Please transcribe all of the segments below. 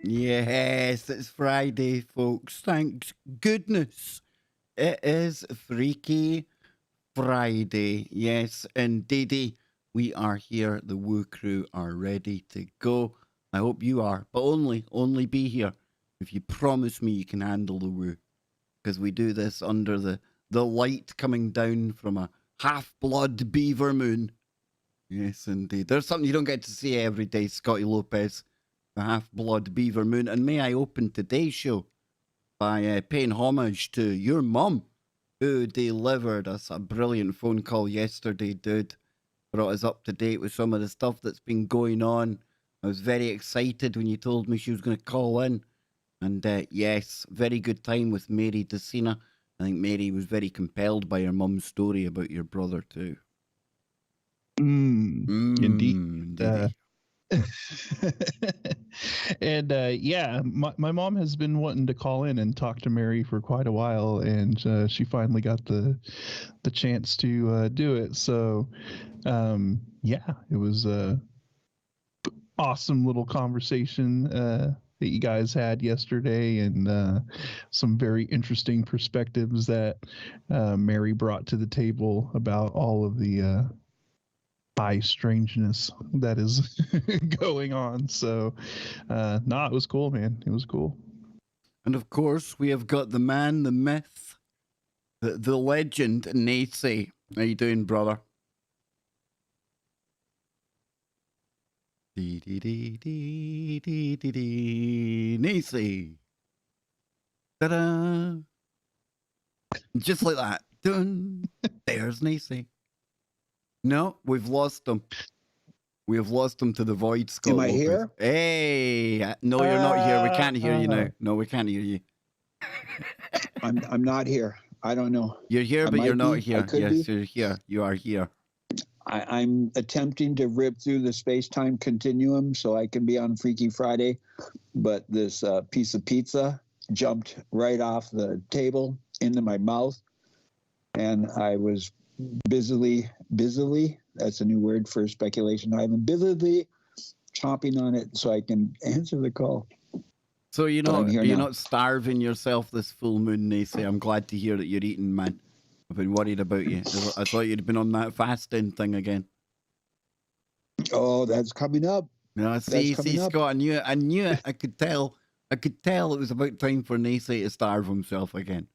Yes, it's Friday, folks. Thank goodness. It is Freaky Friday. Yes, indeedy. We are here. The Woo Crew are ready to go. I hope you are, but only be here if you promise me you can handle the woo. Because we do this under the light coming down from a half-blood beaver moon. Yes, indeed. There's something you don't get to see every day, Scotty Lopez. The half-blood beaver moon. And may I open today's show by paying homage to your mum, who delivered us a brilliant phone call yesterday, dude. Brought us up to date with some of the stuff that's been going on. I was very excited when you told me she was going to call in. And yes, very good time with Mary DeCina. I think Mary was very compelled by her mum's story about your brother too. Indeed. And yeah, my mom has been wanting to call in and talk to Mary for quite a while, and she finally got the chance to do it. So yeah, it was a awesome little conversation that you guys had yesterday, and some very interesting perspectives that Mary brought to the table about all of the high strangeness that is going on. So it was cool, man. It was cool. And of course, we have got the man, the myth, the legend, Nacy. How you doing, brother? Nacy. Ta-da! Just like that. Dun. There's Nacy. No, we've lost him. We have lost him to the void, Scott. Am I here? Hey, no, you're not here. We can't hear you now. No, we can't hear you. I'm not here. I don't know. You're here, but you're not here. Yes, be. you're here. You are here. I'm attempting to rip through the space-time continuum so I can be on Freaky Friday, but this piece of pizza jumped right off the table into my mouth, and I was busily, that's a new word for speculation. I've been busily chomping on it so I can answer the call. So you're not starving yourself this full moon, Nacy. I'm glad to hear that you're eating, man. I've been worried about you. I thought you'd been on that fasting thing again. Oh, that's coming up. No, see, Scott, I knew it. I could tell it was about time for Nacy to starve himself again.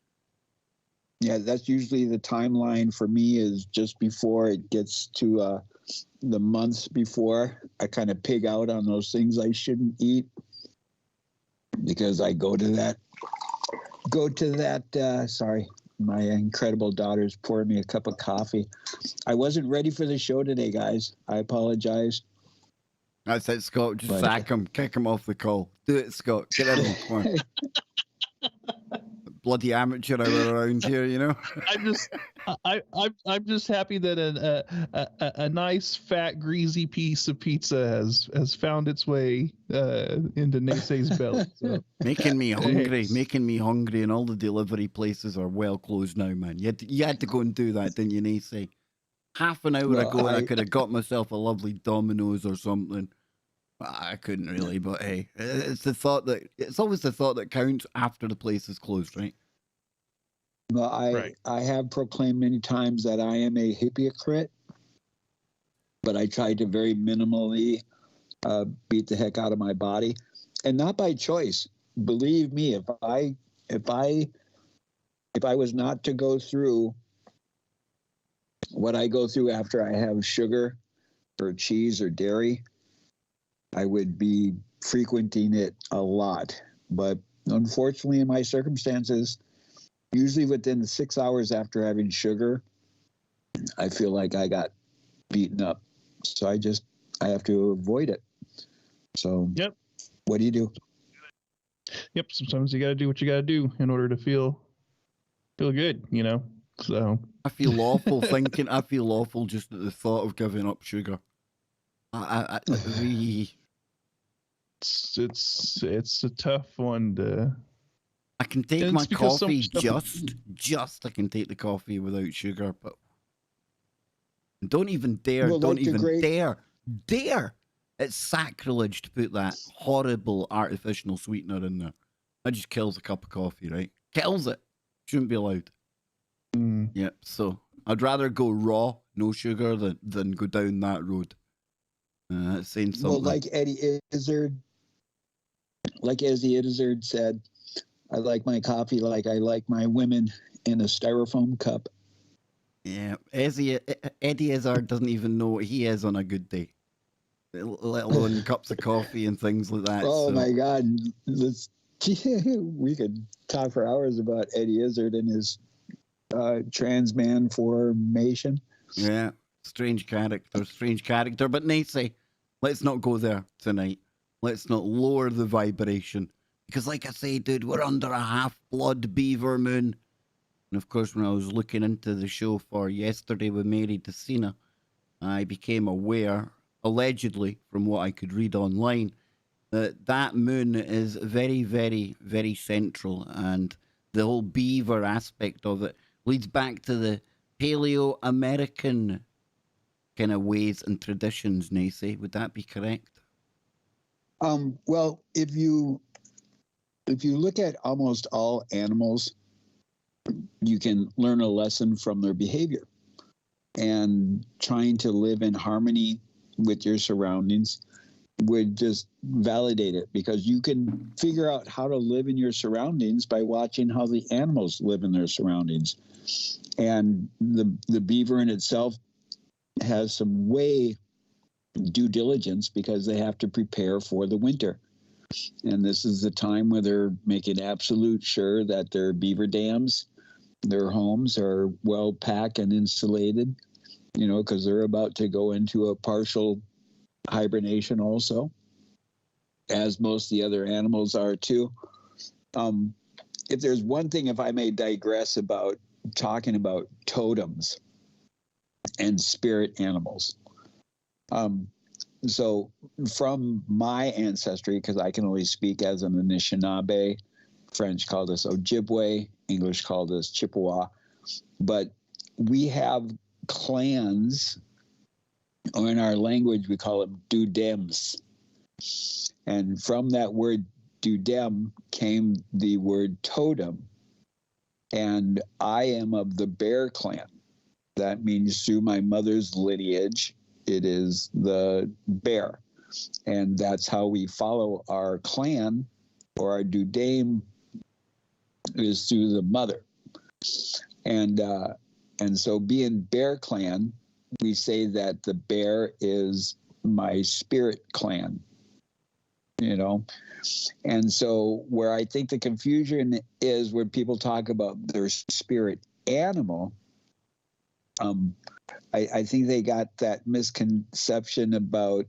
Yeah, that's usually the timeline for me, is just before it gets to the months before. I kind of pig out on those things I shouldn't eat because I go to that. Sorry, my incredible daughter's poured me a cup of coffee. I wasn't ready for the show today, guys. I apologize. That's it, Scott. Just sack him, kick him off the call. Do it, Scott. Get rid of him. Come on. Bloody amateur hour around here, you know. I'm just happy that a nice fat greasy piece of pizza has found its way into Nacy's belly. So. Making me hungry, and all the delivery places are well closed now, man. You had to go and do that, didn't you, Nacy? Half an hour ago, I could have got myself a lovely Domino's or something. I couldn't really, but hey, it's always the thought that counts after the place is closed, right? Well, I have proclaimed many times that I am a hypocrite, but I try to very minimally beat the heck out of my body, and not by choice. Believe me, if I was not to go through what I go through after I have sugar or cheese or dairy, I would be frequenting it a lot. But unfortunately, in my circumstances, usually within 6 hours after having sugar, I feel like I got beaten up. So I have to avoid it. So yep. What do you do? Yep. Sometimes you got to do what you got to do in order to feel good, you know? So I feel awful thinking. I feel awful just at the thought of giving up sugar. It's a tough one to. I can take my coffee just I can take the coffee without sugar, but don't even dare It's sacrilege to put that horrible artificial sweetener in there. That just kills a cup of coffee, right? Kills it. Shouldn't be allowed. Mm. Yeah, so I'd rather go raw, no sugar, than go down that road. That's saying something. Well, like Eddie Izzard said, I like my coffee like I like my women in a styrofoam cup. Yeah, Eddie Izzard doesn't even know what he is on a good day, let alone cups of coffee and things like that. Oh so. my God, we could talk for hours about Eddie Izzard and his trans man formation. Yeah, strange character, but Nancy, let's not go there tonight. Let's not lower the vibration. Because like I say, dude, we're under a half-blood beaver moon. And of course, when I was looking into the show for Yesterday with Mary DeCina, I became aware, allegedly, from what I could read online, that moon is very, very, very central. And the whole beaver aspect of it leads back to the Paleo-American kind of ways and traditions, Nacy. Would that be correct? Well, if you look at almost all animals, you can learn a lesson from their behavior, and trying to live in harmony with your surroundings would just validate it, because you can figure out how to live in your surroundings by watching how the animals live in their surroundings. And the beaver in itself has some way due diligence, because they have to prepare for the winter. And this is the time where they're making absolute sure that their beaver dams, their homes are well packed and insulated, because they're about to go into a partial hibernation also, as most of the other animals are too. If there's one thing, if I may digress about talking about totems and spirit animals. So from my ancestry, because I can only speak as an Anishinaabe, French called us Ojibwe, English called us Chippewa, but we have clans, or in our language we call them dudems. And from that word dudem came the word totem. And I am of the Bear clan. That means through my mother's lineage, it is the bear. And that's how we follow our clan, or our dudem is through the mother. And so being Bear clan, we say that the bear is my spirit clan, And so where I think the confusion is when people talk about their spirit animal, I think they got that misconception about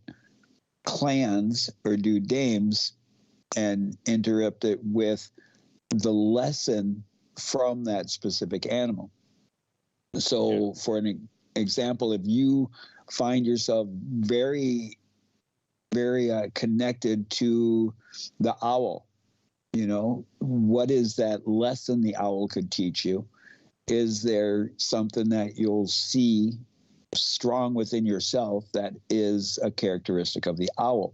clans or dudems and interrupt it with the lesson from that specific animal. So for an example, if you find yourself very, very connected to the owl, what is that lesson the owl could teach you? Is there something that you'll see strong within yourself that is a characteristic of the owl?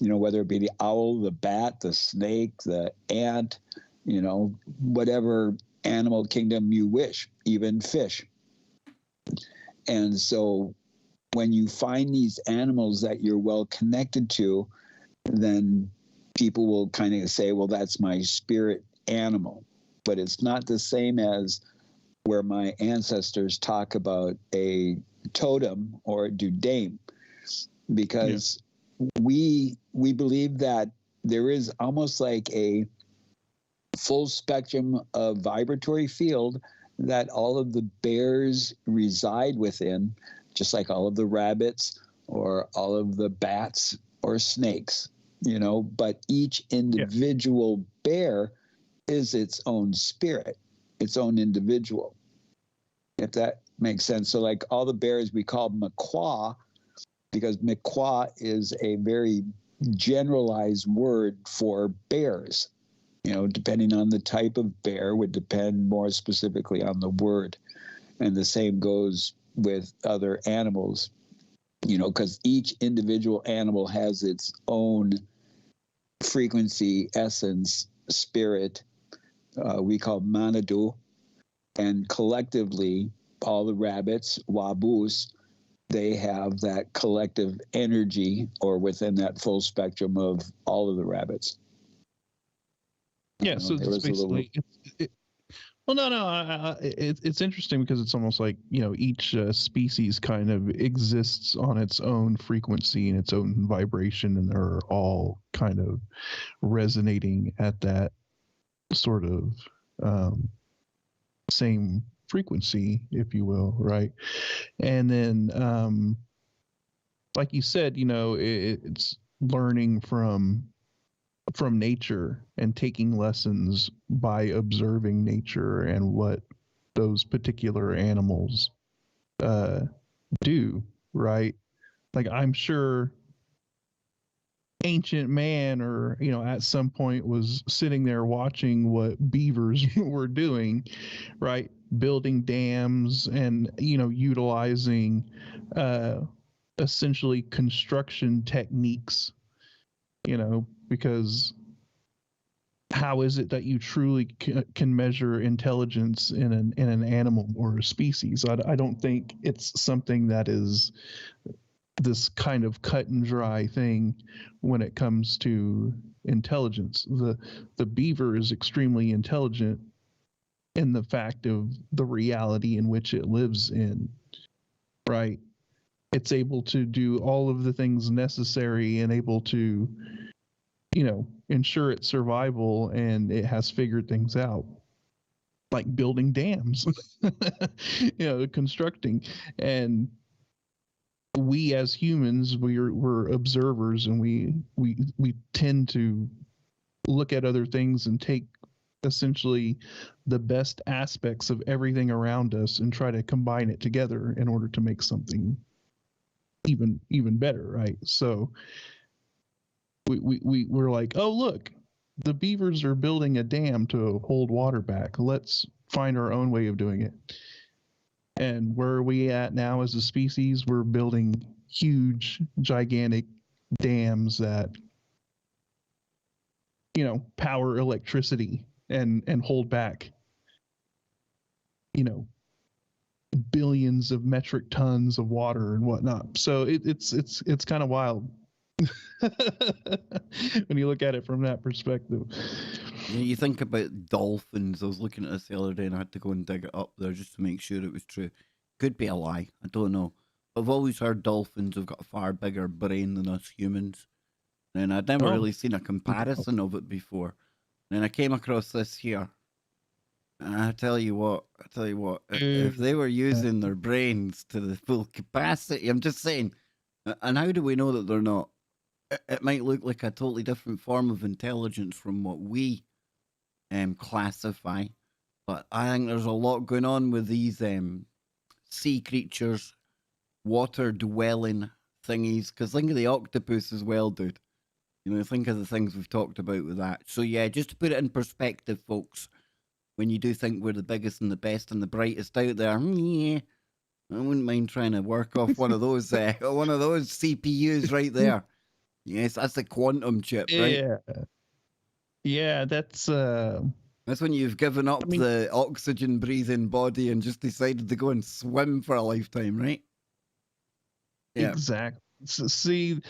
Whether it be the owl, the bat, the snake, the ant, whatever animal kingdom you wish, even fish. And so when you find these animals that you're well connected to, then people will kind of say, well, that's my spirit animal. But it's not the same as where my ancestors talk about a totem or a dudem, because we believe that there is almost like a full spectrum of vibratory field that all of the bears reside within, just like all of the rabbits or all of the bats or snakes, but each individual bear is its own spirit, its own individual, if that makes sense. So like all the bears we call maquaw, because maquaw is a very generalized word for bears. Depending on the type of bear would depend more specifically on the word. And the same goes with other animals. because each individual animal has its own frequency, essence, spirit, we call manadu, and collectively, all the rabbits, wabus, they have that collective energy, or within that full spectrum of all of the rabbits. Yeah, so it's basically well, no. It's interesting because it's almost like each species kind of exists on its own frequency and its own vibration, and they're all kind of resonating at that sort of same frequency, if you will, right? And then, like you said, it's learning from nature and taking lessons by observing nature and what those particular animals do, right? Like, I'm sure ancient man or at some point was sitting there watching what beavers were doing, right? Building dams and utilizing essentially construction techniques, because how is it that you truly can measure intelligence in an animal or a species? I don't think it's something that is this kind of cut and dry thing when it comes to intelligence. The beaver is extremely intelligent in the fact of the reality in which it lives in, right? It's able to do all of the things necessary and able to ensure its survival, and it has figured things out, like building dams, constructing. And we as humans, we're observers, and we tend to look at other things and take essentially the best aspects of everything around us and try to combine it together in order to make something even better, right? So we're like, oh, look, the beavers are building a dam to hold water back. Let's find our own way of doing it. And where are we at now as a species? We're building huge, gigantic dams that, power electricity and hold back, billions of metric tons of water and whatnot. So it's kind of wild when you look at it from that perspective. Yeah, you think about dolphins. I was looking at this the other day and I had to go and dig it up there just to make sure it was true. Could be a lie. I don't know. I've always heard dolphins have got a far bigger brain than us humans. And I'd never really seen a comparison of it before. And then I came across this here. And I tell you what, if they were using their brains to the full capacity, I'm just saying, and how do we know that they're not? It might look like a totally different form of intelligence from what we classify, but I think there's a lot going on with these sea creatures, water-dwelling thingies, because think of the octopus as well, dude. Think of the things we've talked about with that. So yeah, just to put it in perspective, folks, when you do think we're the biggest and the best and the brightest out there, yeah, I wouldn't mind trying to work off one of those CPUs right there. Yes, that's the quantum chip, right? Yeah, that's when you've given up the oxygen breathing body and just decided to go and swim for a lifetime, right? Yeah. Exactly. So, see,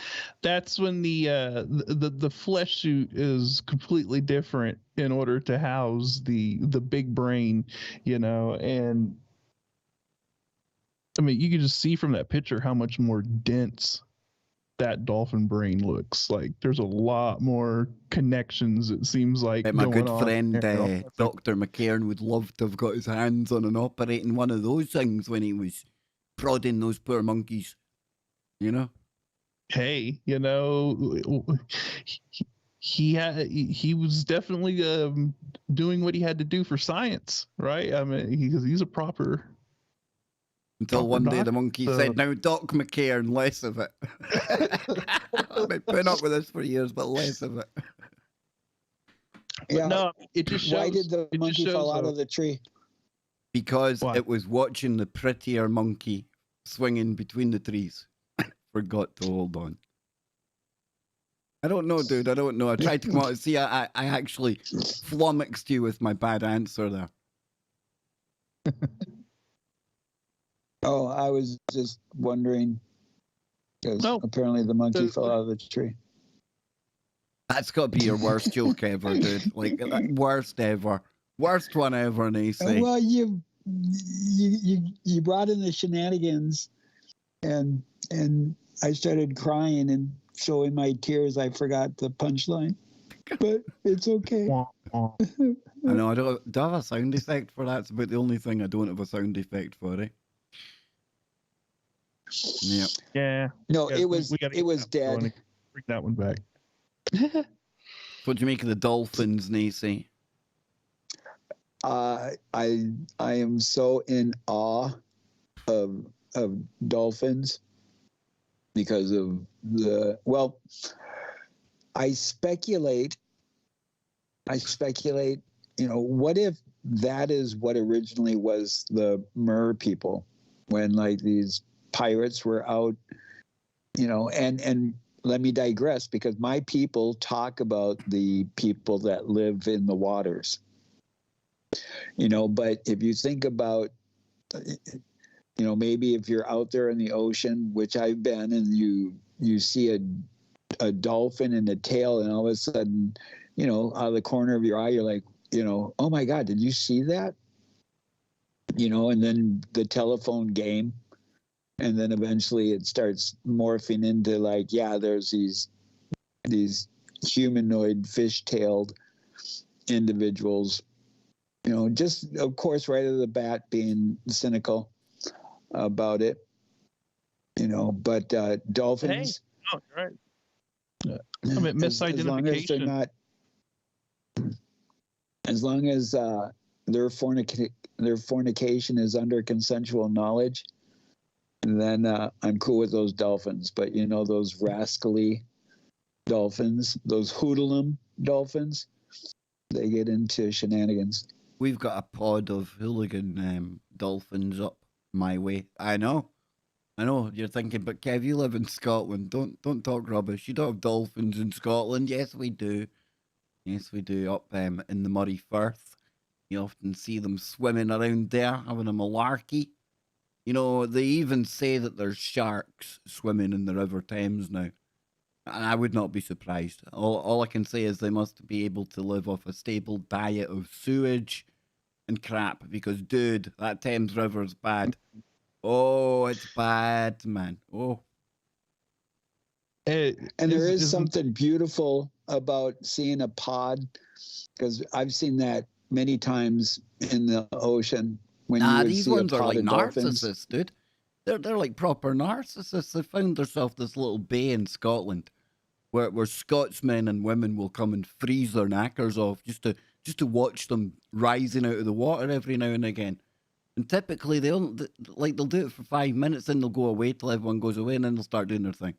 that's when the flesh suit is completely different in order to house the big brain, and I mean, you can just see from that picture how much more dense that dolphin brain looks. Like there's a lot more connections, it seems like. My good friend Dr. McCairn would love to have got his hands on and operating one of those things when he was prodding those poor monkeys, Hey, he was definitely doing what he had to do for science, right? I mean, he's a proper. Until one day the monkey said, "Now, Doc McCairn, less of it." I've been putting up with this for years, but less of it. Yeah. No, it just shows. Why did the monkey fall out of the tree? Because it was watching the prettier monkey swinging between the trees. forgot to hold on. I don't know, dude. I don't know. I tried to come out and see. I actually flummoxed you with my bad answer there. Oh, I was just wondering because No. apparently the monkey fell out of the tree. That's got to be your worst joke ever, dude. Like worst ever, worst one ever, Nacy. Well, you brought in the shenanigans, and I started crying, and so in my tears I forgot the punchline. But it's okay. Wah. I know. I don't. Do I have a sound effect for that? It's about the only thing I don't have a sound effect for it. Yeah. Yeah. No, Yeah, it was we gotta get that dead. one. Bring that one back. What do you make of the dolphins, Nacy? I am so in awe of dolphins because of I speculate, what if that is what originally was the mer people when like these pirates were out, and let me digress because my people talk about the people that live in the waters. But if you think about, maybe if you're out there in the ocean, which I've been, and you see a dolphin in the tail, and all of a sudden, out of the corner of your eye, you're like, oh my God, did you see that? And then the telephone game, and then eventually it starts morphing into like, yeah, there's these humanoid fish-tailed individuals. Just of course, right out of the bat, being cynical about it. But dolphins. Hey, no, you're right. I mean, misidentification. As long as their fornication is under consensual knowledge, then I'm cool with those dolphins. But those rascally dolphins, those hoodlum dolphins, they get into shenanigans. We've got a pod of hooligan dolphins up my way. I know. You're thinking, but Kev, you live in Scotland. Don't talk rubbish. You don't have dolphins in Scotland. Yes, we do. Yes, we do. Up in the Murray Firth, you often see them swimming around there, having a malarkey. They even say that there's sharks swimming in the River Thames now. And I would not be surprised. All I can say is they must be able to live off a stable diet of sewage and crap because, dude, that Thames River's bad. Oh, it's bad, man. Oh. And there is something beautiful about seeing a pod, because I've seen that many times in the ocean. When These ones are like narcissists, dude. They're like proper narcissists. They found themselves this little bay in Scotland where Scotsmen and women will come and freeze their knackers off just to watch them rising out of the water every now and again. And typically they'll do it for 5 minutes, then they'll go away till everyone goes away, and then they'll start doing their thing.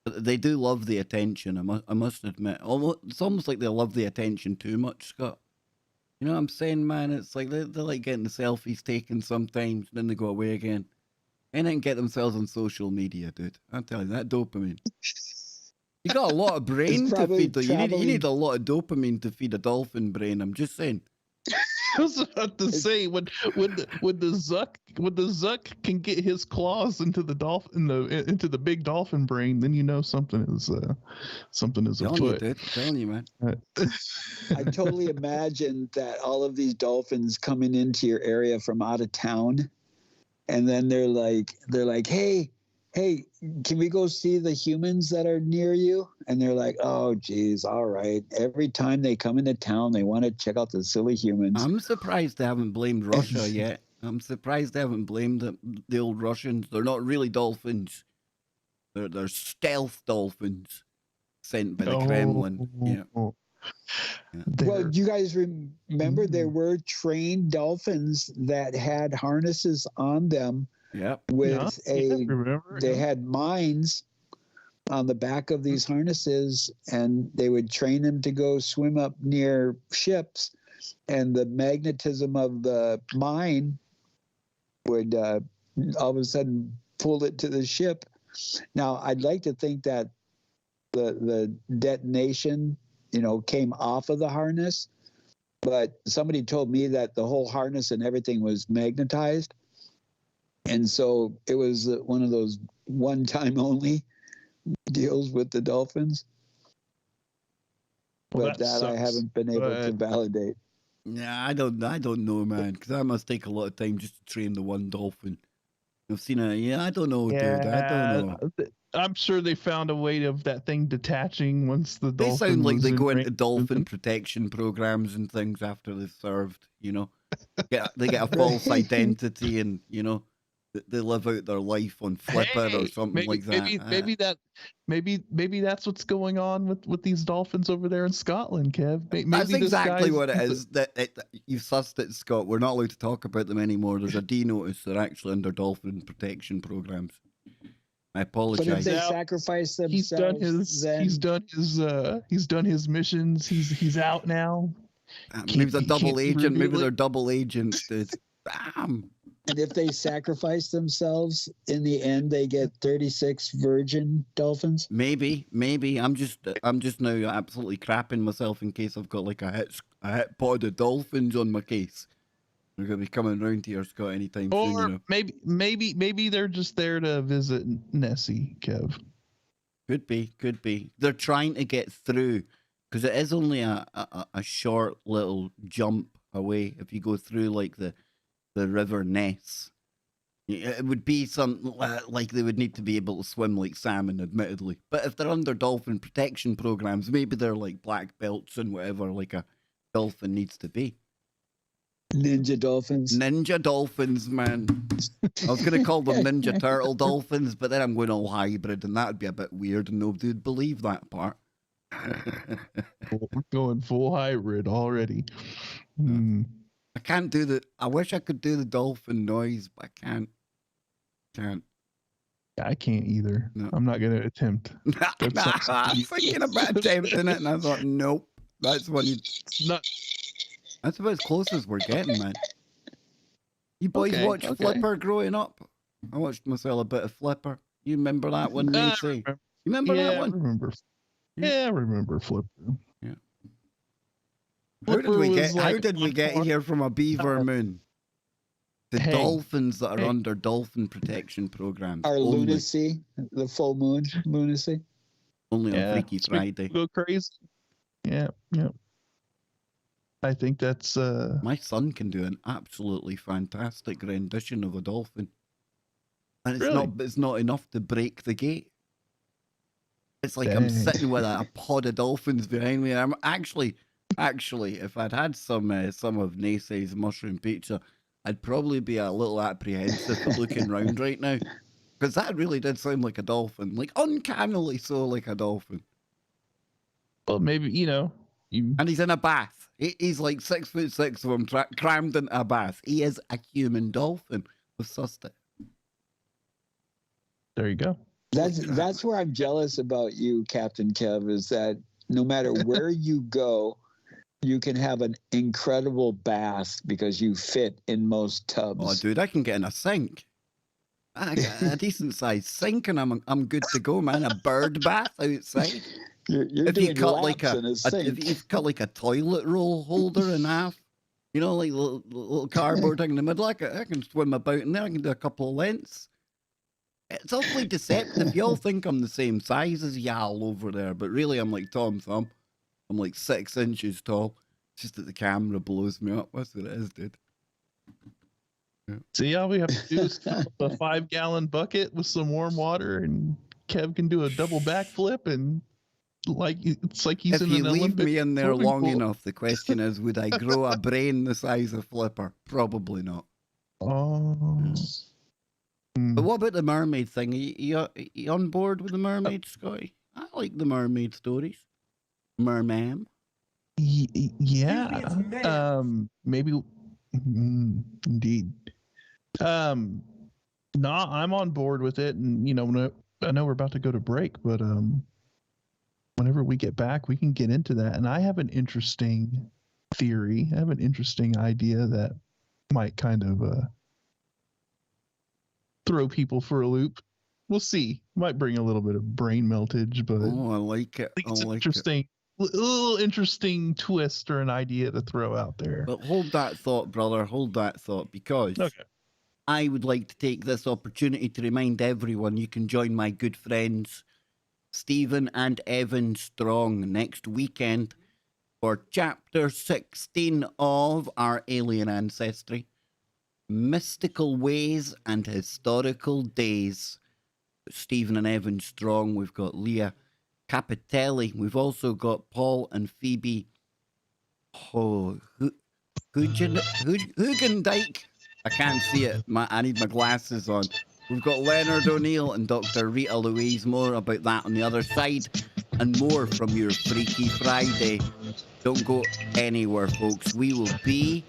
But they do love the attention, I must admit. It's almost like they love the attention too much, Scott. You know what I'm saying, man? It's like they're like getting the selfies taken sometimes, then they go away again. And then get themselves on social media, dude. I'm telling you, that dopamine. You got a lot of brain to feed. You need a lot of dopamine to feed a dolphin brain. I'm just saying. I was about to say when the Zuck can get his claws into the big dolphin brain, then something is afoot. I'm telling you, man. I totally imagine that all of these dolphins coming into your area from out of town, and then they're like, hey, can we go see the humans that are near you? And they're like, oh, geez, all right. Every time they come into town, they want to check out the silly humans. I'm surprised they haven't blamed Russia yet. I'm surprised they haven't blamed the old Russians. They're not really dolphins. They're stealth dolphins sent by the Kremlin. Yeah. Well, do you guys remember there were trained dolphins that had harnesses on them? Yeah. They had mines on the back of these harnesses, and they would train them to go swim up near ships, and the magnetism of the mine would all of a sudden pull it to the ship, Now, I'd like to think that the detonation, came off of the harness, but somebody told me that the whole harness and everything was magnetized. And so it was one of those one-time only deals with the dolphins. Well, But that I haven't been able to validate. Yeah, I don't know, man, because that must take a lot of time just to train the one dolphin. I've seen it. Yeah, I don't know, dude. I don't know. I'm sure they found a way of that thing detaching once the They dolphin sound like was they in go into range. dolphin protection programs and things after they've served, they get a false identity and, they live out their life on Flipper or something like that. Maybe that's what's going on with these dolphins over there in Scotland, Kev. Maybe That's exactly what it is. is. You've sussed it, Scott. We're not allowed to talk about them anymore. There's a D notice. They're actually under dolphin protection programs. I apologize. But if they sacrifice themselves, he's done his missions. He's out now. Maybe they're double agent. Maybe they're double agents, dude. Bam. And if they sacrifice themselves, in the end, they get 36 virgin dolphins. Maybe. I'm just now absolutely crapping myself in case I've got like a hit pod of dolphins on my case. They're gonna be coming around here, Scott, anytime soon. Or maybe they're just there to visit Nessie, Kev. Could be. They're trying to get through because it is only a short little jump away. If you go through like the River Ness, it would be something like they would need to be able to swim like salmon, admittedly. But if they're under dolphin protection programs, maybe they're like black belts and whatever like a dolphin needs to be. Ninja dolphins, man. I was going to call them Ninja Turtle dolphins, but then I'm going all hybrid, and that would be a bit weird, and nobody would believe that part. We're going full hybrid already. I can't do I wish I could do the dolphin noise, but I can't. I can't either. No. I'm not going to attempt. I was thinking about attempting it, and I thought, nope. That's what That's about as close as we're getting, man. You boys watched Flipper growing up? I watched myself a bit of Flipper. You remember that one, Nancy? You remember that one? I remember Flipper. Yeah. How did we get here from a beaver moon to dolphins that are under dolphin protection programs? Our lunacy, the full moon lunacy. Only on Freaky Friday. Go crazy. Yeah. I think that's my son can do an absolutely fantastic rendition of a dolphin. And it's not enough to break the gate. It's like I'm sitting with a pod of dolphins behind me. I'm actually, if I'd had some of Nacey's mushroom pizza, I'd probably be a little apprehensive looking round right now. Because that really did sound like a dolphin. Like uncannily so like a dolphin. Well, maybe, And he's in a bath. He's like 6'6" of him crammed into a bath. He is a human dolphin. We've sussed it. There you go. That's where I'm jealous about you, Captain Kev, is that no matter where you go, you can have an incredible bath because you fit in most tubs. Oh, dude, I can get in a sink. I got a decent sized sink, and I'm good to go, man. A bird bath outside. If you cut like if you cut like a toilet roll holder in half, like little cardboard thing in the middle, I can swim about in there. I can do a couple of lengths. It's awfully deceptive. Y'all think I'm the same size as y'all over there, but really I'm like Tom Thumb. I'm like 6 inches tall. It's just that the camera blows me up. That's what it is, dude. Yeah. See, all we have to do is fill a 5-gallon bucket with some warm water, and Kev can do a double backflip, and it's like he's in an Olympic. If you leave me in there long enough, the question is, would I grow a brain the size of Flipper? Probably not. Oh. Yeah. But what about the mermaid thing? Are you on board with the mermaid, Scotty? I like the mermaid stories. Merman. Yeah. Maybe. Indeed. I'm on board with it, and I know we're about to go to break, but whenever we get back, we can get into that. And I have an interesting theory. I have an interesting idea that might kind of throw people for a loop. we'll see. Might bring a little bit of brain meltage, but Oh, I like it. I think I it's like it. interesting. A little interesting twist or an idea to throw out there. But hold that thought, brother. Hold that thought, because Okay. I would like to take this opportunity to remind everyone you can join my good friends Stephen and Evan Strong next weekend for Chapter 16 of our Alien Ancestry, Mystical Ways and Historical Days. Stephen and Evan Strong. We've got Leah Capitelli. We've also got Paul and Phoebe Hugendijk. I can't see it. I need my glasses on. We've got Leonard O'Neill and Dr. Rita Louise. More about that on the other side, and more from your Freaky Friday. Don't go anywhere, folks. We will be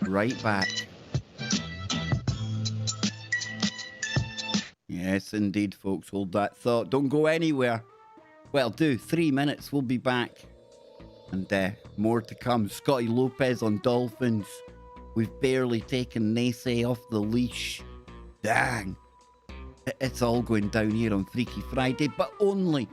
right back. Yes, indeed, folks. Hold that thought. Don't go anywhere. Well, 3 minutes. We'll be back. And more to come. Scotty Lopez on Dolphins. We've barely taken Nace off the leash. Dang. It's all going down here on Freaky Friday, but only.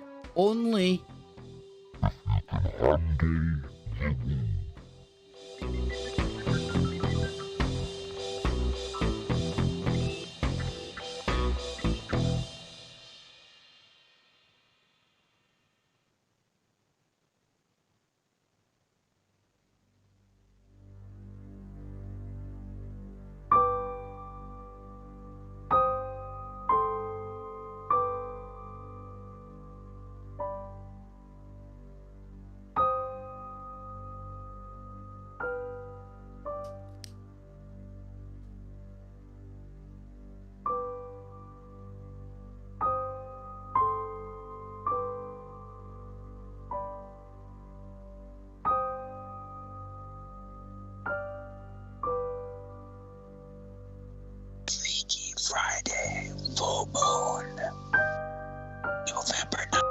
Freaky Friday, full moon, November 9th.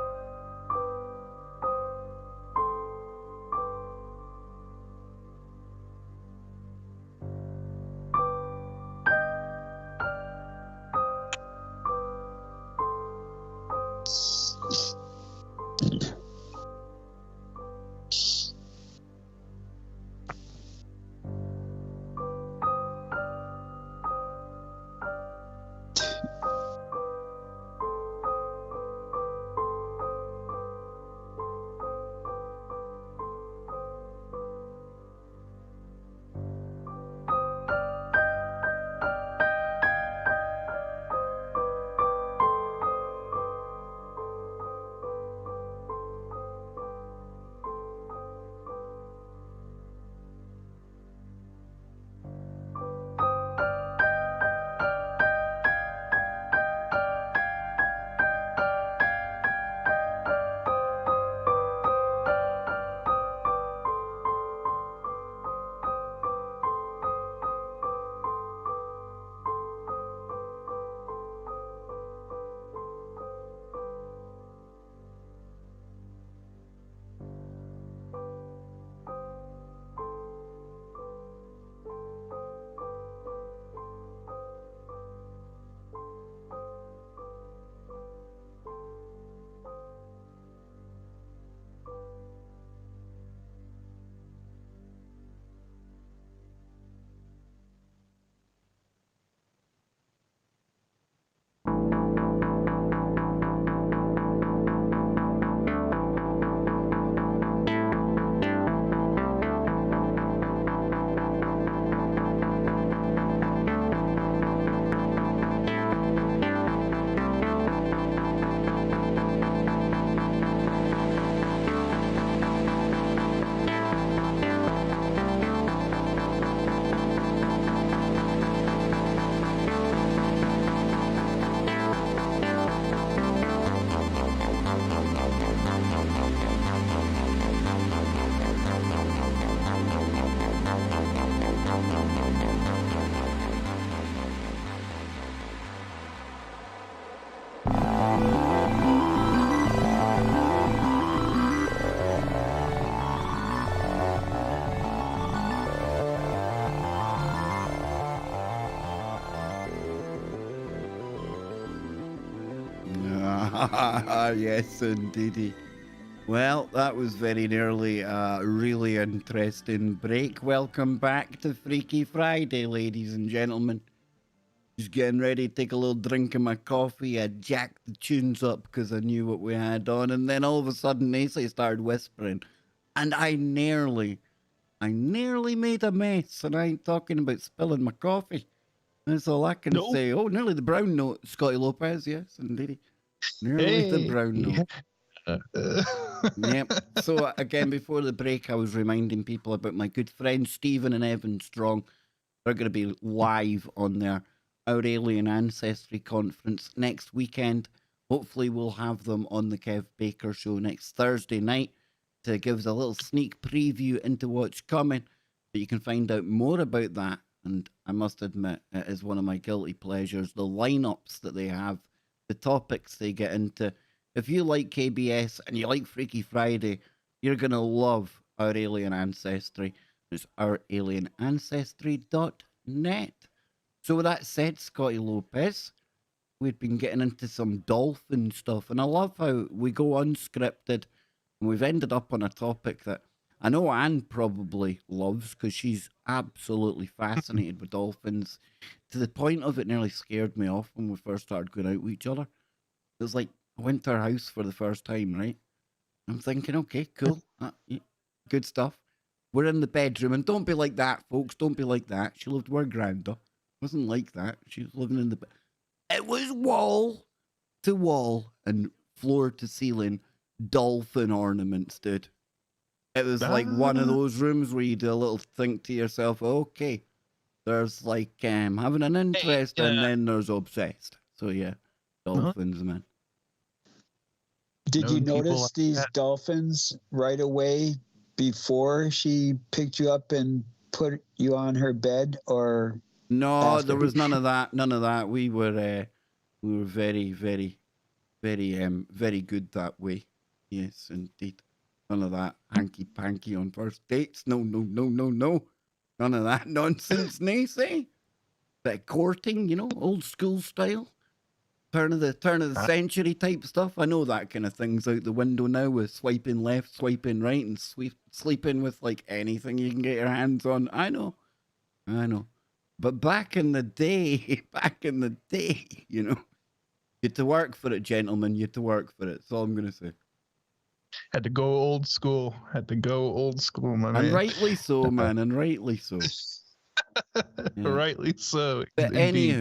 Yes, indeedy. Well, that was very nearly a really interesting break. Welcome back to Freaky Friday, ladies and gentlemen. Just getting ready to take a little drink of my coffee. I jacked the tunes up because I knew what we had on, and then all of a sudden, Nacy started whispering, and I nearly made a mess, and I ain't talking about spilling my coffee. That's all I can No. say. Oh, nearly the brown note, Scotty Lopez. Yes, indeed. Nearly the Hey. brown note. Yeah. Yep. So again, before the break, I was reminding people about my good friends Stephen and Evan Strong. They're going to be live on their Our Alien Ancestry conference next weekend. Hopefully, we'll have them on the Kev Baker show next Thursday night to give us a little sneak preview into what's coming. But you can find out more about that. And I must admit, it is one of my guilty pleasures. The lineups that they have, the topics they get into. If you like KBS and you like Freaky Friday, you're going to love Our Alien Ancestry. It's ouralienancestry.net. So with that said, Scotty Lopez, we've been getting into some dolphin stuff, and I love how we go unscripted, and we've ended up on a topic that I know Anne probably loves because she's absolutely fascinated with dolphins, to the point of it nearly scared me off when we first started going out with each other. It was like I went to her house for the first time, right? I'm thinking, okay, cool, good stuff. We're in the bedroom, and don't be like that, folks. Don't be like that. She lived with her granda. Wasn't like that. She was living in the. It was wall to wall and floor to ceiling dolphin ornaments, dude. It was like one of those rooms where you do a little think to yourself, okay, there's like having an interest, and then there's obsessed. So yeah, dolphins, man. Did you Known people notice like these that. dolphins right away before she picked you up and put you on her bed, or No, after? there was none of that. None of that. We were very, very, very good that way. Yes, indeed. None of that hanky panky on first dates. No, no, no, no, no. None of that nonsense, Nacy. That courting, old school style. Turn of the century type stuff. I know that kind of thing's out the window now with swiping left, swiping right, and sleeping with like anything you can get your hands on. I know. But back in the day, you had to work for it, gentlemen. You had to work for it. That's all I'm going to say. Had to go old school. My And man. rightly so, man. And rightly so. Yeah. Rightly so. But Indeed.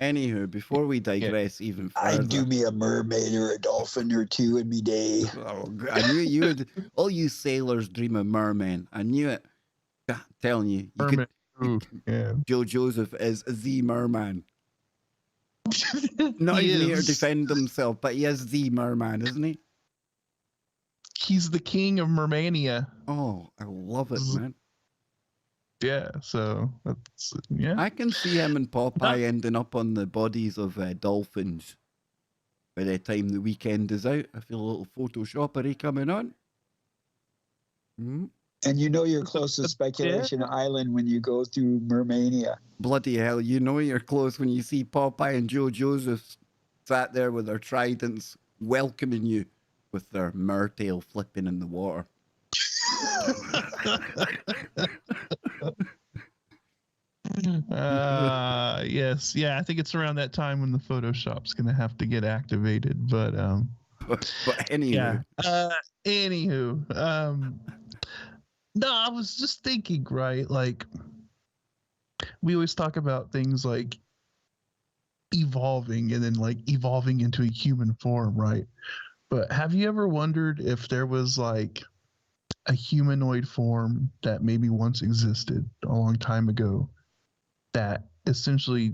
anywho, before we digress even further. I'd do me a mermaid or a dolphin or two in me day. Oh, I knew you would. All you sailors dream of mermen. I knew it. I'm telling you. Merman. Ooh, yeah. Joe Joseph is the merman. Not He even here to is. defend himself, but he is the merman, isn't he? He's the king of Mermania. Oh, I love it, man. Yeah, so that's I can see him and Popeye ending up on the bodies of dolphins by the time the weekend is out. I feel a little Photoshoppery coming on. Mm. And you know you're close to Speculation Island when you go through Mermania. Bloody hell, you know you're close when you see Popeye and Joe Joseph sat there with their tridents welcoming you with their mertail flipping in the water. Yes, yeah, I think it's around that time when the Photoshop's gonna have to get activated. But anywho, no, I was just thinking, right? Like, we always talk about things like evolving and then like evolving into a human form, right? But have you ever wondered if there was like a humanoid form that maybe once existed a long time ago that essentially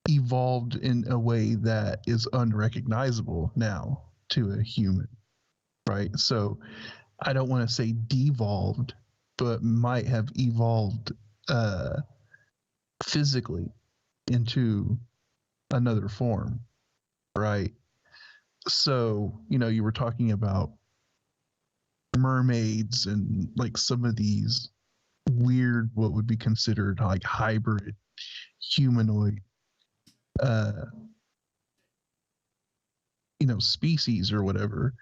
evolved in a way that is unrecognizable now to a human, right? So I don't want to say devolved, but might have evolved physically into another form, right? So, you were talking about mermaids and like some of these weird, what would be considered like hybrid humanoid species or whatever,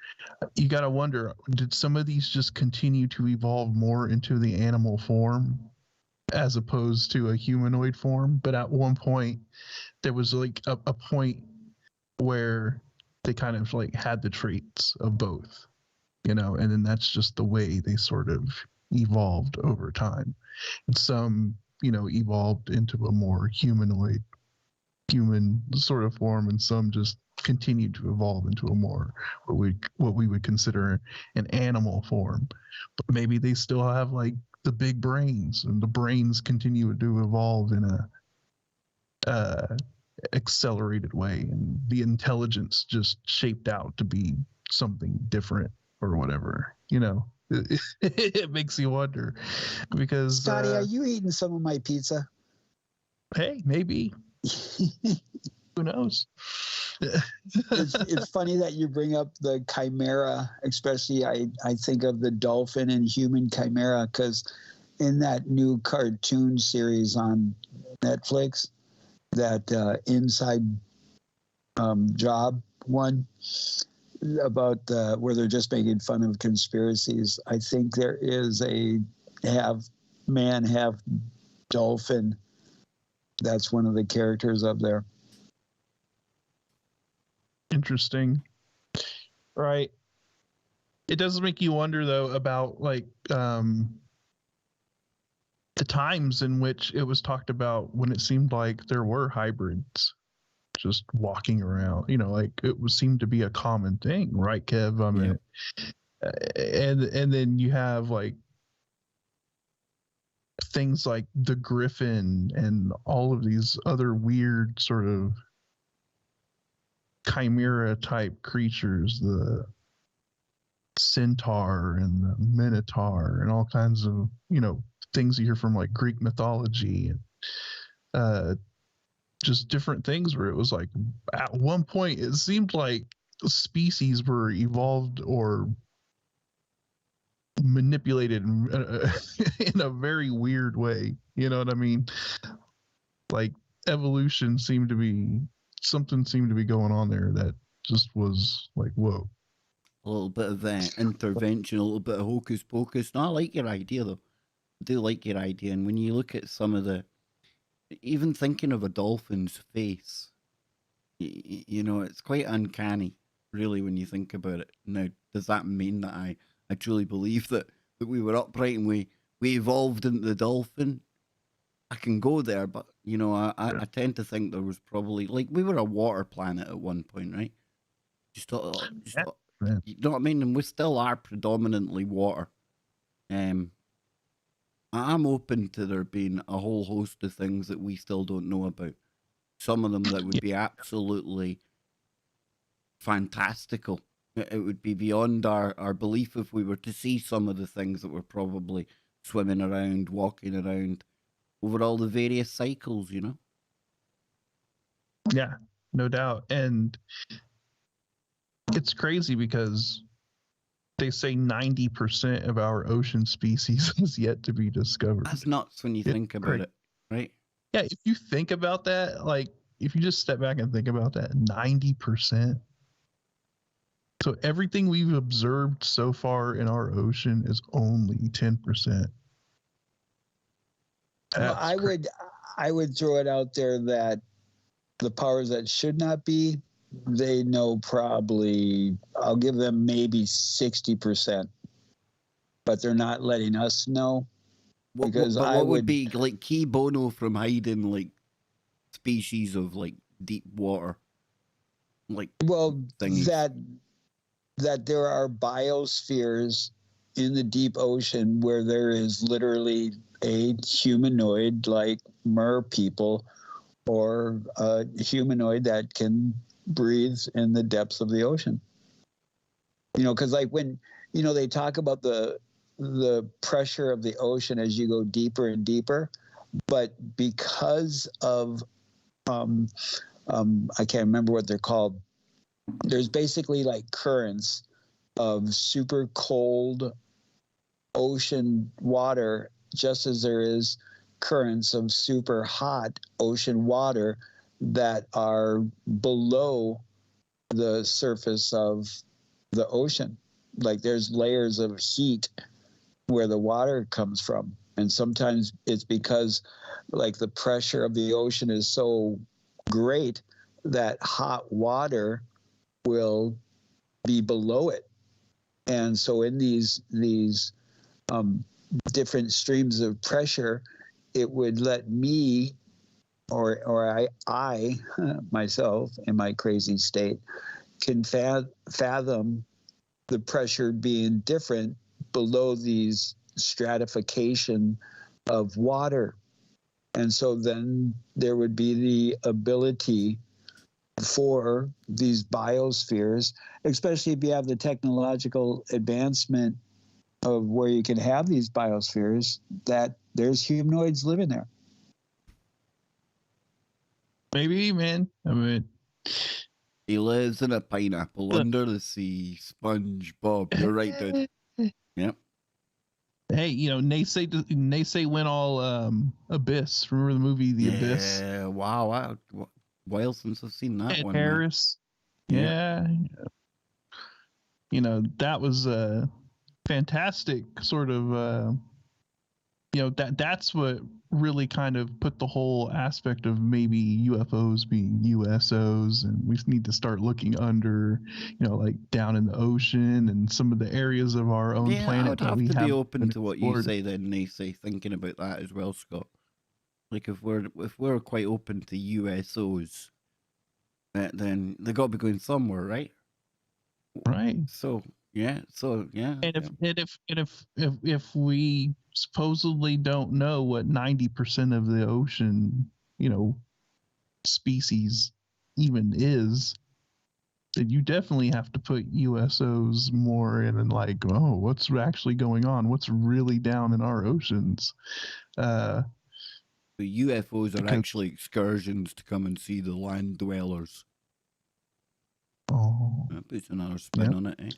you got to wonder, did some of these just continue to evolve more into the animal form as opposed to a humanoid form? But at one point, there was like a point where they kind of like had the traits of both, and then that's just the way they sort of evolved over time. And some, evolved into a more human sort of form, and some just continued to evolve into a more what we would consider an animal form. But maybe they still have like the big brains, and the brains continue to evolve in a accelerated way, and the intelligence just shaped out to be something different or whatever. It makes you wonder, because Scotty, are you eating some of my pizza? Hey, maybe. Who knows? It's funny that you bring up the chimera, especially I think of the dolphin and human chimera, because in that new cartoon series on Netflix, that Inside Job one, about where they're just making fun of conspiracies, I think there is a half man, half dolphin. That's one of the characters up there. Interesting. Right. It does make you wonder, though, about like the times in which it was talked about when it seemed like there were hybrids just walking around. Like it seemed to be a common thing, right, Kev? I mean, and then you have like things like the griffin and all of these other weird sort of chimera type creatures, the centaur and the minotaur and all kinds of things you hear from like Greek mythology, and just different things where it was like at one point it seemed like species were evolved or manipulated in a very weird way. You know what I mean? Like evolution seemed to be going on there that just was like, whoa. A little bit of intervention, a little bit of hocus pocus. No, I like your idea, though. I do like your idea. And when you look at some of even thinking of a dolphin's face, it's quite uncanny, really, when you think about it. Now, does that mean that I truly believe that we were upright and we evolved into the dolphin? I can go there, but, I tend to think there was probably, like, we were a water planet at one point, right? You know what I mean? And we still are predominantly water. I'm open to there being a whole host of things that we still don't know about. Some of them that would be absolutely fantastical. It would be beyond our belief if we were to see some of the things that were probably swimming around, walking around over all the various cycles, Yeah, no doubt. And it's crazy because they say 90% of our ocean species is yet to be discovered. That's nuts when you think about it, right? Yeah, if you think about that, like if you just step back and think about that, 90%. So everything we've observed so far in our ocean is only 10%. Well, I would throw it out there that the powers that should not be, they know probably, I'll give them maybe 60%, but they're not letting us know. Because what would be like key bono from hiding like species of like deep water, like thingies? that there are biospheres in the deep ocean where there is literally a humanoid like mer people, or a humanoid that can breathe in the depths of the ocean. Because like when they talk about the pressure of the ocean as you go deeper and deeper, but because of I can't remember what they're called. There's basically like currents of super cold ocean water, just as there is currents of super hot ocean water that are below the surface of the ocean. Like there's layers of heat where the water comes from. And sometimes it's because like the pressure of the ocean is so great that hot water will be below it. And so in these different streams of pressure, it would let me or I myself in my crazy state can fathom the pressure being different below these stratification of water. And so then there would be the ability for these biospheres, especially if you have the technological advancement of where you can have these biospheres, that there's humanoids living there. Maybe, man. I mean, He lives in a pineapple under the sea. SpongeBob. You're right, dude. Yep. hey, Naysay went all Abyss. Remember the movie The Abyss? Yeah. Wow. While since I've seen that Ed one. Man. Harris. Yeah. That was a fantastic sort of that's what really kind of put the whole aspect of maybe UFOs being USOs, and we need to start looking under, like down in the ocean and some of the areas of our own planet. I would have to be open to what you explored. say then, Nacy, thinking about that as well, Scott. Like if we're quite open to USOs, then they got to be going somewhere, right? Right. So yeah. And if we supposedly don't know what 90% of the ocean, species even is, then you definitely have to put USOs more in and like, oh, what's actually going on? What's really down in our oceans? The UFOs are actually excursions to come and see the land dwellers. Oh, That puts another spin on it, eh?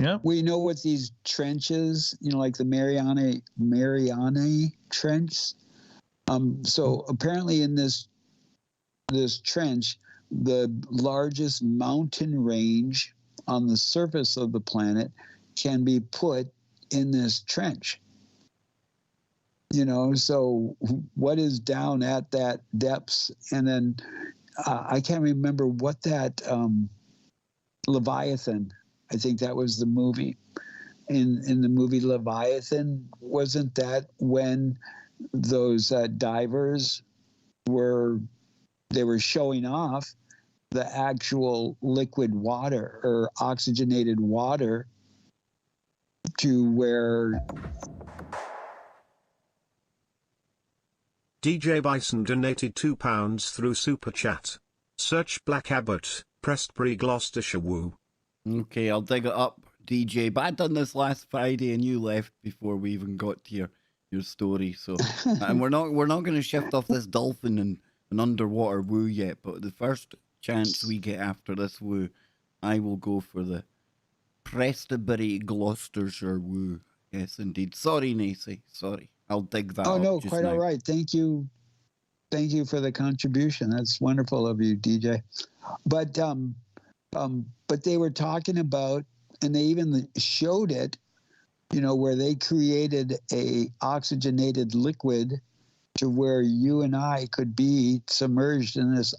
Yeah. We know what these trenches, like the Mariana Trench. So apparently in this trench, the largest mountain range on the surface of the planet can be put in this trench. So what is down at that depths? And then I can't remember what that Leviathan, I think that was the movie. In the movie Leviathan, wasn't that when those divers were showing off the actual liquid water or oxygenated water to where DJ Bison donated £2 through Super Chat. Search Black Abbott, Prestbury, Gloucestershire. Woo. Okay, I'll dig it up, DJ. But I done this last Friday, and you left before we even got to your story. So, and we're not going to shift off this dolphin and an underwater woo yet. But the first chance we get after this woo, I will go for the Prestbury, Gloucestershire woo. Yes, indeed. Sorry, Nacy. Sorry. I'll dig that up. Oh, no, just quite now. all right. Thank you. Thank you for the contribution. That's wonderful of you, DJ. But they were talking about, and they even showed it, where they created a oxygenated liquid to where you and I could be submerged in this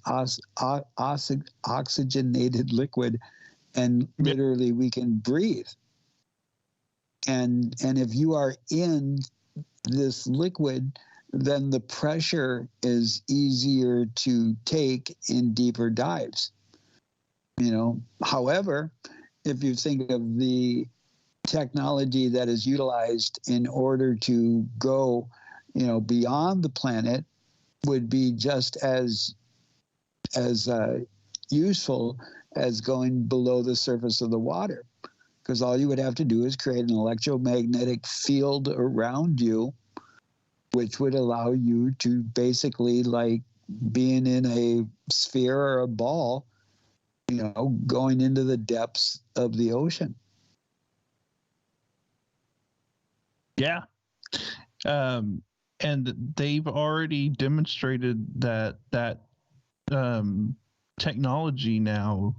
oxygenated liquid, and literally we can breathe. And if you are in this liquid, then the pressure is easier to take in deeper dives. However, if you think of the technology that is utilized in order to go, beyond the planet, would be just as useful as going below the surface of the water, because all you would have to do is create an electromagnetic field around you, which would allow you to basically, like being in a sphere or a ball, going into the depths of the ocean. Yeah. And they've already demonstrated that technology now,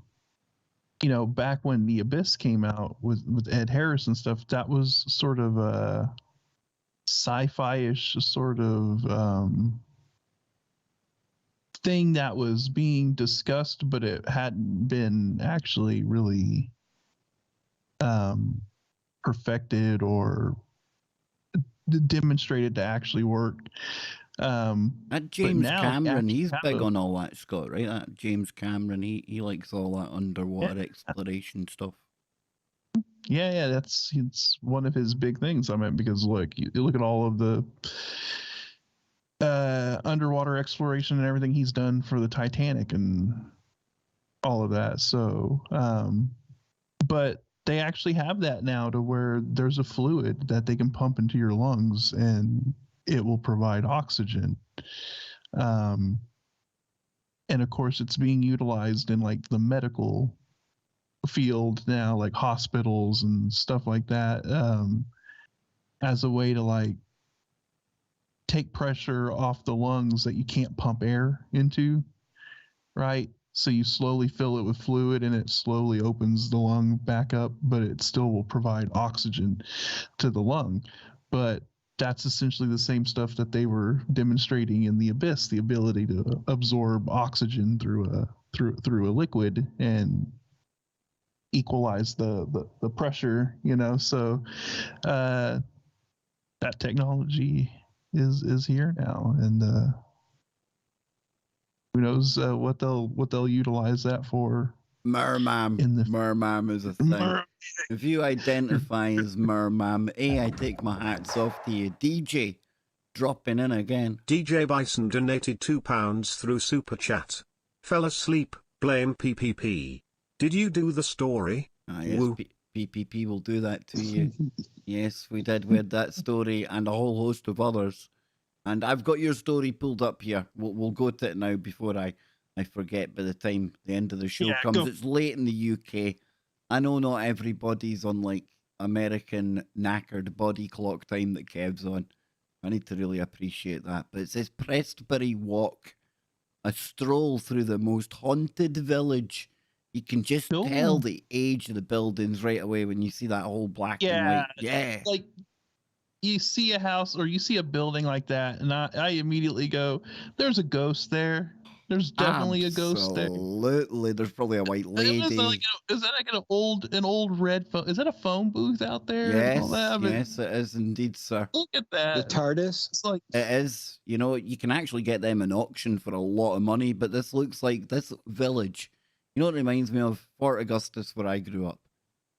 back when The Abyss came out with Ed Harris and stuff, that was sort of a sci-fi-ish sort of thing that was being discussed, but it hadn't been actually really perfected or demonstrated to actually work. That James Cameron, he's big a, on all that, Scott, right? That James Cameron, he likes all that underwater Yeah. exploration stuff. Yeah, it's one of his big things. I mean, because look, you look at all of the underwater exploration and everything he's done for the Titanic and all of that. So, but they actually have that now to where there's a fluid that they can pump into your lungs and it will provide oxygen. And of course, it's being utilized in like the medical field now, like hospitals and stuff like that, as a way to like take pressure off the lungs that you can't pump air into, right? So you slowly fill it with fluid and it slowly opens the lung back up, but it still will provide oxygen to the lung. But that's essentially the same stuff that they were demonstrating in The Abyss, the ability to absorb oxygen through a liquid and equalize the pressure, So that technology is here now, and who knows what they'll utilize that for. Mermam. Mermam is a thing. If you identify as Mermam, I take my hats off to you. DJ, dropping in again. DJ Bison donated £2 through Super Chat. Fell asleep, blame PPP. Did you do the story? Yes, PPP will do that to you. Yes, we did. We had that story and a whole host of others. And I've got your story pulled up here. We'll go to it now before I forget by the time the end of the show comes. Go. It's late in the UK. I know not everybody's on like American knackered body clock time that Kev's on. I need to really appreciate that. But it says Prestbury Walk, a stroll through the most haunted village. You can just tell the age of the buildings right away when you see that whole black and white. Yeah. Like you see a house or you see a building like that, and I immediately go, there's a ghost there. There's definitely a ghost there. Absolutely. There's probably a white lady. Is that like an old red phone? Is that a phone booth out there? Yes, yes, it is indeed, sir. Look at that. The TARDIS? It's like, it is. You can actually get them in auction for a lot of money, but this looks like this village. You know what it reminds me of? Fort Augustus, where I grew up.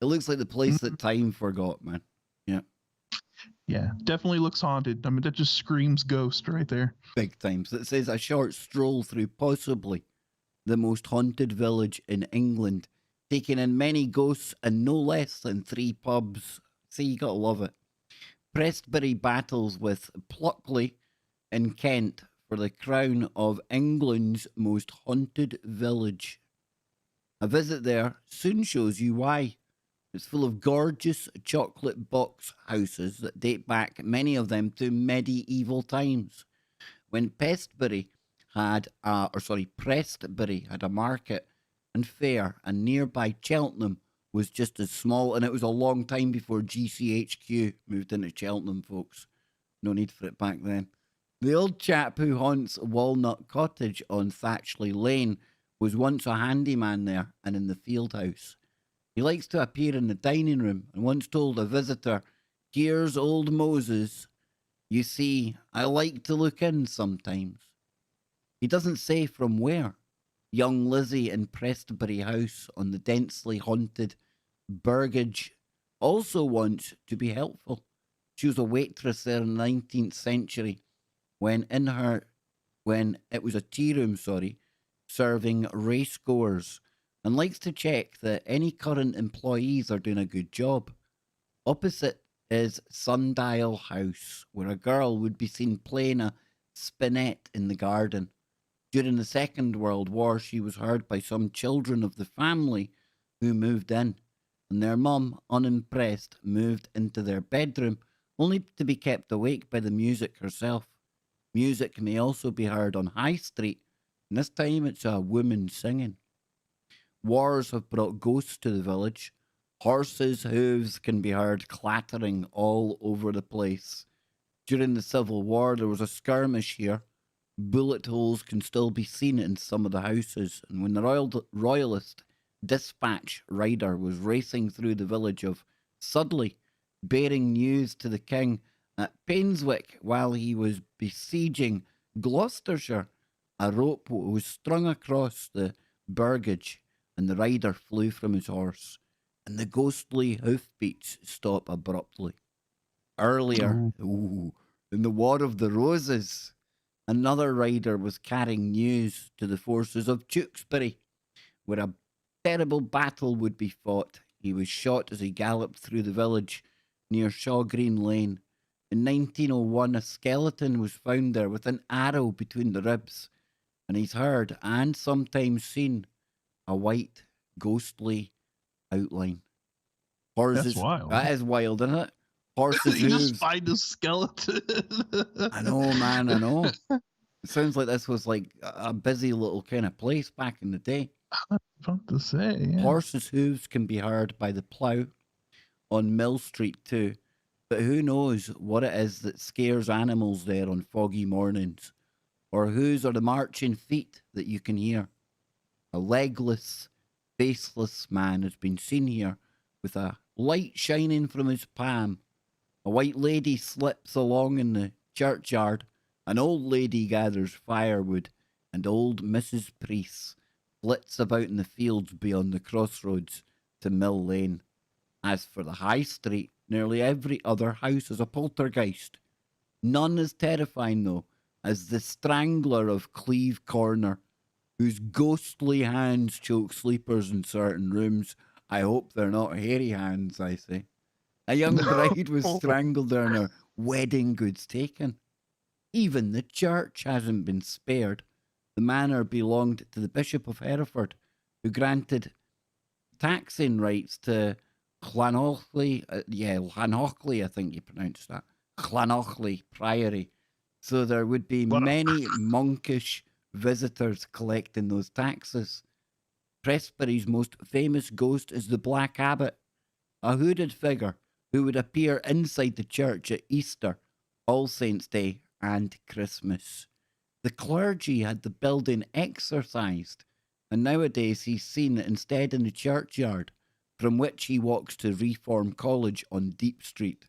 It looks like the place that time forgot, man. Yeah. Yeah, definitely looks haunted. I mean, that just screams ghost right there. Big time. So it says a short stroll through possibly the most haunted village in England, taking in many ghosts and no less than 3 pubs. See, you gotta love it. Prestbury battles with Pluckley in Kent for the crown of England's most haunted village. A visit there soon shows you why. It's full of gorgeous chocolate box houses that date back, many of them, to medieval times. When Prestbury had a market and fair, and nearby Cheltenham was just as small, and it was a long time before GCHQ moved into Cheltenham, folks. No need for it back then. The old chap who haunts Walnut Cottage on Thatchley Lane was once a handyman there and in the field house. He likes to appear in the dining room and once told a visitor, "Here's old Moses. You see, I like to look in sometimes." He doesn't say from where. Young Lizzie in Prestbury House on the densely haunted Burgage also wants to be helpful. She was a waitress there in the 19th century when it was a tea room, serving racegoers, and likes to check that any current employees are doing a good job. Opposite is Sundial House, where a girl would be seen playing a spinet in the garden. During the Second World War, she was heard by some children of the family who moved in, and their mum, unimpressed, moved into their bedroom, only to be kept awake by the music herself. Music may also be heard on High Street, And this time it's a woman singing. Wars have brought ghosts to the village. Horses' hooves can be heard clattering all over the place. During the Civil War, there was a skirmish here. Bullet holes can still be seen in some of the houses. And when the Royalist dispatch rider was racing through the village of Sudley, bearing news to the king at Painswick while he was besieging Gloucestershire, a rope was strung across the burgage, and the rider flew from his horse, and the ghostly hoofbeats stop abruptly. Earlier, in the War of the Roses, another rider was carrying news to the forces of Tewkesbury, where a terrible battle would be fought. He was shot as he galloped through the village near Shaw Green Lane. In 1901, a skeleton was found there with an arrow between the ribs, and he's heard and sometimes seen a white, ghostly outline. Horses, That's wild. That is wild, isn't it? Horses' You hooves. just find a skeleton. I know, man, I know. It sounds like this was like a busy little kind of place back in the day. Fun to say, yeah. Horses' hooves can be heard by the plough on Mill Street too, but who knows what it is that scares animals there on foggy mornings, or whose are the marching feet that you can hear. A legless, faceless man has been seen here with a light shining from his palm. A white lady slips along in the churchyard. An old lady gathers firewood, and old Mrs. Priest flits about in the fields beyond the crossroads to Mill Lane. As for the High Street, nearly every other house is a poltergeist. None as terrifying, though, as the Strangler of Cleve Corner, whose ghostly hands choke sleepers in certain rooms. I hope they're not hairy hands, I say. A young bride was strangled there and her wedding goods taken. Even the church hasn't been spared. The manor belonged to the Bishop of Hereford, who granted taxing rights to Llanochley, Llanochley, I think you pronounced that, Llanochley Priory. So there would be many monkish visitors collecting those taxes. Presbury's most famous ghost is the Black Abbot, a hooded figure who would appear inside the church at Easter, All Saints' Day, and Christmas. The clergy had the building exorcised, and nowadays he's seen instead in the churchyard, from which he walks to Reform College on Deep Street.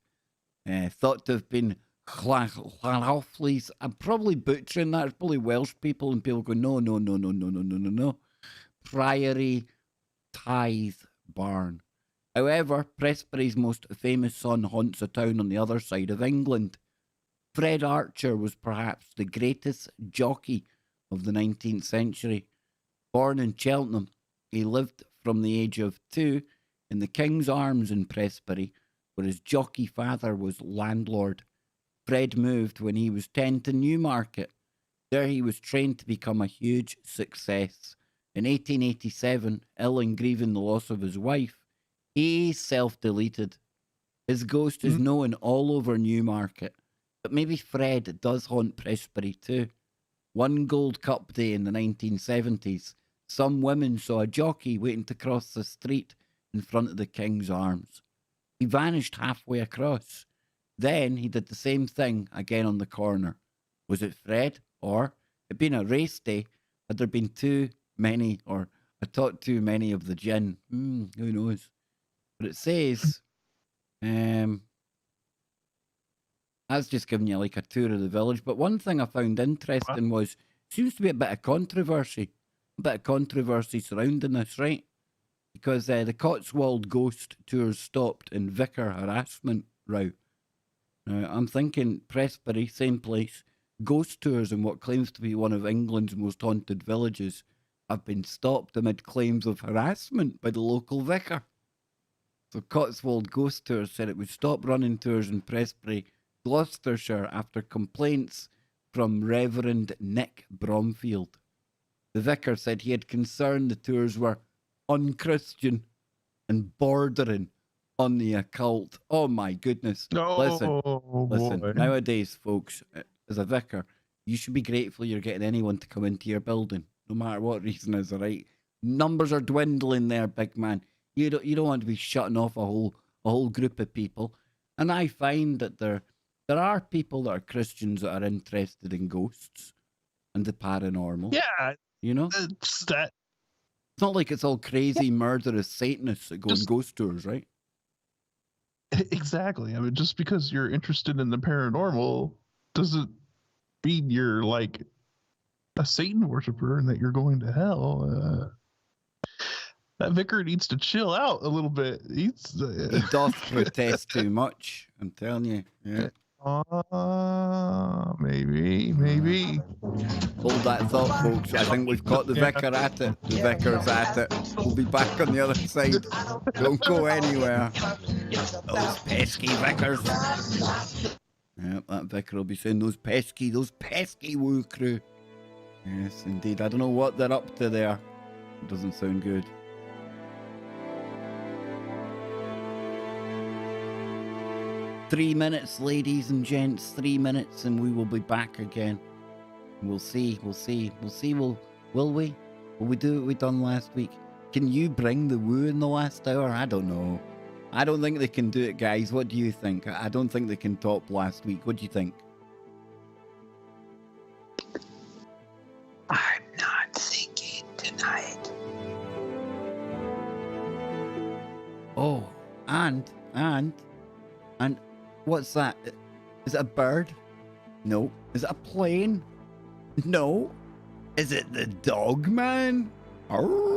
Thought to have been Llanochley's. I'm probably butchering that. It's probably Welsh people, and people go, no. Priory Tithe Barn. However, Presbury's most famous son haunts a town on the other side of England. Fred Archer was perhaps the greatest jockey of the 19th century. Born in Cheltenham, he lived from the age of 2 in the King's Arms in Presbury, where his jockey father was landlord. Fred moved when he was 10 to Newmarket. There he was trained to become a huge success. In 1887, ill and grieving the loss of his wife, he self-deleted. His ghost is known all over Newmarket, but maybe Fred does haunt Presbury too. One Gold Cup day in the 1970s, some women saw a jockey waiting to cross the street in front of the King's Arms. He vanished halfway across. Then he did the same thing again on the corner. Was it Fred? Or, it being a race day, had there been too many, or I taught too many of the gin? Who knows? But it says, that's just giving you like a tour of the village. But one thing I found interesting was, seems to be a bit of controversy surrounding this, right? Because the Cotswold ghost tours stopped in vicar harassment row. Now, I'm thinking Presbury, same place, ghost tours in what claims to be one of England's most haunted villages have been stopped amid claims of harassment by the local vicar. So Cotswold Ghost Tours said it would stop running tours in Presbury, Gloucestershire, after complaints from Reverend Nick Bromfield. The vicar said he had concern the tours were unchristian and bordering on the occult. Oh my goodness. Listen, nowadays, folks, as a vicar, you should be grateful you're getting anyone to come into your building. no matter what reason is, all right? Numbers are dwindling there, big man. You don't want to be shutting off a whole group of people. And I find that there are people that are Christians that are interested in ghosts and the paranormal. Yeah, You know? it's that. It's not like it's all crazy murderous Satanists that go on Just- ghost tours, right? Exactly. I mean, just because you're interested in the paranormal doesn't mean you're like a Satan worshiper and that you're going to hell. That vicar needs to chill out a little bit. He doth protest too much, I'm telling you. Yeah. Maybe. Hold that thought, folks. I think we've got the vicar at it. The vicar's at it. We'll be back on the other side. Don't go anywhere. Those pesky vicars. Yep, that vicar will be saying those pesky woo crew. Yes, indeed. I don't know what they're up to there. It doesn't sound good. Three minutes, ladies and gents. 3 minutes, and we will be back again. We'll see. Will we? Will we do what we done last week? Can you bring the woo in the last hour? I don't know. I don't think they can do it, guys. What do you think? I don't think they can top last week. What do you think? I'm not thinking tonight. Oh, and what's that? Is it a bird? No. Is it a plane? No. Is it the dog man? Arrgh.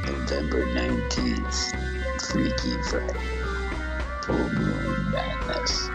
November 19th, Freaky Friday. Full Moon Madness.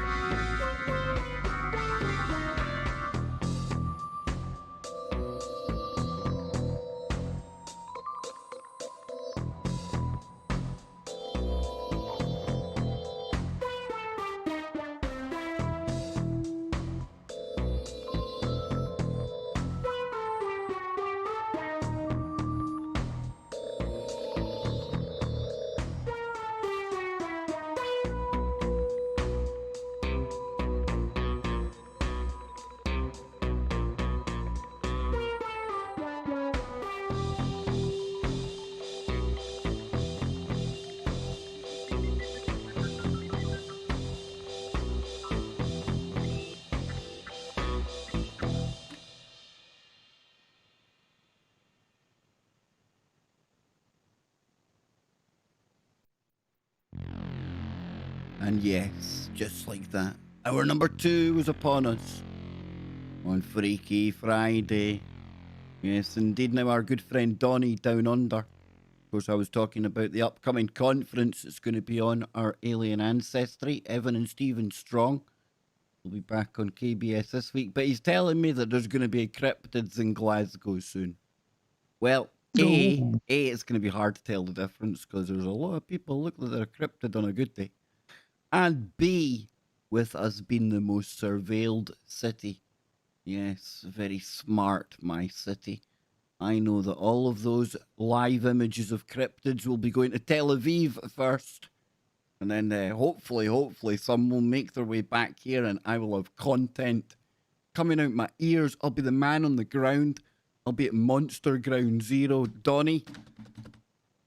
And yes, just like that, hour number 2 was upon us on Freaky Friday. Yes, indeed. Now, our good friend Donnie down under. Of course, I was talking about the upcoming conference that's going to be on our alien ancestry. Evan and Stephen Strong will be back on KBS this week, but he's telling me that there's going to be cryptids in Glasgow soon. Well, it's going to be hard to tell the difference because there's a lot of people look like they're a cryptid on a good day. And B, with us being the most surveilled city. Yes, very smart, my city. I know that all of those live images of cryptids will be going to Tel Aviv first. And then hopefully some will make their way back here and I will have content coming out my ears. I'll be the man on the ground. I'll be at Monster Ground Zero. Donnie,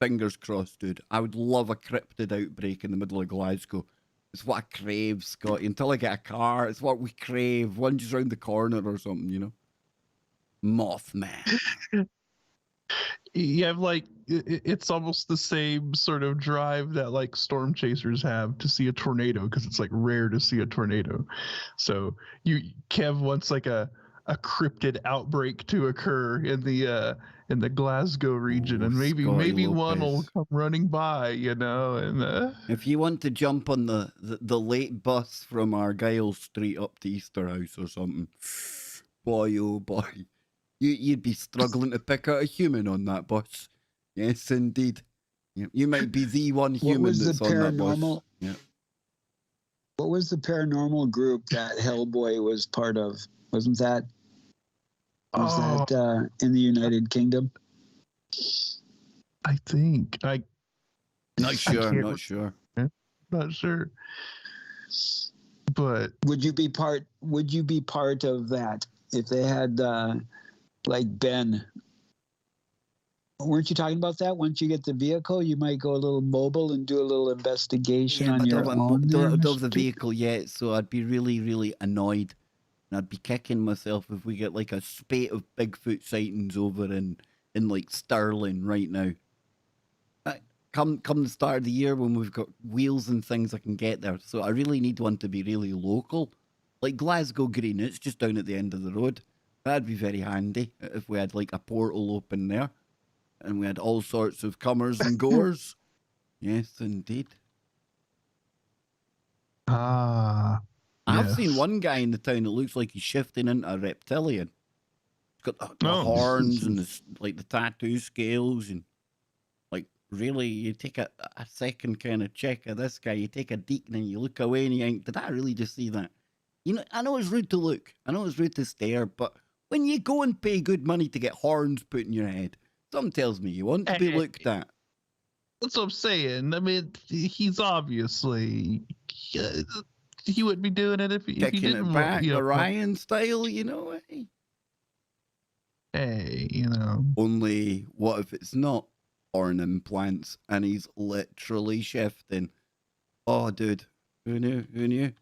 fingers crossed, dude. I would love a cryptid outbreak in the middle of Glasgow. It's what I crave, Scotty. Until I get a car, it's what we crave. One just round the corner or something, you know? Mothman. Yeah, like it's almost the same sort of drive that like storm chasers have to see a tornado because it's like rare to see a tornado. So Kev wants like a cryptid outbreak to occur in the Glasgow region, and maybe Scotty one will Lopez. come running by, you know. And If you want to jump on the late bus from Argyle Street up to Easterhouse or something, boy oh boy, you'd be struggling to pick out a human on that bus. Yes, indeed. You might be the one human that's on that bus. Yeah. What was the paranormal group that Hellboy was part of? Wasn't that? Was that in the United Kingdom? I think Not sure. Not sure. But would you be part of that if they had like Ben? Weren't you talking about that? Once you get the vehicle, you might go a little mobile and do a little investigation on your own. Don't have the vehicle yet, so I'd be really, really annoyed. And I'd be kicking myself if we get like a spate of Bigfoot sightings over in like Stirling right now. Come the start of the year when we've got wheels and things, I can get there. So I really need one to be really local. Like Glasgow Green, it's just down at the end of the road. That'd be very handy if we had like a portal open there. And we had all sorts of comers and goers. Yes, indeed. I've seen one guy in the town that looks like he's shifting into a reptilian. He's got the horns and the tattoo scales. And like, really, you take a second kind of check of this guy. You take a deacon and you look away and you think, did I really just see that? You know, I know it's rude to look. I know it's rude to stare. But when you go and pay good money to get horns put in your head, something tells me you want to be looked at. That's what I'm saying. I mean, he's obviously he wouldn't be doing it if he didn't. It back, Orion style, you know. Hey, you know. Only what if it's not horn implants and he's literally shifting? Oh, dude, who knew?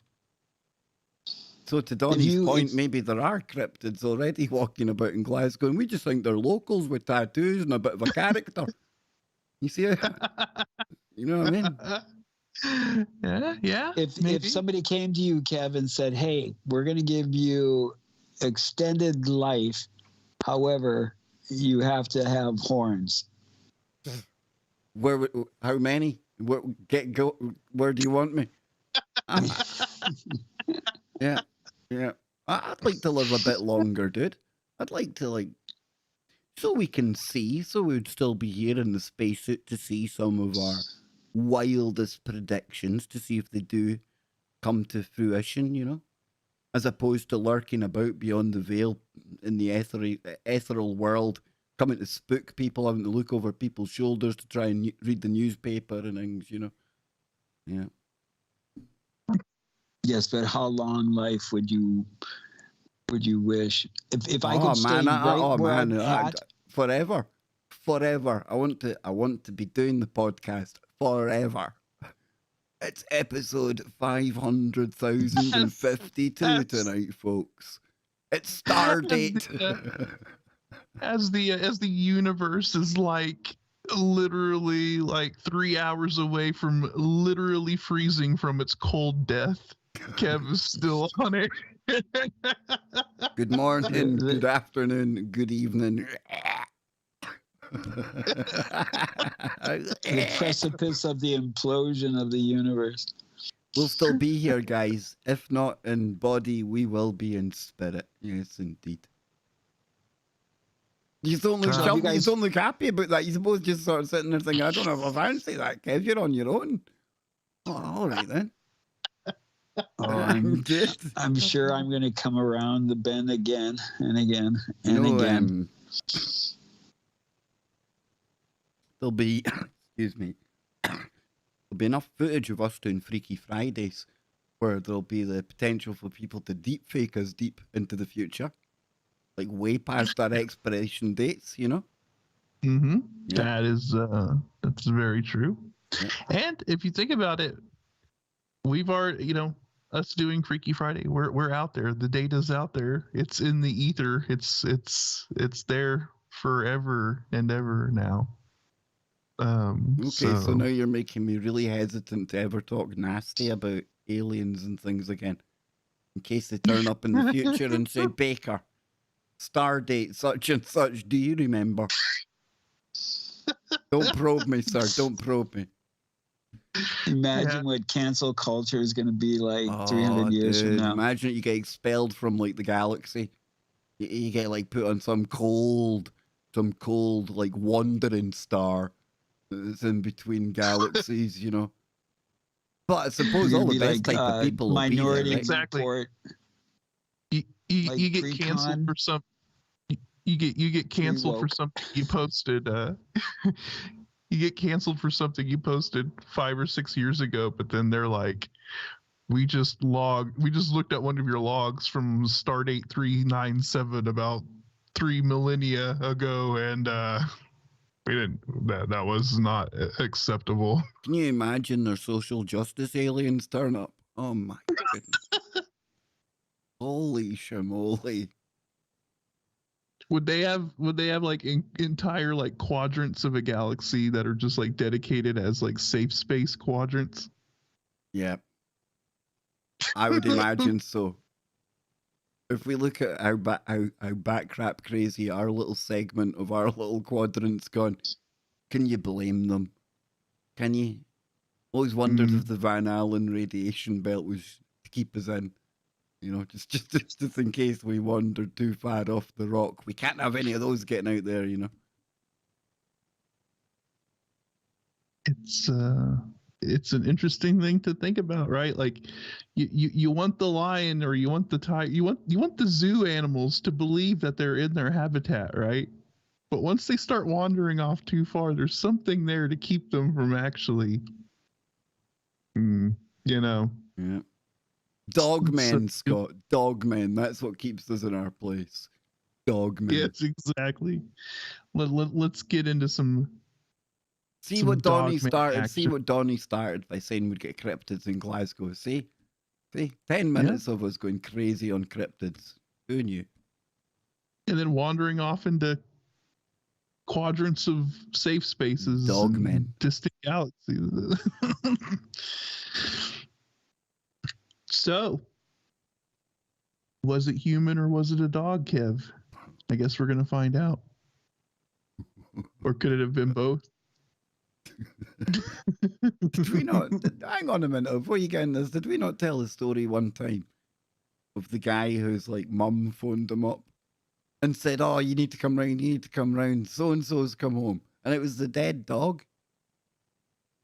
So to Donnie's point, maybe there are cryptids already walking about in Glasgow, and we just think they're locals with tattoos and a bit of a character. You see, you know what I mean? Yeah. If somebody came to you, Kev, and said, "Hey, we're going to give you extended life, however, you have to have horns." How many? Where do you want me? Yeah. I'd like to live a bit longer, dude. I'd like to, so we can see, so we would still be here in the spacesuit to see some of our wildest predictions, to see if they do come to fruition, you know, as opposed to lurking about beyond the veil in the ethereal world, coming to spook people, having to look over people's shoulders to try and read the newspaper and things, you know. Yeah. Yes, but how long life would you wish? If I could stay where I'm at, forever. I want to be doing the podcast forever. It's episode 500,052 tonight, folks. It's Stardate. As the universe is like literally like 3 hours away from literally freezing from its cold death. Kev is still on it. Good morning, The- good afternoon, good evening. the precipice of the implosion of the universe. We'll still be here, guys. If not in body, we will be in spirit. Yes, indeed. You don't look So have you jumpy, you guys- don't look happy about that. You're both just sort of sitting there thinking, I don't know if I fancy that, Kev. You're on your own. Oh, all right then. Oh, Good. I'm sure I'm going to come around the bend again and again You and know, again. There'll be, excuse me, there'll be enough footage of us doing Freaky Fridays where there'll be the potential for people to deep fake us deep into the future. Like way past our expiration dates, you know? Mm-hmm. Yeah. That is, that's very true. Yeah. And if you think about it, we've already, us doing Freaky Friday, we're out there. The data's out there. It's in the ether. It's there forever and ever now. Okay, so now you're making me really hesitant to ever talk nasty about aliens and things again. In case they turn up in the future and say, Baker, star date such and such, do you remember? Don't probe me, sir. Don't probe me. Imagine what cancel culture is going to be like 300 years from dude, now. imagine you get expelled from like the galaxy. You get like put on some cold like wandering star that's in between galaxies, you know. But I suppose You're all the gonna best be type of people will be there, Minority right? Exactly. Report. You Like get canceled pre-con. for some. You get canceled for woke. something you posted. You get canceled for something you posted 5 or 6 years ago, but then they're like, we just looked at one of your logs from Stardate 397 about 3 millennia ago, and we didn't. That was not acceptable. Can you imagine their social justice aliens turn up? Oh my goodness. Holy shamoly. Would they have like entire like quadrants of a galaxy that are just like dedicated as like safe space quadrants? Yeah. I would imagine so. If we look at how backcrap crazy our little segment of our little quadrant's gone, can you blame them? Can you? Always wondered if the Van Allen radiation belt was to keep us in. You know, just in case we wandered too far off the rock. We can't have any of those getting out there, you know. It's an interesting thing to think about, right? Like you want the lion or you want the tiger, you want the zoo animals to believe that they're in their habitat, right? But once they start wandering off too far, there's something there to keep them from actually, you know. Yeah. Dogmen, Scott. Dogmen. That's what keeps us in our place. Dogmen. Yes, exactly. Let's get into some. See some what Donnie dogman started. See action. what Donnie started by saying we'd get cryptids in Glasgow. See? 10 minutes of us going crazy on cryptids. Who knew? And then wandering off into quadrants of safe spaces. Dogmen. and distant galaxies. So, was it human or was it a dog, Kev? I guess we're going to find out. Or could it have been both? Did we not? Hang on a minute. Before you get in this, did we not tell the story one time of the guy whose like mum phoned him up and said, "Oh, you need to come round. You need to come round. So and so's come home," and it was the dead dog.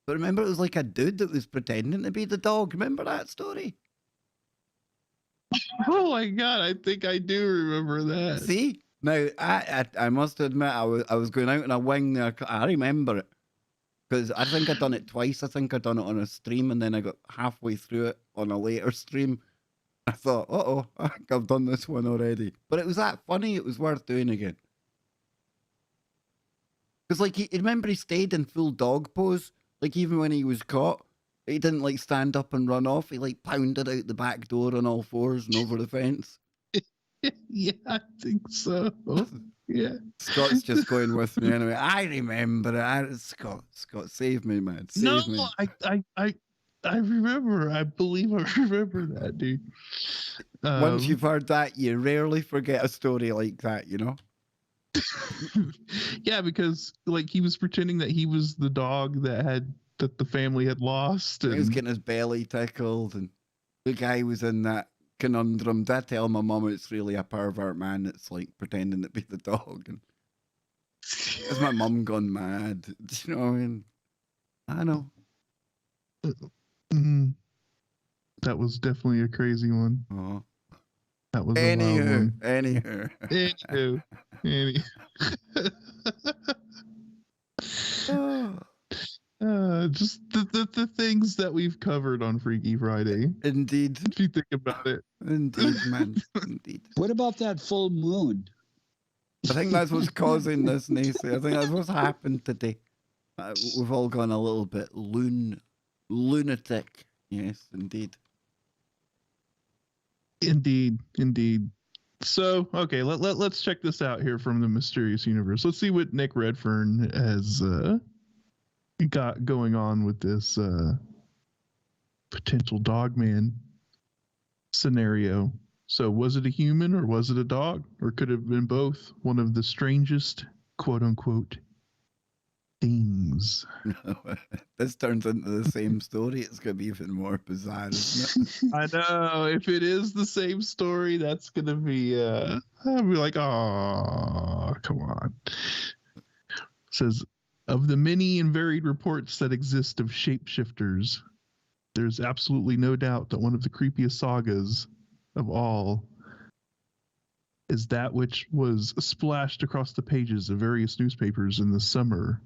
But remember, it was like a dude that was pretending to be the dog. Remember that story? Oh my God, I think I do remember that. See, now I must admit I was going out on a wing there. I remember it because I think I'd done it twice. I think I'd done it on a stream, and then I got halfway through it on a later stream. I thought, I think I've done this one already. But it was that funny. It was worth doing again. Because like remember he stayed in full dog pose. Like even when he was caught, he didn't like stand up and run off. He like pounded out the back door on all fours and over the fence. Yeah, I think so. Yeah. Scott's just going with me anyway. I remember it. Scott, save me, man. No, Save me. I remember. I believe I remember that, dude. Once you've heard that, you rarely forget a story like that, you know? Yeah, because like he was pretending that he was the dog that the family had lost, He was and getting his belly tickled, and the guy was in that conundrum. Did I tell my mum it's really a pervert man that's like pretending to be the dog? And has my mum gone mad? Do you know what I mean? I know. Mhm. That was definitely a crazy one. Oh. That was a wild one. Anywho. Anywho. Oh, Just the things that we've covered on Freaky Friday. indeed. If you think about it. Indeed, man. Indeed. What about that full moon? I think that's what's causing this, Nacy. I think that's what's happened today. We've all gone a little bit lunatic. Yes, indeed. Indeed. So, okay, let's check this out here from the Mysterious Universe. Let's see what Nick Redfern has got going on with this potential dogman scenario. So, was it a human or was it a dog? Or could it have been both? One of the strangest, quote unquote, things. This turns into the same story. It's going to be even more bizarre, isn't it? I know. If it is the same story, that's going to be, I'll be like, oh, come on. It says, of the many and varied reports that exist of shapeshifters, there's absolutely no doubt that one of the creepiest sagas of all is that which was splashed across the pages of various newspapers in the summer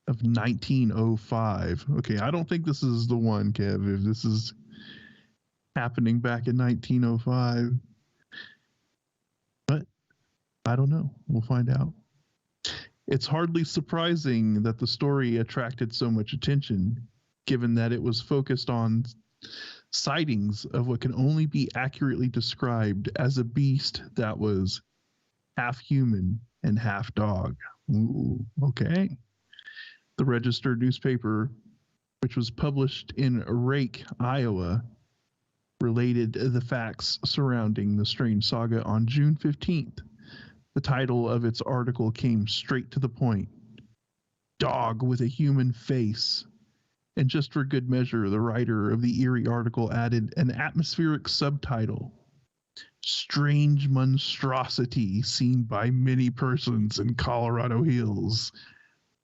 of 1905. Okay, I don't think this is the one, Kev, if this is happening back in 1905. But I don't know. We'll find out. It's hardly surprising that the story attracted so much attention, given that it was focused on sightings of what can only be accurately described as a beast that was half human and half dog. Ooh, okay. The Register newspaper, which was published in Rake, Iowa, related the facts surrounding the strange saga on June 15th. The title of its article came straight to the point. Dog with a human face. And just for good measure, the writer of the eerie article added an atmospheric subtitle. Strange monstrosity seen by many persons in Colorado Hills.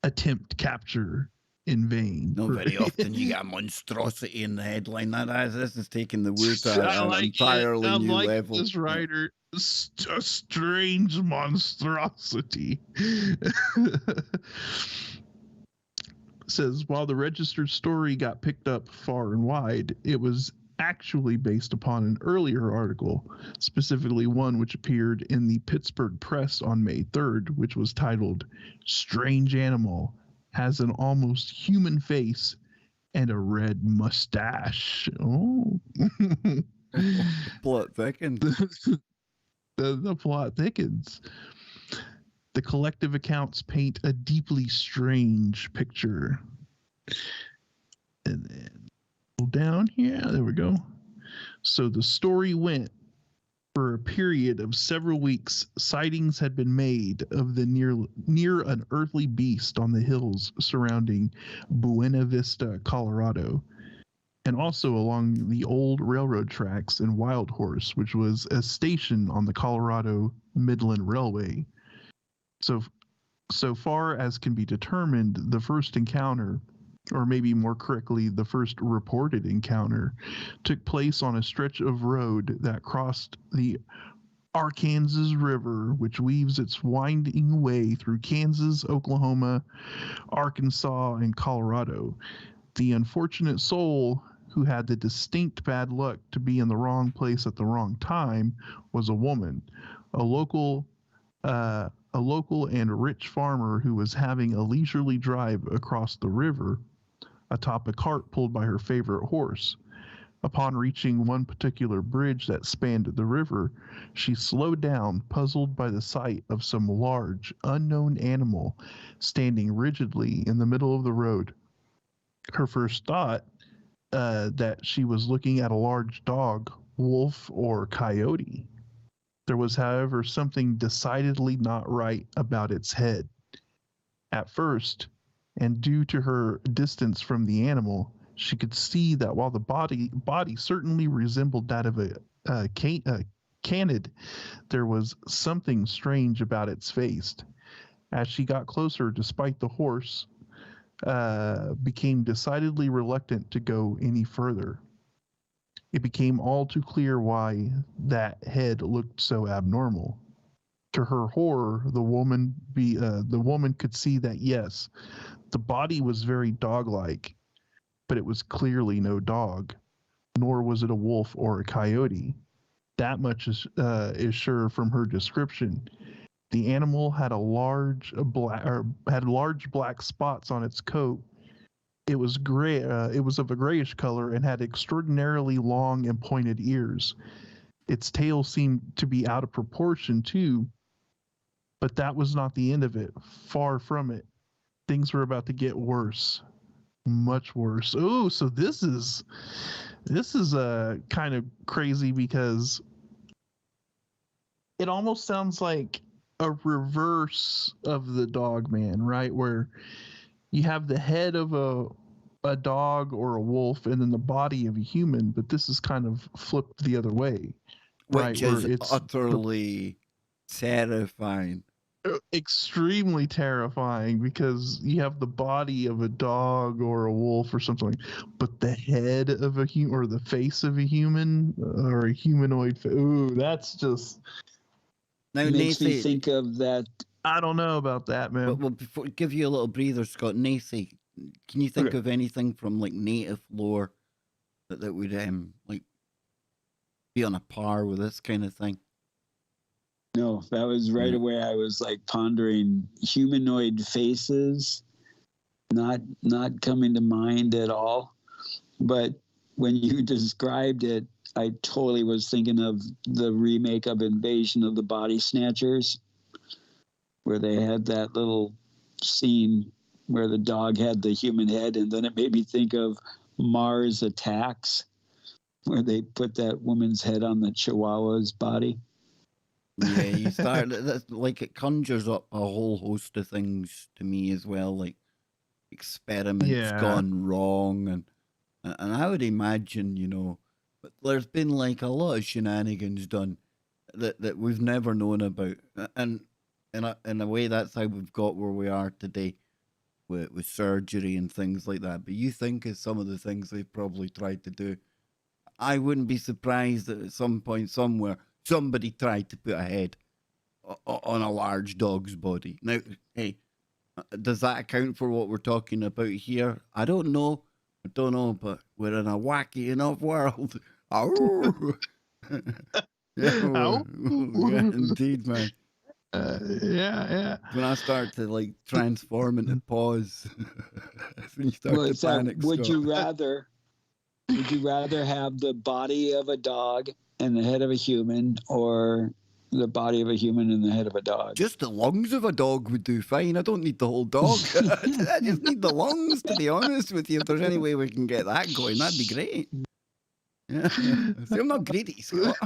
Attempt capture in vain. Not very often you get a monstrosity in the headline. This is taking the word to an entirely new level. This writer, a strange monstrosity. Says, while the Registered story got picked up far and wide, it was actually based upon an earlier article, specifically one which appeared in the Pittsburgh Press on May 3rd, which was titled, Strange Animal Has an Almost Human Face and a Red Mustache. Oh. Plot thickens. The plot thickens. The collective accounts paint a deeply strange picture. And then go down here. There we go. So the story went for a period of several weeks. Sightings had been made of the near unearthly beast on the hills surrounding Buena Vista, Colorado, and also along the old railroad tracks in Wild Horse, which was a station on the Colorado Midland Railway. So far as can be determined, the first encounter, or maybe more correctly, the first reported encounter, took place on a stretch of road that crossed the Arkansas River, which weaves its winding way through Kansas, Oklahoma, Arkansas, and Colorado. The unfortunate soul who had the distinct bad luck to be in the wrong place at the wrong time was a woman, a local and rich farmer who was having a leisurely drive across the river atop a cart pulled by her favorite horse. Upon reaching one particular bridge that spanned the river, she slowed down, puzzled by the sight of some large, unknown animal standing rigidly in the middle of the road. Her first thought that she was looking at a large dog, wolf, or coyote. There was, however, something decidedly not right about its head. At first, and due to her distance from the animal, she could see that while the body certainly resembled that of a canid, there was something strange about its face. As she got closer, despite the horse, became decidedly reluctant to go any further. It became all too clear why that head looked so abnormal. To her horror, the woman could see that yes, the body was very dog-like, but it was clearly no dog, nor was it a wolf or a coyote. That much is sure from her description. The animal had large black spots on its coat. It was gray. It was of a grayish color and had extraordinarily long and pointed ears. Its tail seemed to be out of proportion too, but that was not the end of it. Far from it. Things were about to get worse, much worse. Oh, so this is kind of crazy because it almost sounds like a reverse of the dog man, right? Where you have the head of a dog or a wolf and then the body of a human, but this is kind of flipped the other way, right? Which is utterly terrifying. Extremely terrifying because you have the body of a dog or a wolf or something, but the head of a human or the face of a human or a humanoid. Ooh, that's just. Now, Makes me Nathan, think of that. I don't know about that, man. well, before give you a little breather, Scott. Nathan, can you think Okay. of anything from like native lore that would like be on a par with this kind of thing? No, that was right away. I was like pondering humanoid faces, not coming to mind at all. But when you described it, I totally was thinking of the remake of Invasion of the Body Snatchers, where they had that little scene where the dog had the human head, and then it made me think of Mars Attacks, where they put that woman's head on the Chihuahua's body. Yeah, you start that's like it conjures up a whole host of things to me as well, like experiments gone wrong, and I would imagine, but there's been like a lot of shenanigans done that we've never known about, and in a way that's how we've got where we are today with surgery and things like that. But you think of some of the things they've probably tried to do. I wouldn't be surprised that at some point somewhere somebody tried to put a head on a large dog's body. Now, hey, does that account for what we're talking about here? I don't know, but we're in a wacky enough world. Oh, yeah, indeed, man. Yeah. When I start to like transform into paws, that's when you start to panic. Would Scott. you rather have the body of a dog and the head of a human, or the body of a human and the head of a dog? Just the lungs of a dog would do fine. I don't need the whole dog. I just need the lungs, to be honest with you. If there's any way we can get that going, that'd be great. Yeah. See, I'm not greedy, Scott.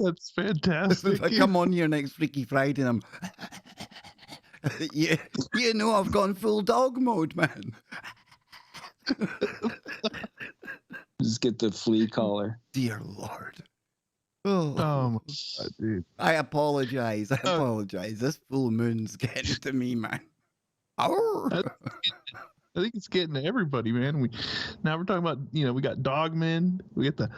That's fantastic. If I come on here next Freaky Friday and I'm... you know I've gone full dog mode, man. Just get the flea collar. Dear Lord. Oh, God, dude. I apologize. This full moon's getting to me, man. I think it's getting to everybody, man. Now we're talking about, we got dogmen, we get the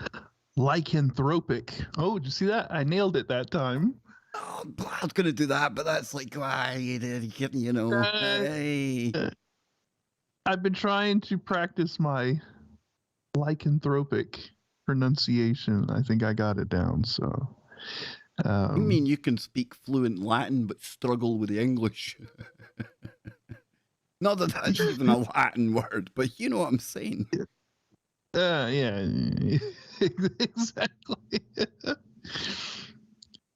lycanthropic. Oh, did you see that? I nailed it that time. Oh, I was gonna do that, but that's like, hey. I've been trying to practice my lycanthropic pronunciation. I think I got it down. So, you mean you can speak fluent Latin but struggle with the English? Not that that's even a Latin word, but you know what I'm saying. Yeah, exactly.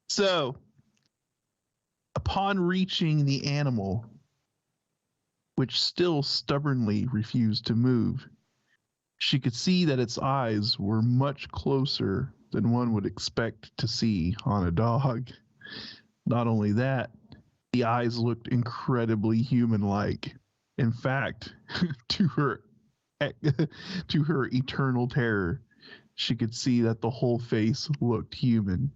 So, upon reaching the animal, which still stubbornly refused to move, she could see that its eyes were much closer than one would expect to see on a dog. Not only that, the eyes looked incredibly human-like. In fact, to her to her eternal terror, she could see that the whole face looked human.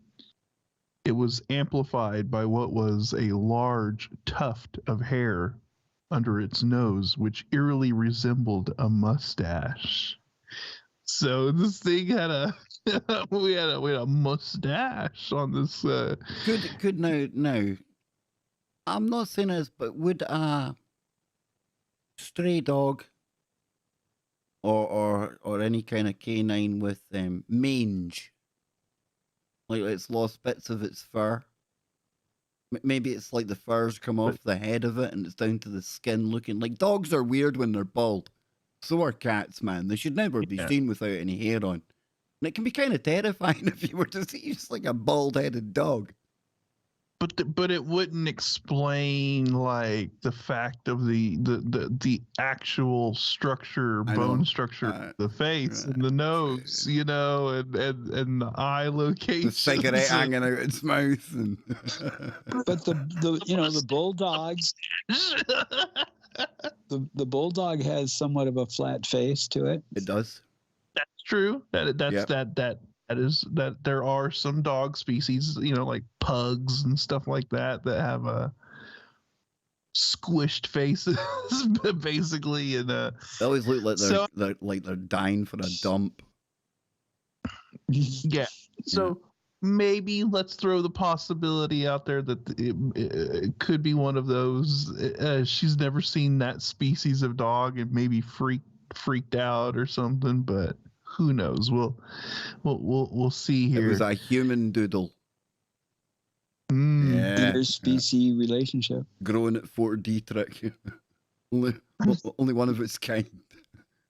It was amplified by what was a large tuft of hair under its nose, which eerily resembled a mustache. So this thing had a we had a mustache on this. Good. Now, I'm not saying this, but would a stray dog or any kind of canine with mange, like it's lost bits of its fur? Maybe it's like the fur's come off the head of it and it's down to the skin looking. Like dogs are weird when they're bald. So are cats, man. They should never be Yeah. seen without any hair on. And it can be kind of terrifying if you were to see just like a bald-headed dog. But it wouldn't explain like the fact of the actual structure, I bone know. structure, of the face and the nose, and the eye location. The cigarette hanging out its mouth, and But the bulldog, the bulldog has somewhat of a flat face to it. it does. That's true. That's Yep. that there are some dog species, like pugs and stuff like that have a squished faces, basically, and They always look like So- they're dying for a dump. yeah. So maybe let's throw the possibility out there that it could be one of those. She's never seen that species of dog and maybe freaked out or something, but who knows? We'll see here. It was a human doodle. Mm. Yeah. Interspecies relationship. Growing at 4D trick. only one of its kind.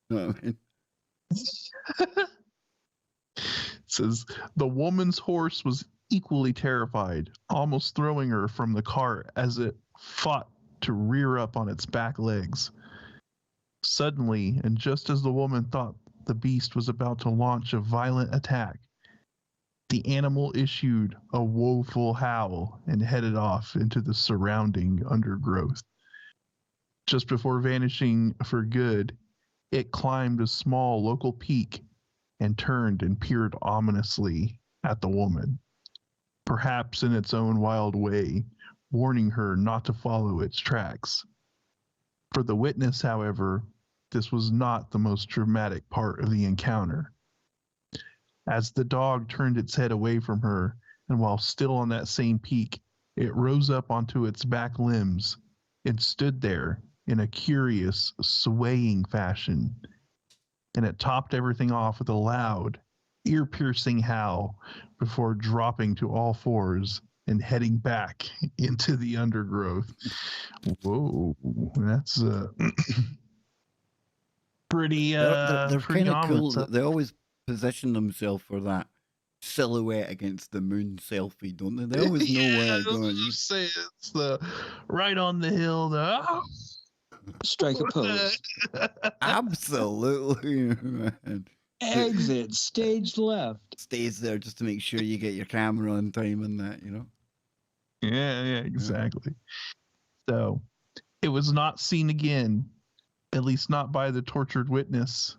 You know what I mean? Says the woman's horse was equally terrified, almost throwing her from the cart as it fought to rear up on its back legs. Suddenly, and just as the woman thought the beast was about to launch a violent attack, the animal issued a woeful howl and headed off into the surrounding undergrowth. Just before vanishing for good, it climbed a small local peak and turned and peered ominously at the woman, perhaps in its own wild way, warning her not to follow its tracks. For the witness, however, this was not the most dramatic part of the encounter. As the dog turned its head away from her, and while still on that same peak, it rose up onto its back limbs and stood there in a curious, swaying fashion. And it topped everything off with a loud, ear-piercing howl before dropping to all fours and heading back into the undergrowth. Whoa, that's pretty They're pretty kind of cool. ominous, huh? They always position themselves for that silhouette against the moon selfie, don't they? They always know where they're going. You say it's the right on the hill. Strike a pose. Absolutely. Man. Exit stage left. Stays there just to make sure you get your camera on time and that, you know? Yeah, exactly. So it was not seen again, at least not by the tortured witness.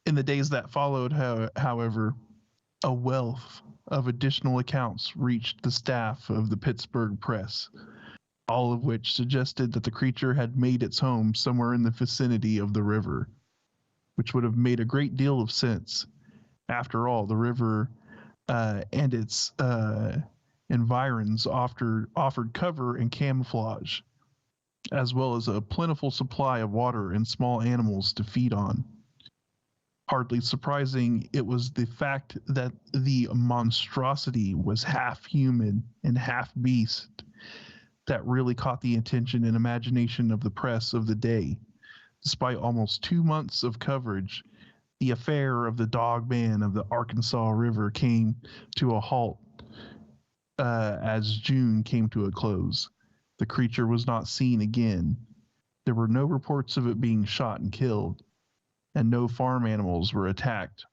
In the days that followed, however, a wealth of additional accounts reached the staff of the Pittsburgh Press, all of which suggested that the creature had made its home somewhere in the vicinity of the river, which would have made a great deal of sense. After all, the river and its environs offered cover and camouflage, as well as a plentiful supply of water and small animals to feed on. Hardly surprising, it was the fact that the monstrosity was half human and half beast that really caught the attention and imagination of the press of the day. Despite almost 2 months of coverage, the affair of the dog man of the Arkansas River came to a halt as June came to a close. The creature was not seen again. There were no reports of it being shot and killed, and no farm animals were attacked,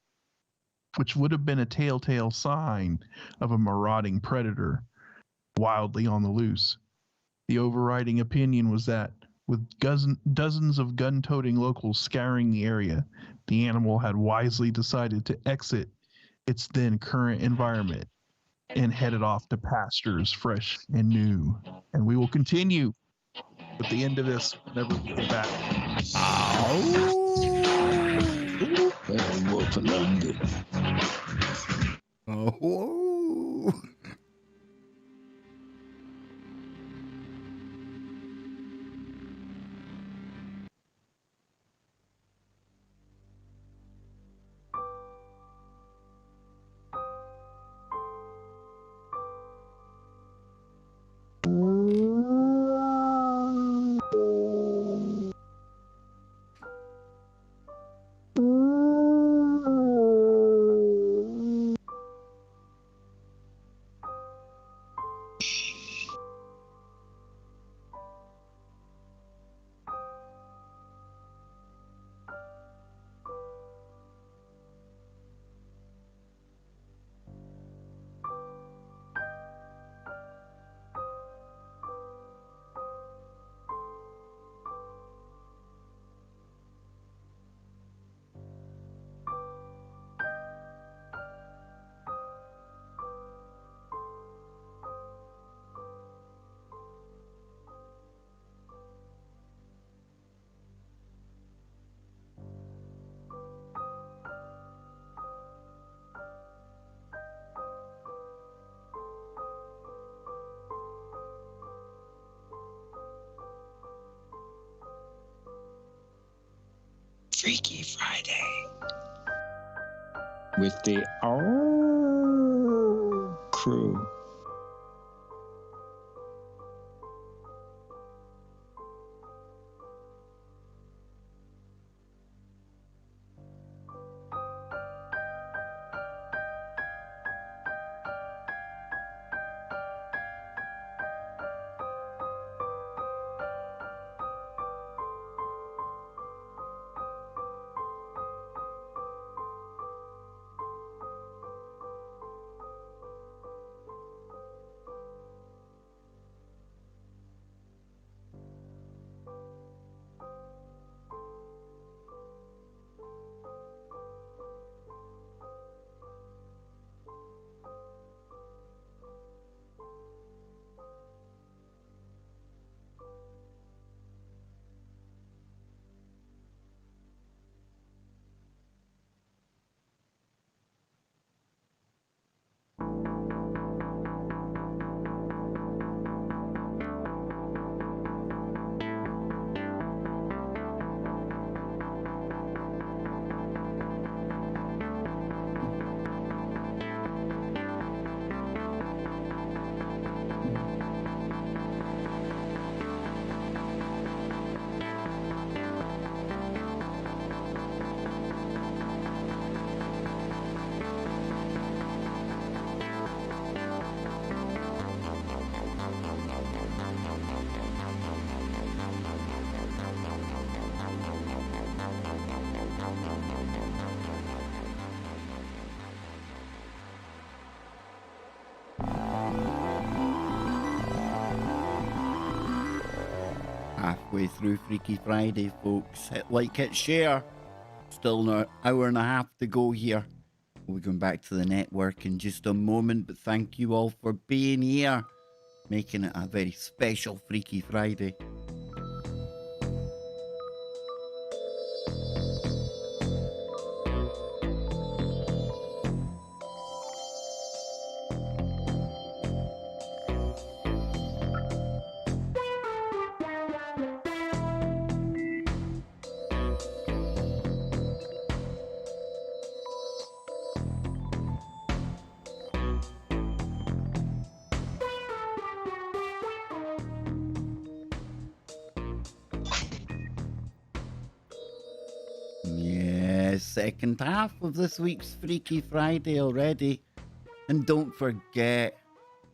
which would have been a telltale sign of a marauding predator wildly on the loose. The overriding opinion was that, with dozens of gun-toting locals scouring the area, the animal had wisely decided to exit its then current environment and headed off to pastures fresh and new. And we will continue with the end of this whenever we get back. Oh. Freaky Friday with the crew. Halfway through Freaky Friday, folks. Hit like, hit share. Still an hour and a half to go here. We'll be going back to the network in just a moment, but thank you all for being here, making it a very special Freaky Friday. second half of this week's Freaky Friday already. And don't forget,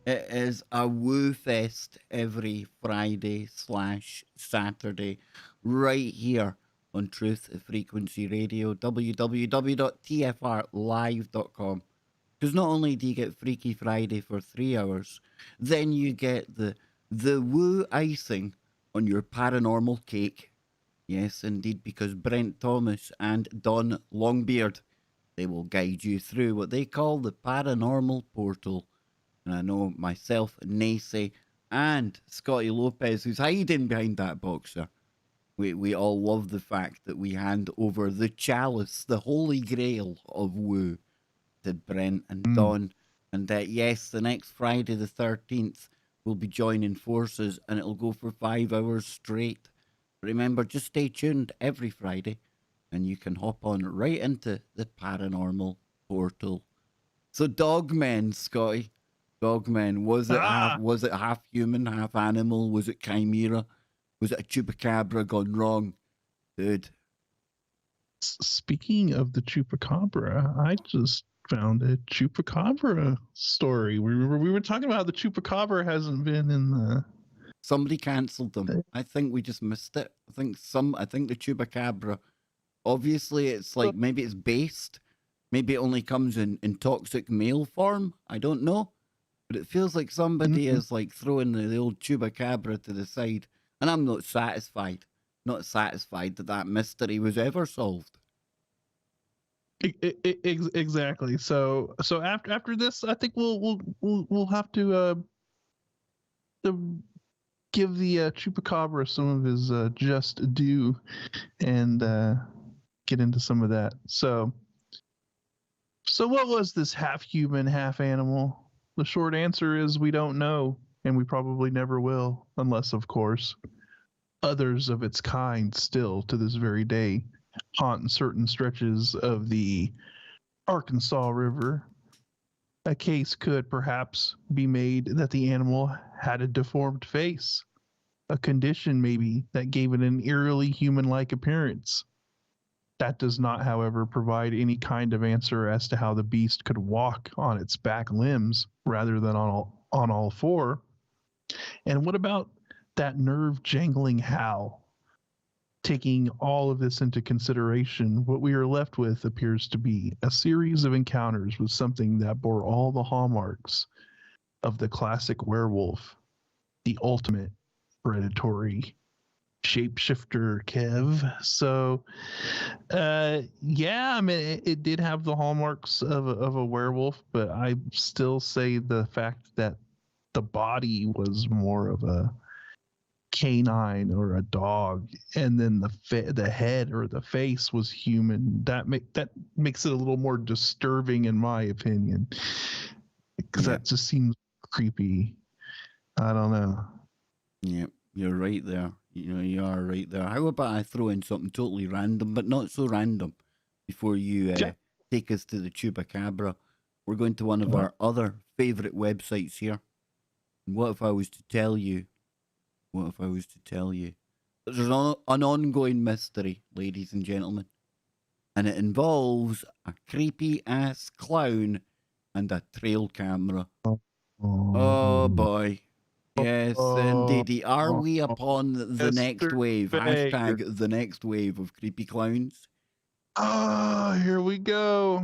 it is a woo fest every Friday/Saturday right here on Truth Frequency Radio, www.tfrlive.com. Because not only do you get Freaky Friday for 3 hours, then you get the woo icing on your paranormal cake. Yes, indeed, because Brent Thomas and Don Longbeard, they will guide you through what they call the paranormal portal. And I know myself, Nacy, and Scotty Lopez, who's hiding behind that boxer, we all love the fact that we hand over the chalice, the holy grail of woo, to Brent and Don. And yes, the next Friday the 13th, we'll be joining forces, and it'll go for 5 hours straight. Remember, just stay tuned every Friday, and you can hop on right into the paranormal portal. So Dogmen, Scotty, Dogmen, was it half human, half animal? Was it chimera? Was it a chupacabra gone wrong? Dude. Speaking of the chupacabra, I just found a chupacabra story. We were talking about how the chupacabra hasn't been in the... Somebody cancelled them. I think we just missed it. I think the chupacabra, obviously it's like, maybe it's based. Maybe it only comes in toxic male form. I don't know. But it feels like somebody is like throwing the old chupacabra to the side. And I'm not satisfied. Not satisfied that mystery was ever solved. Exactly. So after this, I think we'll have to give the chupacabra some of his just due and get into some of that. So what was this half human, half animal? The short answer is we don't know, and we probably never will, unless, of course, others of its kind still to this very day haunt certain stretches of the Arkansas River. A case could perhaps be made that the animal had a deformed face, a condition maybe that gave it an eerily human-like appearance. That does not, however, provide any kind of answer as to how the beast could walk on its back limbs rather than on all four. And what about that nerve-jangling howl? Taking all of this into consideration, what we are left with appears to be a series of encounters with something that bore all the hallmarks of the classic werewolf, the ultimate predatory shapeshifter, Kev. So, yeah, I mean, it did have the hallmarks of a werewolf, but I still say the fact that the body was more of a canine or a dog, and then the head or the face was human. That makes it a little more disturbing, in my opinion, because that just seems creepy. I don't know. Yeah, you're right there. You are right there. How about I throw in something totally random, but not so random, before you take us to the chupacabra? We're going to one of our other favorite websites here. And what if I was to tell you? There's an ongoing mystery, ladies and gentlemen, and it involves a creepy ass clown and a trail camera. Oh boy. Yes, indeed. Are we upon the next wave? Hashtag the next wave of creepy clowns. Oh, here we go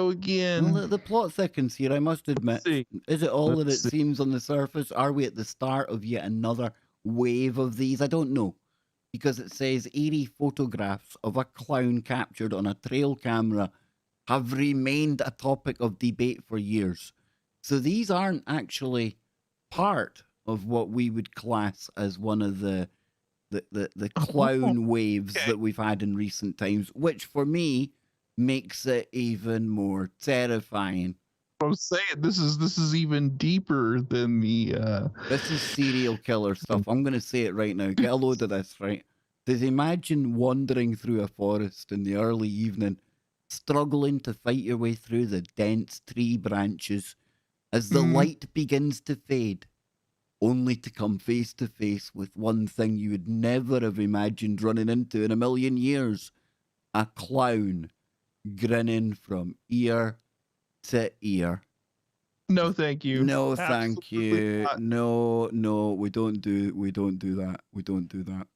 again. Well, the plot thickens here, I must admit. Is it all that it seems on the surface? Are we at the start of yet another wave of these? I don't know, because it says eerie photographs of a clown captured on a trail camera have remained a topic of debate for years. So these aren't actually part of what we would class as one of the clown waves that we've had in recent times, which for me makes it even more terrifying. I'm saying this is even deeper than the This is serial killer stuff. I'm going to say it right now. Get a load of this, right? Just imagine wandering through a forest in the early evening, struggling to fight your way through the dense tree branches as the light begins to fade, only to come face to face with one thing you would never have imagined running into in a million years: a clown grinning from ear to ear. No, thank you. No, thank Absolutely you. not. No, we don't do that. We don't do that.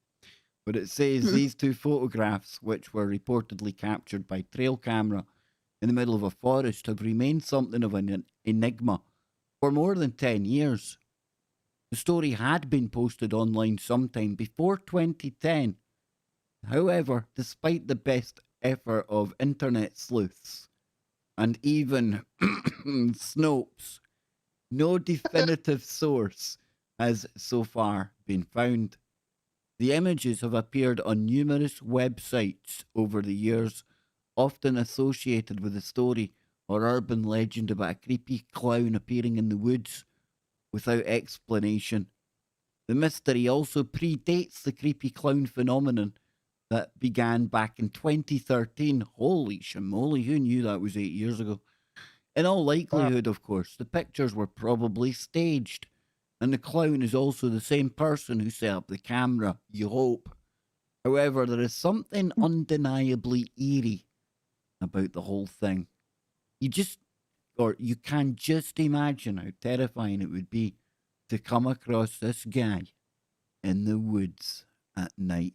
But it says these two photographs, which were reportedly captured by trail camera in the middle of a forest, have remained something of an enigma for more than 10 years. The story had been posted online sometime before 2010. However, despite the best effort of internet sleuths and even Snopes, no definitive source has so far been found. The images have appeared on numerous websites over the years, often associated with a story or urban legend about a creepy clown appearing in the woods without explanation. The mystery also predates the creepy clown phenomenon that began back in 2013. Holy shamoly, who knew that was 8 years ago? In all likelihood, of course, the pictures were probably staged, and the clown is also the same person who set up the camera, you hope. However, there is something undeniably eerie about the whole thing. You can just imagine how terrifying it would be to come across this guy in the woods at night.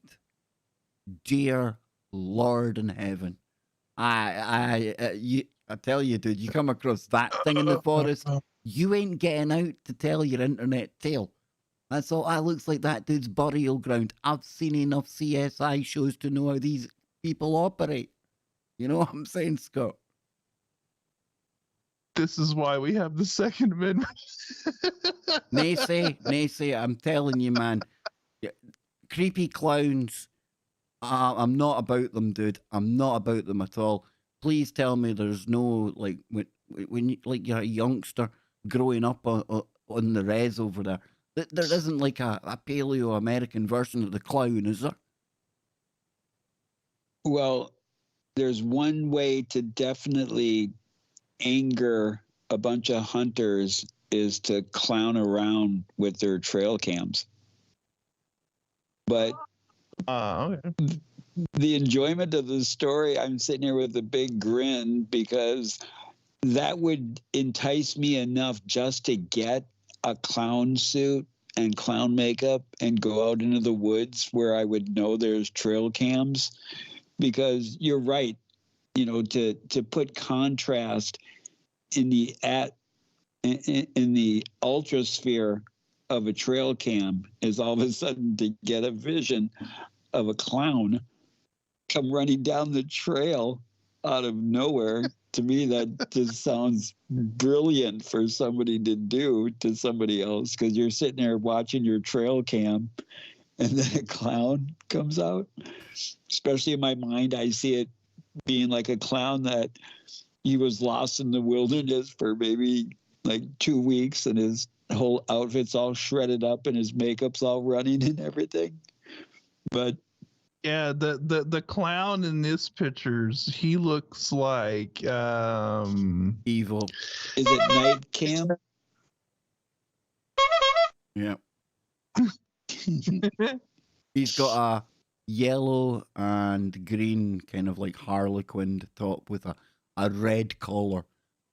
Dear Lord in heaven. I tell you, dude, you come across that thing in the forest, you ain't getting out to tell your internet tale. That's all. That looks like that dude's burial ground. I've seen enough CSI shows to know how these people operate. You know what I'm saying, Scott? This is why we have the Second Amendment. Nacy, I'm telling you, man. Creepy clowns. I'm not about them, dude. I'm not about them at all. Please tell me there's no, like, when you're a youngster growing up on the res over there, there isn't like a paleo American version of the clown, is there? Well, there's one way to definitely anger a bunch of hunters is to clown around with their trail cams. But Okay. the enjoyment of the story, I'm sitting here with a big grin because that would entice me enough just to get a clown suit and clown makeup and go out into the woods where I would know there's trail cams. Because you're right, you know, to put contrast in the ultrasphere of a trail cam is all of a sudden to get a vision of a clown come running down the trail out of nowhere. To me, that just sounds brilliant for somebody to do to somebody else, because you're sitting there watching your trail cam and then a clown comes out. Especially in my mind, I see it being like a clown that he was lost in the wilderness for maybe like 2 weeks and his whole outfit's all shredded up and his makeup's all running and everything. But yeah, the clown in this pictures, he looks like Evil. is it night cam? Yeah. He's got a yellow and green kind of like harlequin top with a red collar,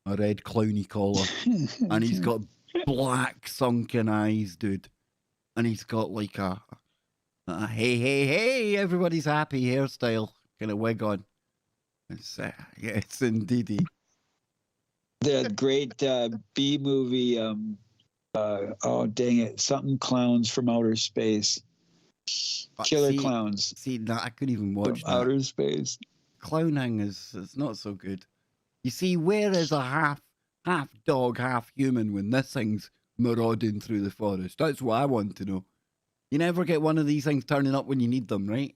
a red clowny collar. And he's got black sunken eyes, dude. And he's got like a hey, everybody's happy hairstyle kind of wig on. It's indeedy. That great B movie, oh dang it, something clowns from outer space. Killer clowns. See, I couldn't even watch that. Outer space. Clowning is not so good. You see, where is a half dog, half human when this thing's marauding through the forest? That's what I want to know. You never get one of these things turning up when you need them, right?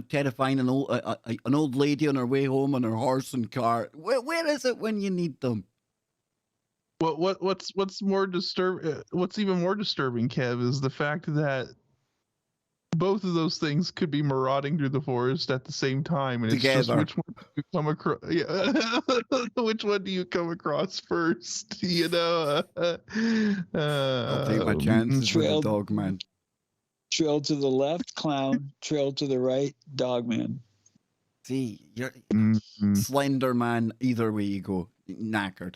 Terrifying an old lady on her way home on her horse and cart. Where is it when you need them? What's more what's even more disturbing, Kev, is the fact that both of those things could be marauding through the forest at the same time, and Together. It's just which one do you come across? Yeah, which one do you come across first? You know. I'll take my chances with the dog man. Trail to the left, clown. Trail to the right, dog man. See, you're Mhm. Slender Man, either way you go, knackered,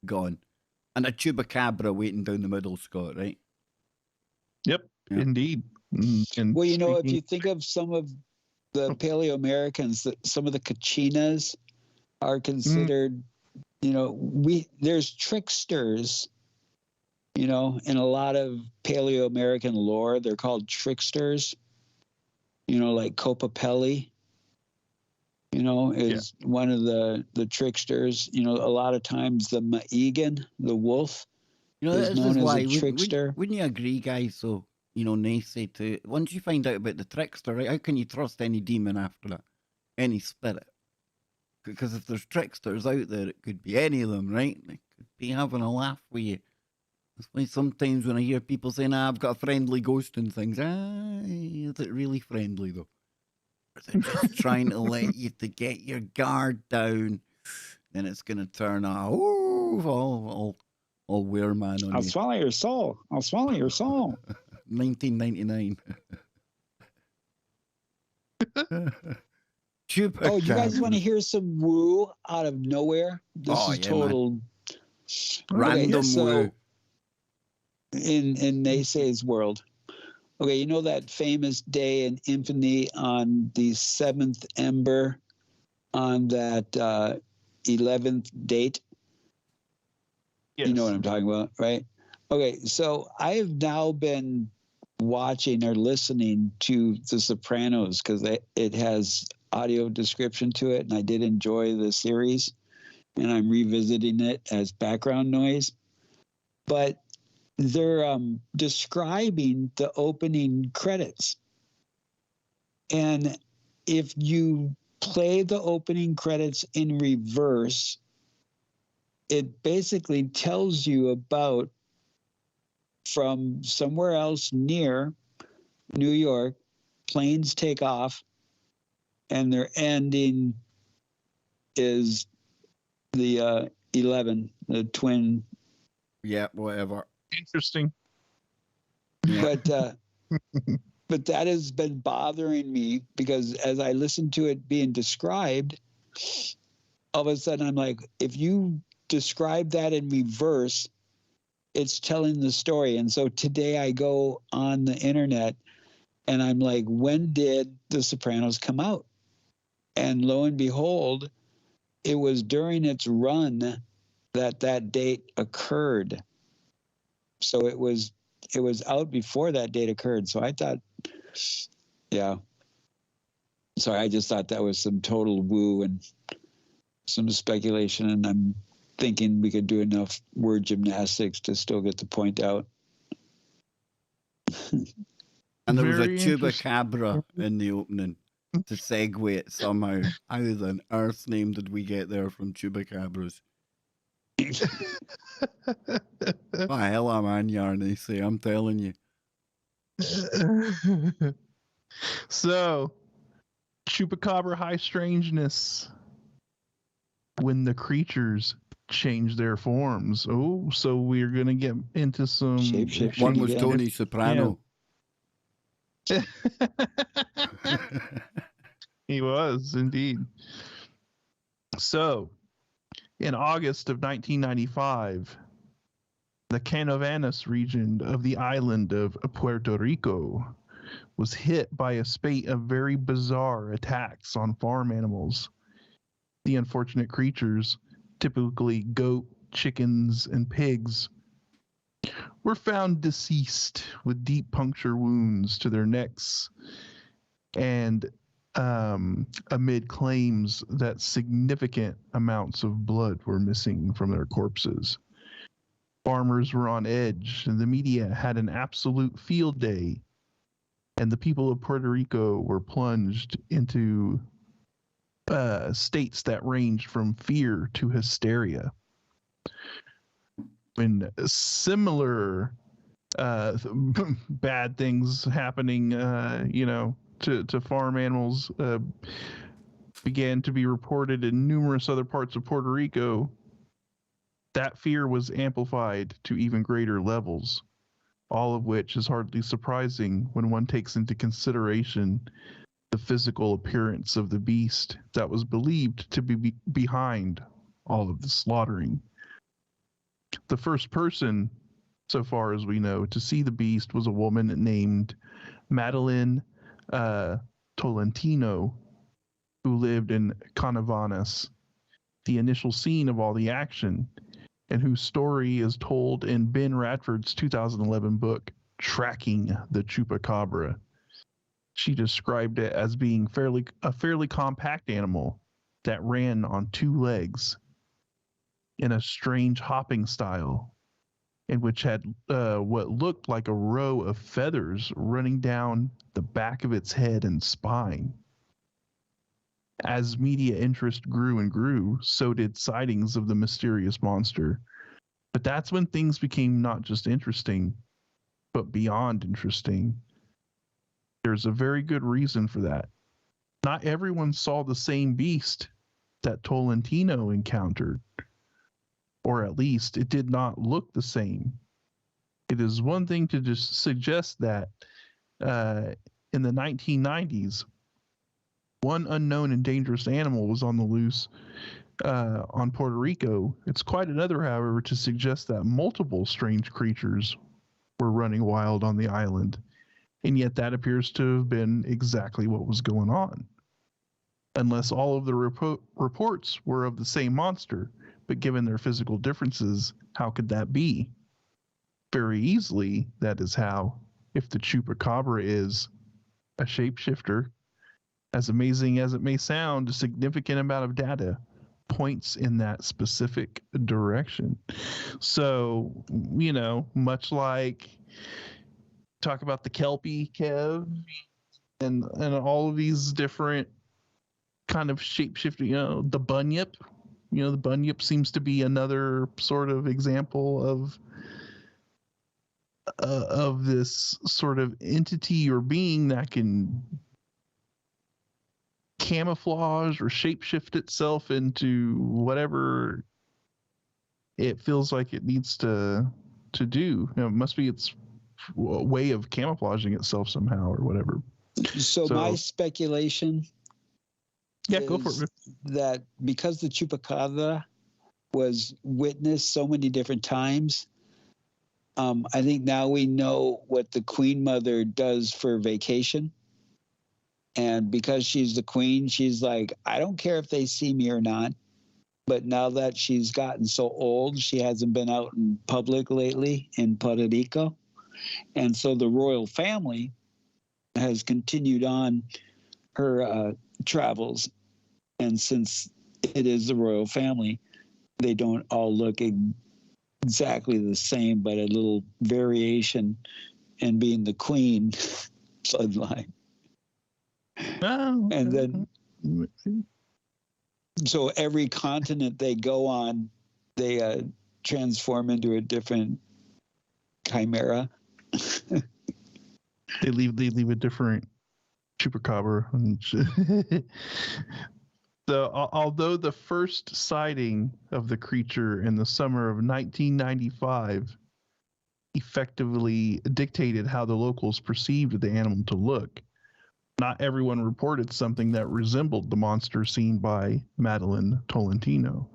gone. And a chupacabra waiting down the middle, Scott, right? Yep, Yeah. indeed. And Well, you know, if speaking, you think of some of the Paleo Americans, some of the Kachinas are considered, you know, there's tricksters, you know, in a lot of Paleo American lore. They're called tricksters, you know, like Copapelli, you know, is one of the tricksters. You know, a lot of times the Maegan, the wolf, You know, is this known is as why, a trickster. wouldn't you agree, guys? So, you know, Nacy, once you find out about the trickster, right, how can you trust any demon after that? Any spirit? Because if there's tricksters out there, it could be any of them, right? They could be having a laugh with you. That's why sometimes when I hear people saying, I've got a friendly ghost and things, is it really friendly though? Or they're just trying to let you to get your guard down, then it's going to turn out, all wereman on I'll you. swallow your soul. I'll swallow your soul. 1999. Oh, you guys want Chupacabra. to hear some woo out of nowhere? This Oh, is yeah, man. total Random so woo. in Naysay's world. Okay, you know that famous day in infamy on the 7th ember on that 11th date? yes. You know what I'm talking about, right? Okay, so I have now been watching or listening to The Sopranos because it has audio description to it, and I did enjoy the series, and I'm revisiting it as background noise. But they're describing the opening credits, and if you play the opening credits in reverse, it basically tells you about from somewhere else near New York, planes take off, and their ending is the 11, the twin. Yeah, whatever. Interesting. Yeah. But that has been bothering me because as I listen to it being described, all of a sudden I'm like, if you describe that in reverse, it's telling the story. And so today I go on the internet and I'm like, when did The Sopranos come out? And lo and behold, it was during its run that date occurred. So it was out before that date occurred. So I thought, yeah. Sorry, I just thought that was some total woo and some speculation, and I'm thinking we could do enough word gymnastics to still get the point out. And there was a Very interesting. chupacabra in the opening to segue it somehow. How on earth's name did we get there from chupacabras? What the hell am I, Yarn? Say, I'm telling you. So, chupacabra high strangeness when the creatures change their forms. Oh, so we're gonna get into some. Shapeshifting One was again. Tony Soprano. He was indeed. So, in August of 1995, the Canovanas region of the island of Puerto Rico was hit by a spate of very bizarre attacks on farm animals. The unfortunate creatures, typically goat, chickens, and pigs, were found deceased with deep puncture wounds to their necks and amid claims that significant amounts of blood were missing from their corpses. Farmers were on edge, and the media had an absolute field day, and the people of Puerto Rico were plunged into states that ranged from fear to hysteria. When similar bad things happening, to farm animals began to be reported in numerous other parts of Puerto Rico, that fear was amplified to even greater levels, all of which is hardly surprising when one takes into consideration the physical appearance of the beast that was believed to be behind all of the slaughtering. The first person, so far as we know, to see the beast was a woman named Madeline Tolentino, who lived in Canavanas, the initial scene of all the action, and whose story is told in Ben Radford's 2011 book, Tracking the Chupacabra. She described it as being a fairly compact animal that ran on two legs in a strange hopping style, and which had what looked like a row of feathers running down the back of its head and spine. As media interest grew and grew, so did sightings of the mysterious monster. But that's when things became not just interesting, but beyond interesting. There's a very good reason for that. Not everyone saw the same beast that Tolentino encountered, or at least it did not look the same. It is one thing to just suggest that in the 1990s, one unknown and dangerous animal was on the loose on Puerto Rico. It's quite another, however, to suggest that multiple strange creatures were running wild on the island. And yet that appears to have been exactly what was going on. Unless all of the reports were of the same monster, but given their physical differences, how could that be? Very easily, that is how, if the Chupacabra is a shapeshifter, as amazing as it may sound, a significant amount of data points in that specific direction. So, you know, much like talk about the Kelpie, Kev, and all of these different kind of shapeshifting, you know, the Bunyip. You know, the Bunyip seems to be another sort of example of this sort of entity or being that can camouflage or shapeshift itself into whatever it feels like it needs to do. You know, it must be its way of camouflaging itself somehow or whatever. So my speculation go for it. That because the Chupacabra was witnessed so many different times, I think now we know what the Queen Mother does for vacation. And because she's the queen, she's like, I don't care if they see me or not. But now that she's gotten so old, she hasn't been out in public lately in Puerto Rico. And so the royal family has continued on her travels. And since it is the royal family, they don't all look exactly the same, but a little variation in being the queen bloodline. Oh, and then, so every continent they go on, they transform into a different chimera. They leave a different Chupacabra. So, although the first sighting of the creature in the summer of 1995 effectively dictated how the locals perceived the animal to look, not everyone reported something that resembled the monster seen by Madeline Tolentino.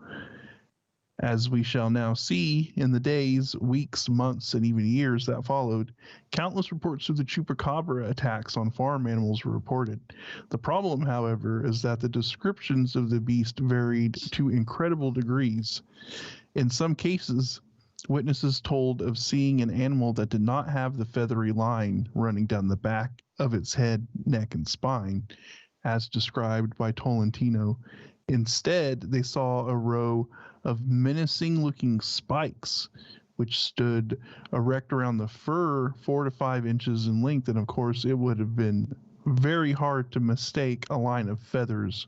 As we shall now see in the days, weeks, months, and even years that followed, countless reports of the Chupacabra attacks on farm animals were reported. The problem, however, is that the descriptions of the beast varied to incredible degrees. In some cases, witnesses told of seeing an animal that did not have the feathery line running down the back of its head, neck, and spine, as described by Tolentino. Instead, they saw a row of menacing-looking spikes, which stood erect around the fur 4 to 5 inches in length, and of course it would have been very hard to mistake a line of feathers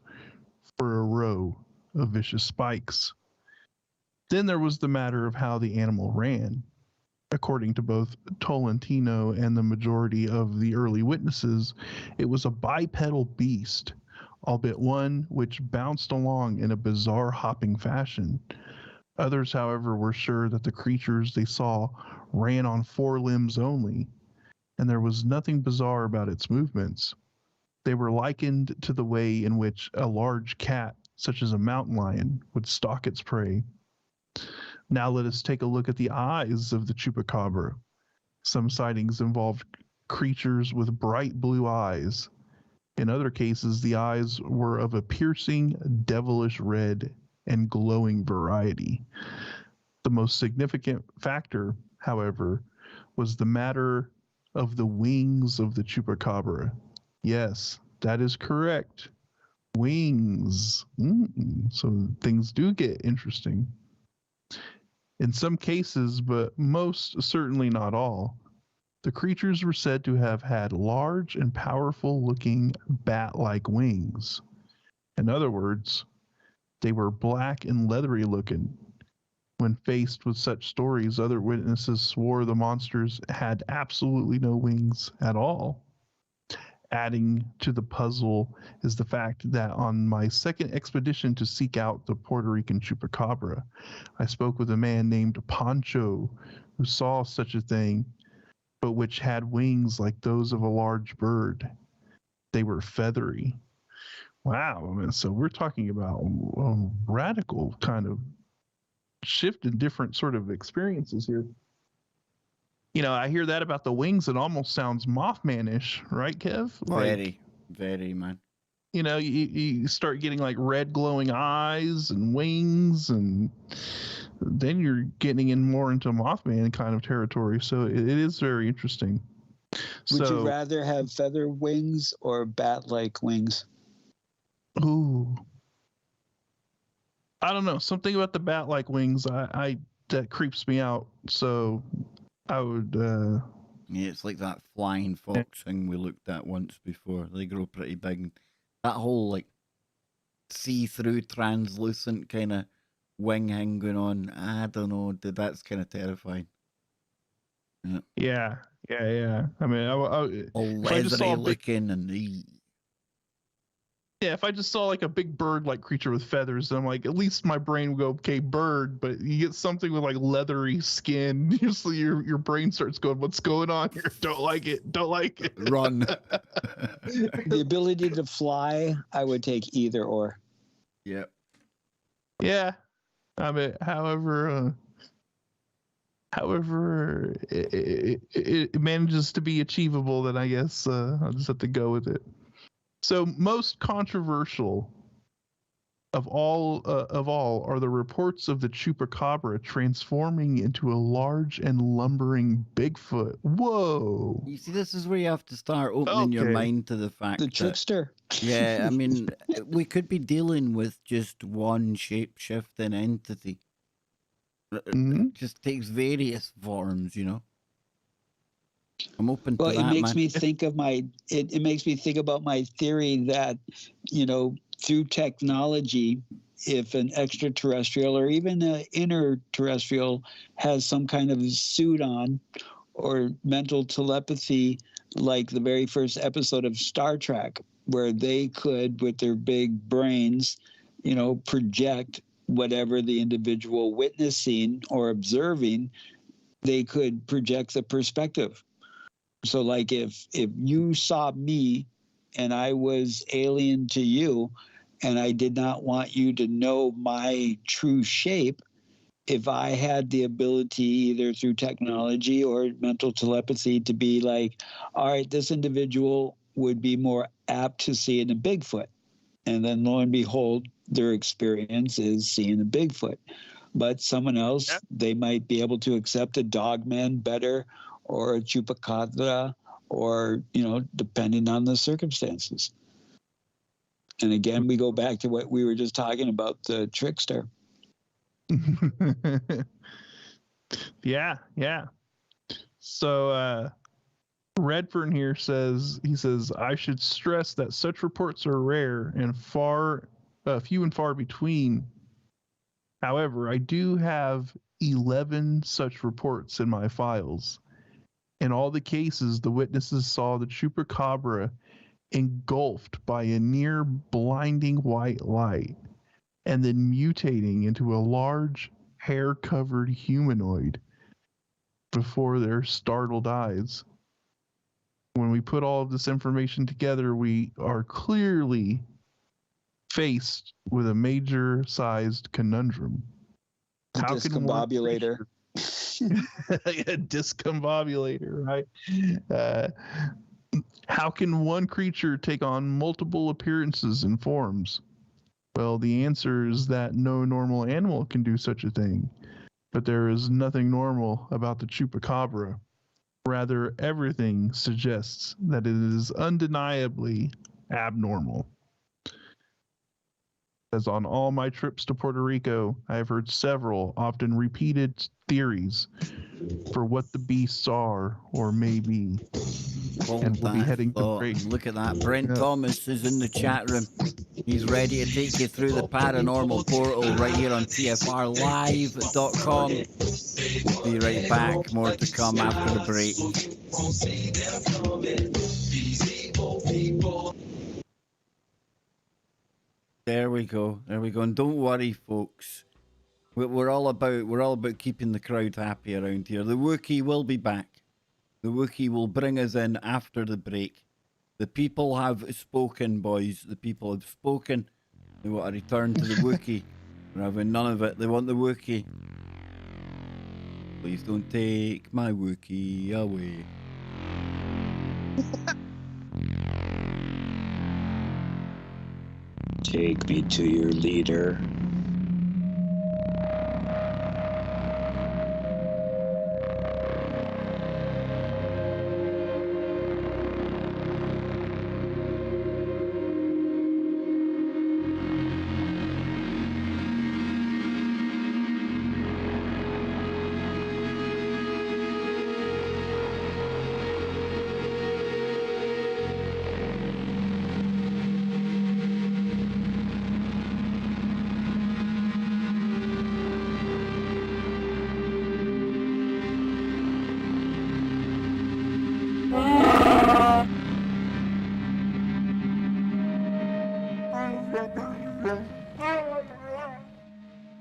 for a row of vicious spikes. Then there was the matter of how the animal ran. According to both Tolentino and the majority of the early witnesses, it was a bipedal beast, albeit one which bounced along in a bizarre hopping fashion. Others, however, were sure that the creatures they saw ran on 4 limbs only, and there was nothing bizarre about its movements. They were likened to the way in which a large cat, such as a mountain lion, would stalk its prey. Now let us take a look at the eyes of the chupacabra. Some sightings involved creatures with bright blue eyes. In other cases, the eyes were of a piercing, devilish red and glowing variety. The most significant factor, however, was the matter of the wings of the chupacabra. Yes, that is correct. Wings. So things do get interesting. In some cases, but most certainly not all, the creatures were said to have had large and powerful looking bat-like wings. In other words, they were black and leathery looking. When faced with such stories, other witnesses swore the monsters had absolutely no wings at all. Adding to the puzzle is the fact that on my second expedition to seek out the Puerto Rican chupacabra, I spoke with a man named Pancho who saw such a thing, but which had wings like those of a large bird. They were feathery. Wow, I mean, so we're talking about a radical kind of shift in different sort of experiences here. You know, I hear that about the wings. It almost sounds Mothman-ish, right, Kev? Very, very, man. You know, you start getting like red glowing eyes and wings, and then you're getting in more into Mothman kind of territory. So it is very interesting. Would you rather have feather wings or bat-like wings? Ooh, I don't know. Something about the bat-like wings, I that creeps me out. So I would. Yeah, it's like that flying fox thing we looked at once before. They grow pretty big. That whole like see-through, translucent kind of wing hang going on. I don't know. That's kind of terrifying. Yeah. I mean, all leathery looking and. Yeah, if I just saw like a big bird-like creature with feathers, then I'm like, at least my brain would go, okay, bird. But you get something with like leathery skin, usually your brain starts going, what's going on here? Don't like it. Run. The ability to fly, I would take either or. Yep. Yeah. I mean, however it manages to be achievable, then I guess I'll just have to go with it. So most controversial of all are the reports of the chupacabra transforming into a large and lumbering Bigfoot. Whoa! You see, this is where you have to start opening your mind to the fact the trickster. Yeah, I mean, we could be dealing with just one shape-shifting entity. It just takes various forms, you know. I'm open to that, it makes man. me think of it makes me think about my theory that, you know, through technology, if an extraterrestrial or even an interterrestrial has some kind of suit on or mental telepathy, like the very first episode of Star Trek, where they could, with their big brains, you know, project whatever the individual witnessing or observing, they could project the perspective. So like if you saw me and I was alien to you and I did not want you to know my true shape, if I had the ability either through technology or mental telepathy to be like, all right, this individual would be more apt to seeing a Bigfoot. And then lo and behold, their experience is seeing a Bigfoot. But someone else, they might be able to accept a dogman better or a chupacabra, or, you know, depending on the circumstances. And again, we go back to what we were just talking about, the trickster. Yeah. So Redfern here says, I should stress that such reports are rare and few and far between. However, I do have 11 such reports in my files. In all the cases, the witnesses saw the chupacabra engulfed by a near blinding white light and then mutating into a large hair-covered humanoid before their startled eyes. When we put all of this information together, we are clearly faced with a major-sized conundrum. How can one Discombobulator. a discombobulator, right? How can one creature take on multiple appearances and forms? Well, the answer is that no normal animal can do such a thing. But there is nothing normal about the chupacabra. Rather, everything suggests that it is undeniably abnormal. As on all my trips to Puerto Rico, I have heard several, often repeated theories for what the beasts are or may be. And we'll be heading to break. Look at that. Brent Yeah. Thomas is in the chat room. He's ready to take you through the paranormal portal right here on TFRlive.com. We'll be right back. More to come after the break. There we go. There we go. And don't worry, folks. We're all about keeping the crowd happy around here. The Wookiee will be back. The Wookiee will bring us in after the break. The people have spoken, boys. The people have spoken. They want to return to the Wookiee. We're having none of it. They want the Wookiee. Please don't take my Wookiee away. Take me to your leader.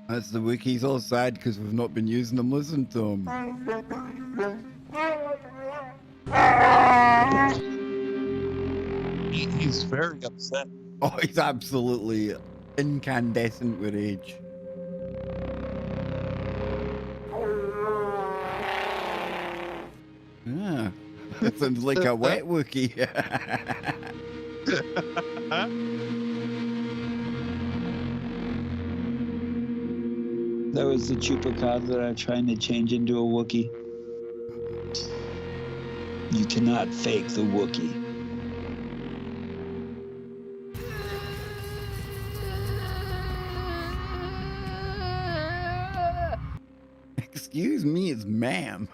That's the Wookiees all sad because we've not been using them. Listen to them. He's very upset. Oh, he's absolutely incandescent with rage. Yeah. That sounds like a wet Wookiee. That was the chupacabra trying to change into a Wookiee. You cannot fake the Wookiee. Excuse me, it's ma'am.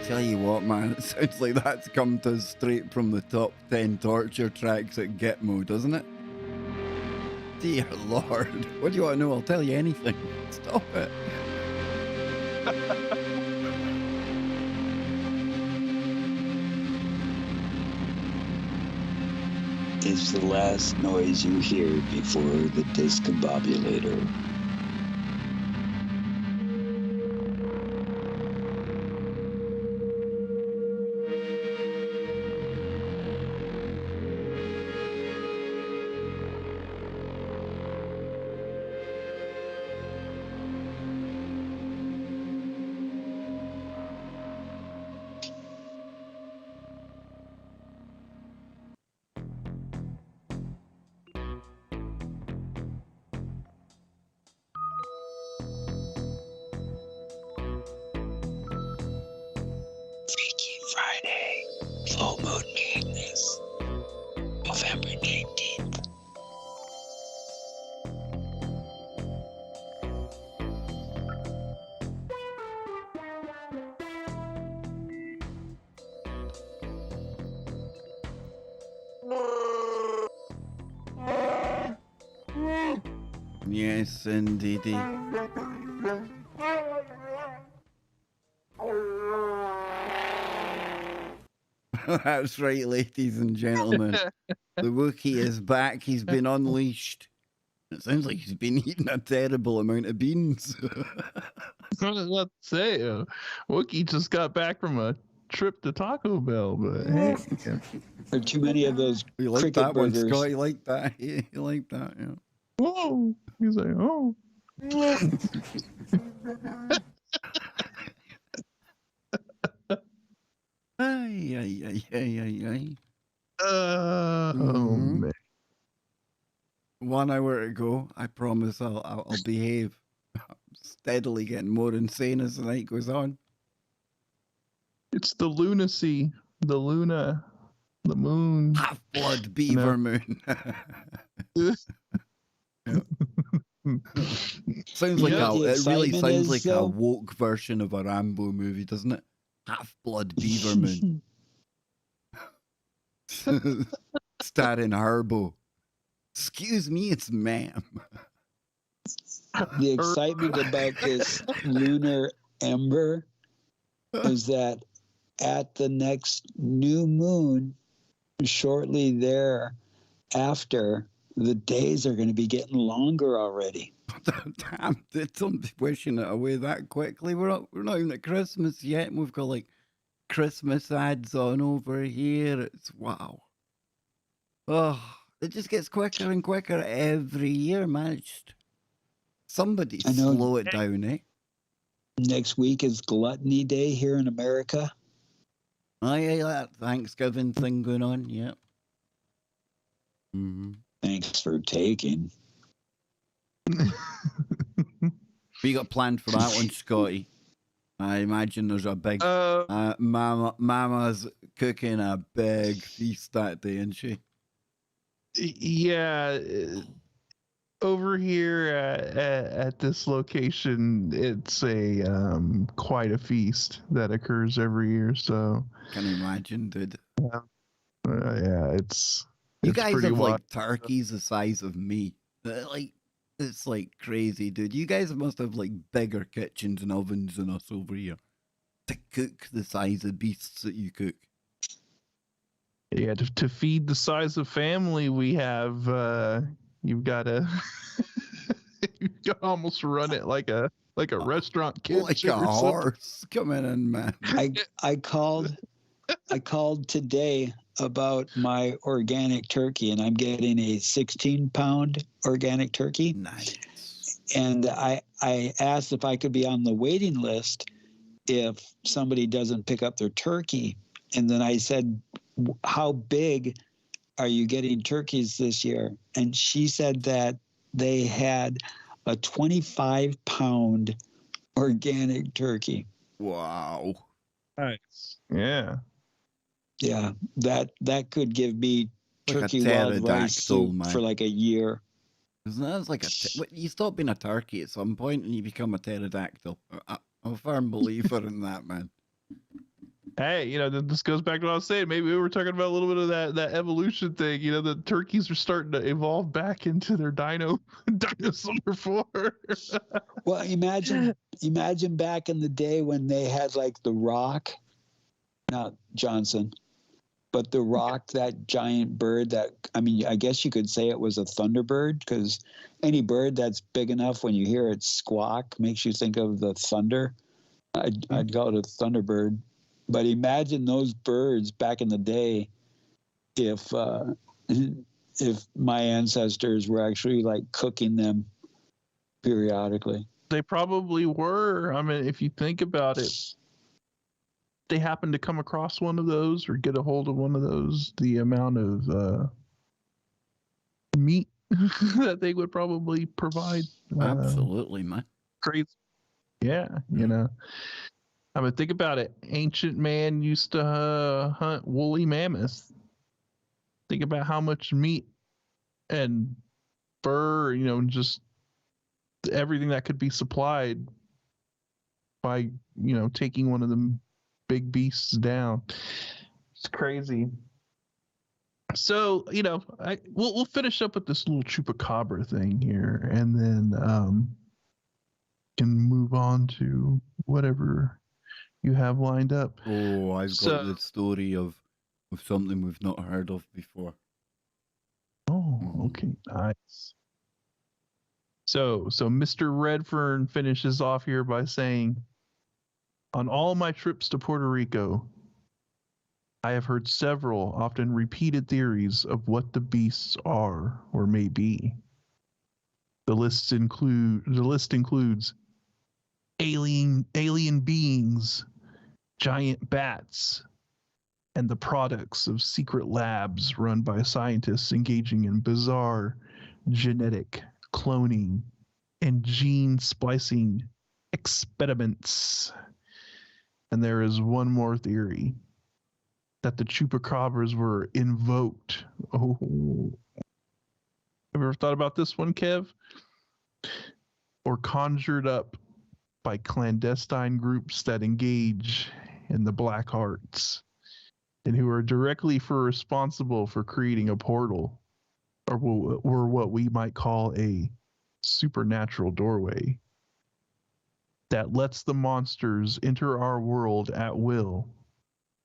Tell you what, man, it sounds like that's come to us straight from the top 10 torture tracks at Gitmo, doesn't it? Dear Lord, what do you want to know? I'll tell you anything. Stop it. It's the last noise you hear before the discombobulator. Yes, indeedy. That's right, ladies and gentlemen. The Wookiee is back. He's been unleashed. It sounds like he's been eating a terrible amount of beans. I was about to say, Wookie just got back from a trip to Taco Bell, but hey, There are too many of those You like cricket that one, burgers. Scott? You like that? Yeah, you like that, yeah. whoa! He's like, oh. Ay, ay, ay, ay, ay, ay. Oh Mhm. man. 1 hour to go. I promise I'll behave. I'm steadily getting more insane as the night goes on. It's the lunacy, the Luna, the moon. Half-blood beaver moon. Sounds like Yeah, it really sounds like a though? woke version of a Rambo movie, doesn't it? Half-blood beaver moon. Starring Harbo. Excuse me, it's ma'am. The excitement about this lunar ember is that at the next new moon, shortly thereafter, the days are going to be getting longer already. Damn, I'm wishing it away that quickly. We're not even at Christmas yet, and we've got like Christmas ads on over here. It's wow. Oh, it just gets quicker and quicker every year, man. Somebody I know. slow it down, eh? Next week is Gluttony Day here in America. Oh, yeah, that Thanksgiving thing going on, yeah. Mm-hmm. Thanks for taking. What you got planned for that one, Scotty? I imagine there's a big Mama's cooking a big feast that day, isn't she? Yeah. Over here at this location, it's a quite a feast that occurs every year. So Can imagine, dude. yeah, it's You guys pretty have wild. like turkeys the size of me. Like it's like crazy, dude. You guys must have like bigger kitchens and ovens than us over here to cook the size of beasts that you cook. Yeah, to feed the size of family we have, you've got to you almost run it like a restaurant kitchen, Like a horse coming in, man. I called today about my organic turkey, and I'm getting a 16-pound organic turkey. Nice. And I asked if I could be on the waiting list if somebody doesn't pick up their turkey. And then I said, how big are you getting turkeys this year? And she said that they had a 25-pound organic turkey. Wow. Nice. Yeah. Yeah, that could give me Like a turkey wild rice pterodactyl, soup man. for like a year. Isn't that like you stop being a turkey at some point and you become a pterodactyl? I'm a firm believer in that, man. Hey, this goes back to what I was saying. Maybe we were talking about a little bit of that evolution thing. The turkeys are starting to evolve back into their dinosaur form. Well, imagine back in the day when they had like the Rock, not Johnson, but the Rock, that giant bird that, I mean, I guess you could say it was a thunderbird, because any bird that's big enough when you hear it squawk makes you think of the thunder. I'd call it a thunderbird. But imagine those birds back in the day if my ancestors were actually like cooking them periodically. They probably were. I mean, if you think about it, they happen to come across one of those or get a hold of one of those, the amount of meat that they would probably provide. Absolutely, man. Crazy. Yeah, I mean, think about it. Ancient man used to hunt woolly mammoths. Think about how much meat and fur, just everything that could be supplied by, taking one of them big beasts down. It's crazy. So, we'll finish up with this little chupacabra thing here, and then can move on to whatever you have lined up. Oh, I've got So, the story of something we've not heard of before. okay, nice. So Mr. Redfern finishes off here by saying, on all my trips to Puerto Rico, I have heard several, often repeated theories of what the beasts are or may be. The list includes alien beings, giant bats, and the products of secret labs run by scientists engaging in bizarre genetic cloning and gene splicing experiments. And there is one more theory, that the chupacabras were invoked. Oh, have you ever thought about this one, Kev? Or conjured up by clandestine groups that engage in the black arts and who are directly responsible for creating a portal, or what we might call a supernatural doorway that lets the monsters enter our world at will.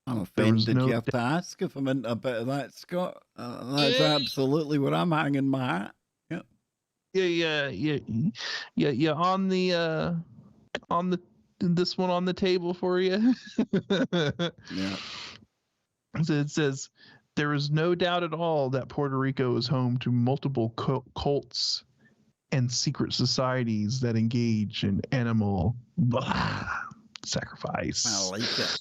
I'm offended you have to ask if I'm into a bit of that, Scott. That's absolutely where I'm hanging my hat. Yep. Yeah. On the this one on the table for you. Yeah. It says, there is no doubt at all that Puerto Rico is home to multiple cults and secret societies that engage in animal sacrifice. I like it.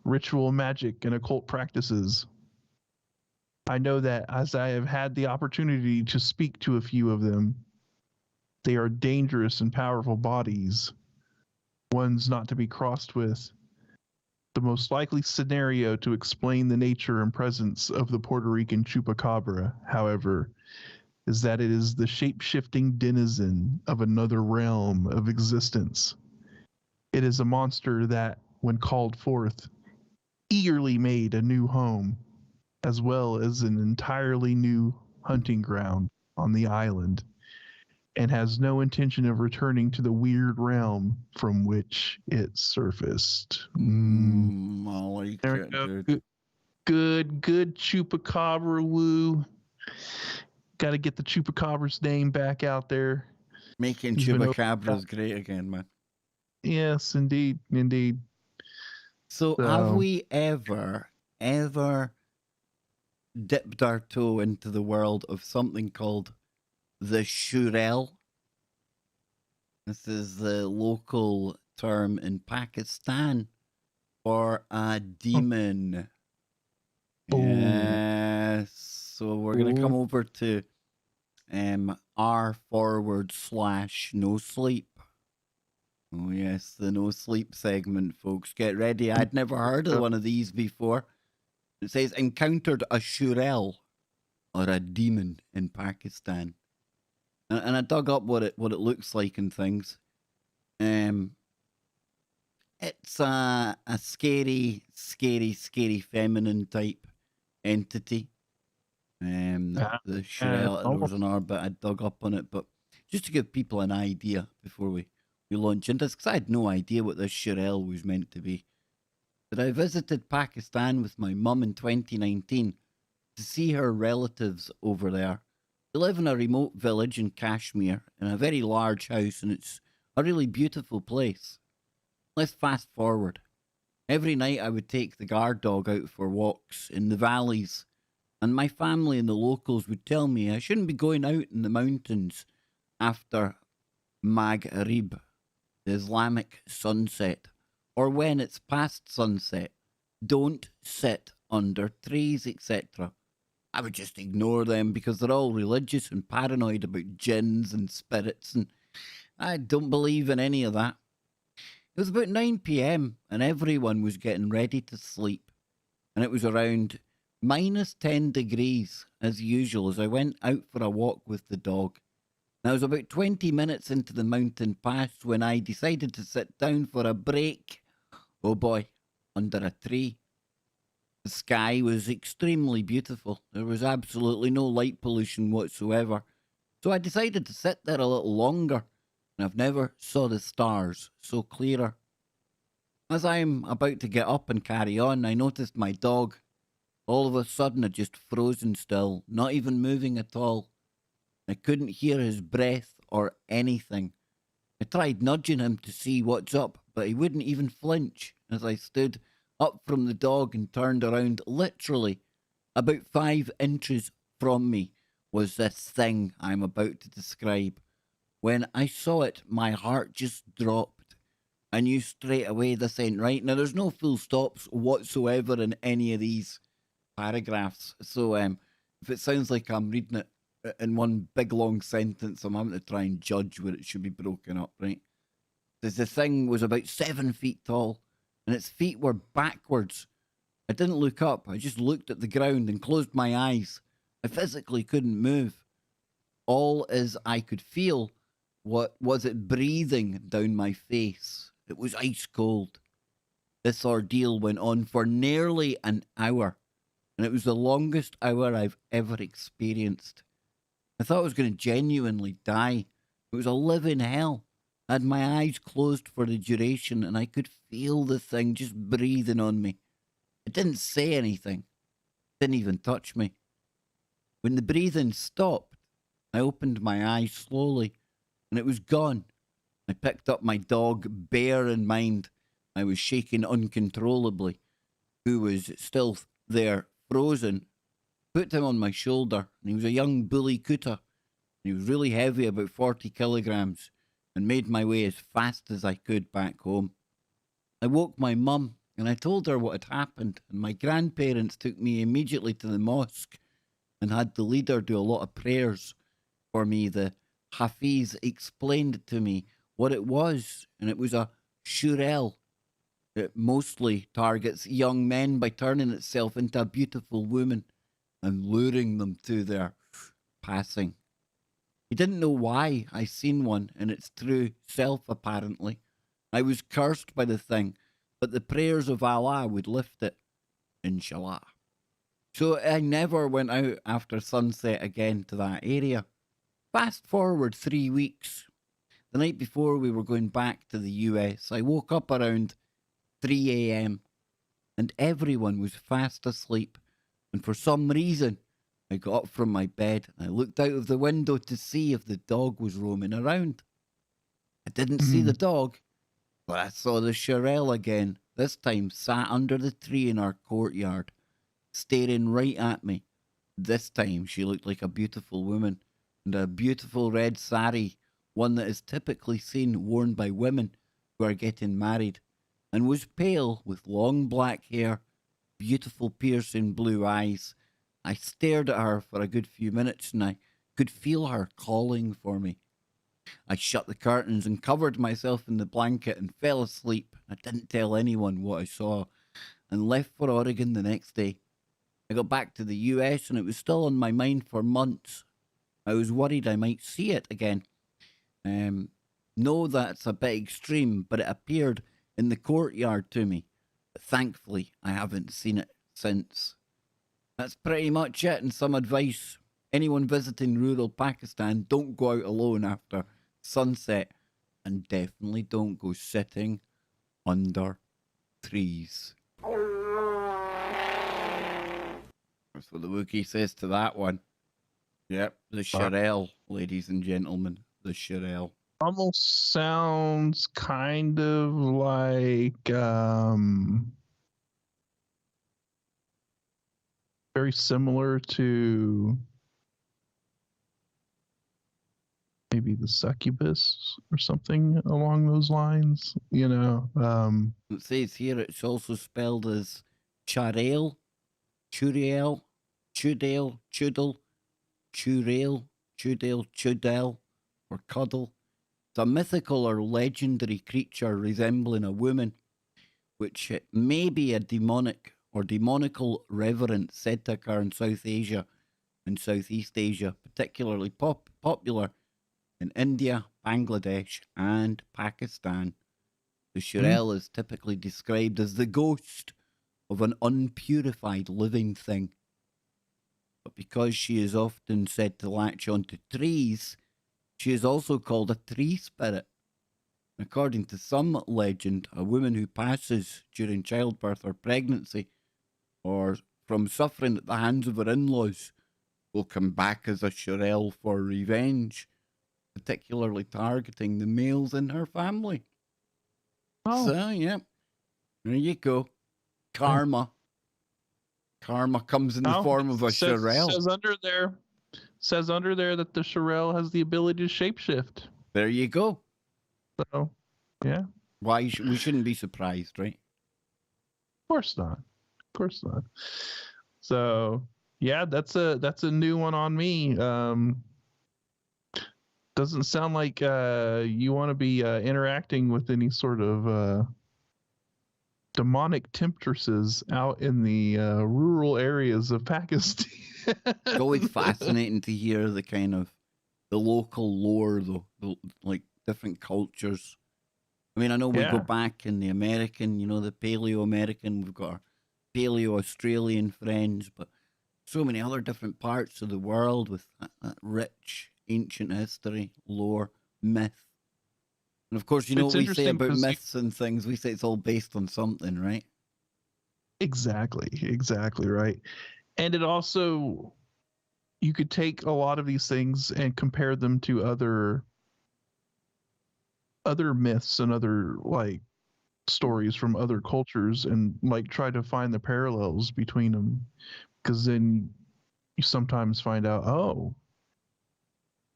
Ritual magic and occult practices. I know that as I have had the opportunity to speak to a few of them, they are dangerous and powerful bodies, ones not to be crossed with. The most likely scenario to explain the nature and presence of the Puerto Rican chupacabra, however, is that it is the shape-shifting denizen of another realm of existence. It is a monster that, when called forth, eagerly made a new home, as well as an entirely new hunting ground on the island, and has no intention of returning to the weird realm from which it surfaced. I like There it, we go. dude. Good chupacabra woo. Got to get the chupacabra's name back out there. Making chupacabras great again, man. Yes, indeed. So have we ever dipped our toe into the world of something called the shurel? This is the local term in Pakistan for a demon. Oh. Yes. So we're going to come over to r/no sleep. Oh, yes, the no sleep segment, folks. Get ready. I'd never heard of one of these before. It says, encountered a shurel, or a demon, in Pakistan. And I dug up what it looks like and things. It's a scary feminine type entity. The shurel, there was an R, but I dug up on it. But just to give people an idea before we launch into this, because I had no idea what this shurel was meant to be. But I visited Pakistan with my mum in 2019 to see her relatives over there. They live in a remote village in Kashmir in a very large house, and it's a really beautiful place. Let's fast forward. Every night I would take the guard dog out for walks in the valleys, and my family and the locals would tell me I shouldn't be going out in the mountains after Maghrib, the Islamic sunset, or when it's past sunset. Don't sit under trees, etc. I would just ignore them because they're all religious and paranoid about jinns and spirits, and I don't believe in any of that. It was about 9 p.m. and everyone was getting ready to sleep, and it was around -10 degrees as usual as I went out for a walk with the dog. And I was about 20 minutes into the mountain pass when I decided to sit down for a break. Oh boy, under a tree. The sky was extremely beautiful. There was absolutely no light pollution whatsoever. So I decided to sit there a little longer, and I've never saw the stars so clearer. As I'm about to get up and carry on, I noticed my dog, all of a sudden, had just frozen still, not even moving at all. I couldn't hear his breath or anything. I tried nudging him to see what's up, but he wouldn't even flinch as I stood up from the dog and turned around. Literally, about 5 inches from me was this thing I'm about to describe. When I saw it, my heart just dropped. I knew straight away this ain't right. Now, there's no full stops whatsoever in any of these paragraphs. So if it sounds like I'm reading it in one big long sentence, I'm having to try and judge where it should be broken up, right? Because the thing was about 7 feet tall, and its feet were backwards. I didn't look up. I just looked at the ground and closed my eyes. I physically couldn't move. All as I could feel was it breathing down my face. It was ice cold. This ordeal went on for nearly an hour, and it was the longest hour I've ever experienced. I thought I was going to genuinely die. It was a living hell. I had my eyes closed for the duration, and I could feel the thing just breathing on me. It didn't say anything. It didn't even touch me. When the breathing stopped, I opened my eyes slowly, and it was gone. I picked up my dog, Bear in mind. I was shaking uncontrollably, who was still there, frozen. Put him on my shoulder, and he was a young bully cooter. He was really heavy, about 40 kilograms, and made my way as fast as I could back home. I woke my mum, and I told her what had happened, and my grandparents took me immediately to the mosque and had the leader do a lot of prayers for me. The Hafiz explained to me what it was, and it was a shurel. It mostly targets young men by turning itself into a beautiful woman and luring them to their passing. He didn't know why I seen one in its true self, apparently. I was cursed by the thing, but the prayers of Allah would lift it, inshallah. So I never went out after sunset again to that area. Fast forward 3 weeks. The night before we were going back to the US, I woke up around 3 a.m. and everyone was fast asleep. And for some reason, I got up from my bed and I looked out of the window to see if the dog was roaming around. I didn't see the dog, but I saw the Shirelle again, this time sat under the tree in our courtyard, staring right at me. This time she looked like a beautiful woman in a beautiful red sari, one that is typically seen worn by women who are getting married, and was pale with long black hair, beautiful piercing blue eyes. I stared at her for a good few minutes and I could feel her calling for me. I shut the curtains and covered myself in the blanket and fell asleep. I didn't tell anyone what I saw and left for Oregon the next day. I got back to the US and it was still on my mind for months. I was worried I might see it again. No, that's a bit extreme, but it appeared in the courtyard to me. But thankfully, I haven't seen it since. That's pretty much it, and some advice. Anyone visiting rural Pakistan, don't go out alone after sunset, and definitely don't go sitting under trees. That's what the Wookiee says to that one. Yep, the Shirelle, ladies and gentlemen, the Shirelle. Almost sounds kind of like very similar to maybe the succubus or something along those lines, you know. It says here it's also spelled as Charail, Churiel, Chudale, Chudel, Churail, Chudale, Chudel, or Cuddle. It's a mythical or legendary creature resembling a woman, which may be a demonic or demonical reverence said to occur in South Asia and Southeast Asia, particularly popular in India, Bangladesh, and Pakistan. The Shirelle is typically described as the ghost of an unpurified living thing. But because she is often said to latch onto trees, she is also called a tree spirit. According to some legend, a woman who passes during childbirth or pregnancy, or from suffering at the hands of her in-laws, will come back as a Shirelle for revenge, particularly targeting the males in her family. Oh, So, yeah, there you go. Karma. Karma comes in the form of a Shirelle. Says under there that the Shirelle has the ability to shapeshift. There you go. So, yeah. Why we shouldn't be surprised, right? Of course not. Of course not. So yeah, that's a new one on me. Doesn't sound like you want to be interacting with any sort of demonic temptresses out in the rural areas of Pakistan. It's always fascinating to hear the kind of the local lore, though, like different cultures. I mean, I know we go back in the American, the Paleo-American, we've got our Paleo-Australian friends, but so many other different parts of the world with that rich, ancient history, lore, myth. And of course, you know what we say about myths and things? We say it's all based on something, right? Exactly right. And it also, you could take a lot of these things and compare them to other myths and other like stories from other cultures and like try to find the parallels between them, because then you sometimes find out, oh,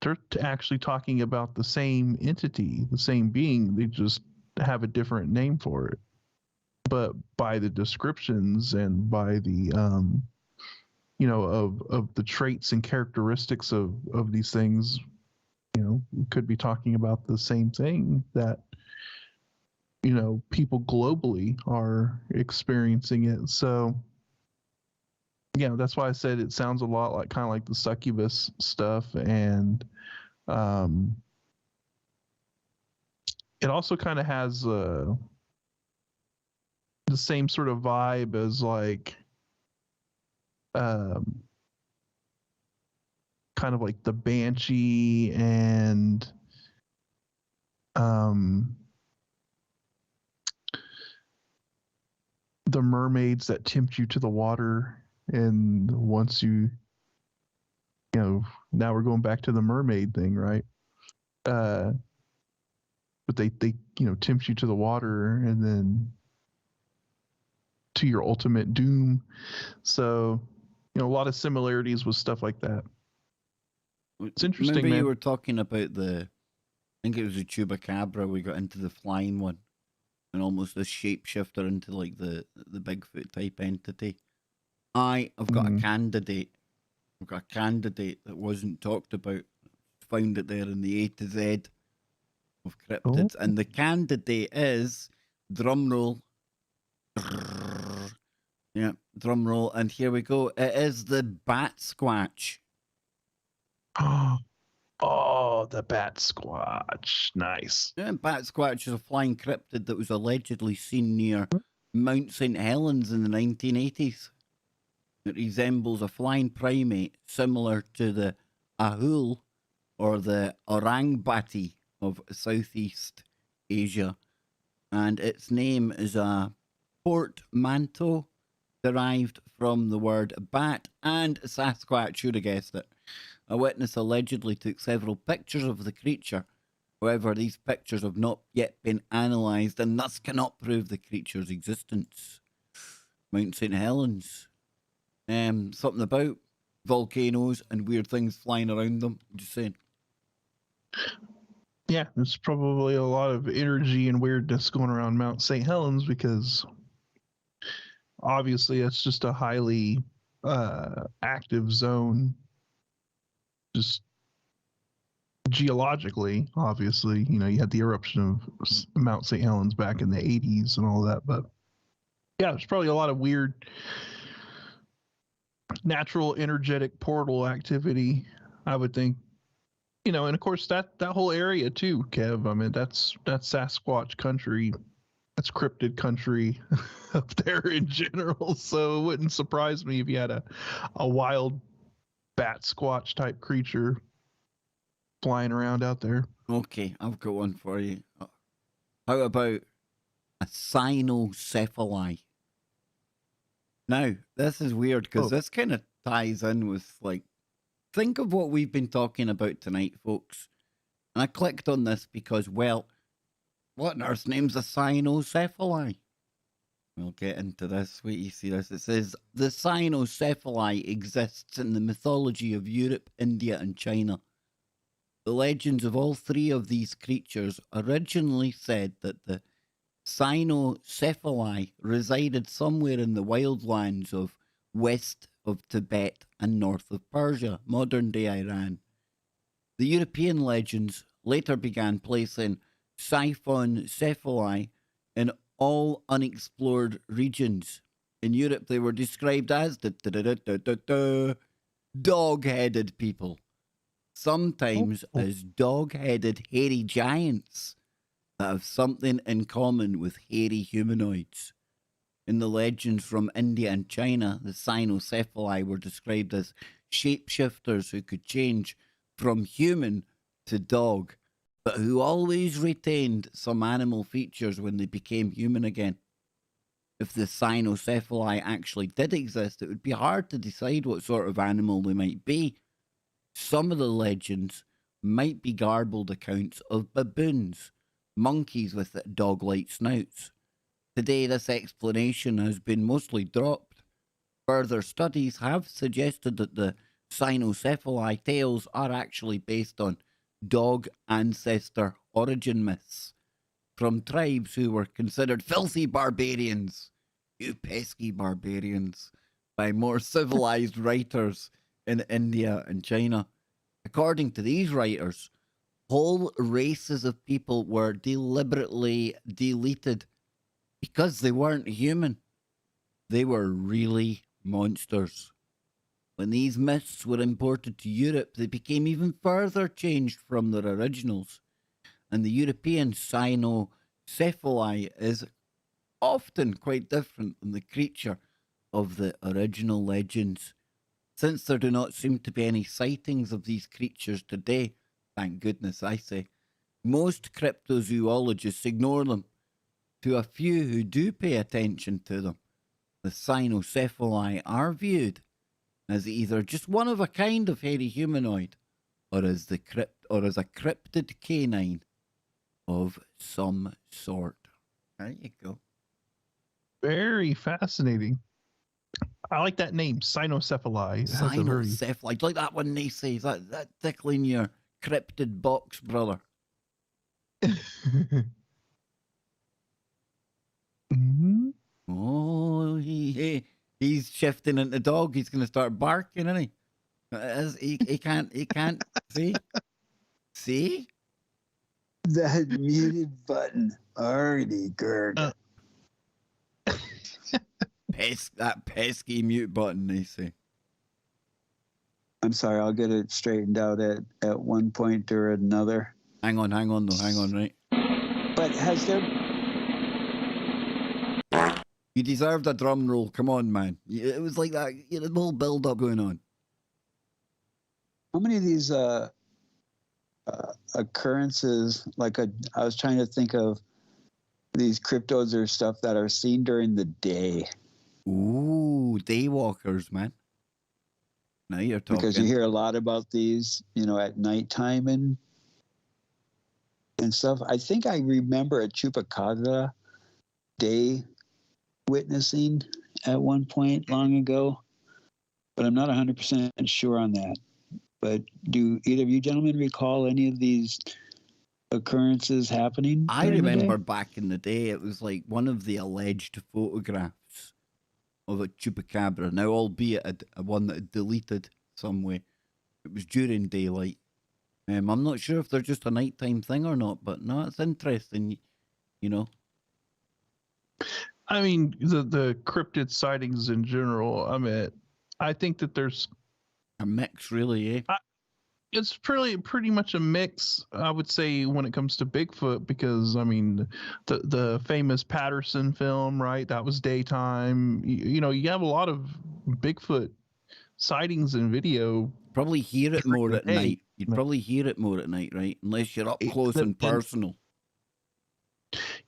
they're actually talking about the same entity, the same being, they just have a different name for it. But by the descriptions and by the of the traits and characteristics of these things, we could be talking about the same thing that people globally are experiencing it. So that's why I said it sounds a lot like kind of like the succubus stuff, and it also kind of has the same sort of vibe as like kind of like the banshee and the mermaids that tempt you to the water, and once now we're going back to the mermaid thing, right? But they tempt you to the water and then to your ultimate doom. So a lot of similarities with stuff like that. It's interesting. Remember, man. You were talking about I think it was a chupacabra. We got into the flying one, and almost a shapeshifter into like the Bigfoot type entity. I've got a candidate. I've got a candidate that wasn't talked about. Found it there in the A to Z of cryptids, and the candidate is, drumroll. Yeah, drumroll, and here we go. It is the bat squatch. Oh, the bat squatch. Nice. Yeah, bat squatch is a flying cryptid that was allegedly seen near Mount St. Helens in the 1980s. It resembles a flying primate similar to the ahul or the orangbati of Southeast Asia. And its name is a portmanteau derived from the word bat and Sasquatch. Should have guessed it. A witness allegedly took several pictures of the creature. However, these pictures have not yet been analysed and thus cannot prove the creature's existence. Mount St. Helens. Something about volcanoes and weird things flying around them. I'm just saying. Yeah, there's probably a lot of energy and weirdness going around Mount St. Helens, because obviously it's just a highly active zone, just geologically. Obviously, you had the eruption of Mount St. Helens back in the 80s and all that, but yeah, there's probably a lot of weird natural energetic portal activity, I would think. And of course that whole area too, Kev. I mean, that's Sasquatch country. that's cryptid country up there in general. So it wouldn't surprise me if you had a wild bat squatch type creature flying around out there. Okay, I've got one for you. How about a cynocephaly? Now, this is weird because Oh. this kind of ties in with, like, think of what we've been talking about tonight, folks. And I clicked on this because, well, what on earth's name's a cynocephaly? We'll get into this. Wait, you see this. It says the cynocephaly exists in the mythology of Europe, India, and China. The legends of all three of these creatures originally said that the cynocephaly resided somewhere in the wildlands of west of Tibet and north of Persia, modern day Iran. The European legends later began placing siphoncephali in all unexplored regions. In Europe, they were described as dog-headed people, sometimes as dog-headed hairy giants that have something in common with hairy humanoids. In the legends from India and China, the cynocephali were described as shapeshifters who could change from human to dog, but who always retained some animal features when they became human again. If the cynocephali actually did exist, it would be hard to decide what sort of animal they might be. Some of the legends might be garbled accounts of baboons, monkeys with dog-like snouts. Today, this explanation has been mostly dropped. Further studies have suggested that the cynocephali tales are actually based on dog ancestor origin myths from tribes who were considered filthy barbarians, you pesky barbarians, by more civilized writers in India and China. According to these writers, whole races of people were deliberately deleted because they weren't human. They were really monsters. When these myths were imported to Europe, they became even further changed from their originals. And the European cynocephaly is often quite different than the creature of the original legends. Since there do not seem to be any sightings of these creatures today, thank goodness I say, most cryptozoologists ignore them. To a few who do pay attention to them, the cynocephali are viewed as either just one of a kind of hairy humanoid, or as a cryptid canine of some sort. There you go. Very fascinating. I like that name, cynocephaly. It has a very Cynocephaly, like that one they say, that tickling your cryptid box, brother. Mhm. Oh, he's shifting into dog. He's going to start barking, isn't he? He can't see. That muted button already, Gerg. That pesky mute button, they say. I'm sorry, I'll get it straightened out at one point or another. Hang on, right? But has there... You deserved a drum roll. Come on, man. It was like that, the whole build-up going on. How many of these occurrences, I was trying to think of these cryptos or stuff that are seen during the day? Ooh, daywalkers, man. Now you're talking. Because you hear a lot about these, at nighttime and stuff. I think I remember a Chupacabra day witnessing at one point long ago, but I'm not 100% sure on that. But do either of you gentlemen recall any of these occurrences happening? I remember back in the day, it was like one of the alleged photographs of a chupacabra. Now, albeit a one that had deleted some way. It was during daylight. I'm not sure if they're just a nighttime thing or not, but no, it's interesting, I mean, the cryptid sightings in general, I think that there's a mix, really, eh? It's pretty much a mix, I would say, when it comes to Bigfoot, because I mean, the famous Patterson film, right? That was daytime. You know, you have a lot of Bigfoot sightings in video Probably hear it during more the at day. night. You'd probably hear it more at night, right? Unless you're up close and personal.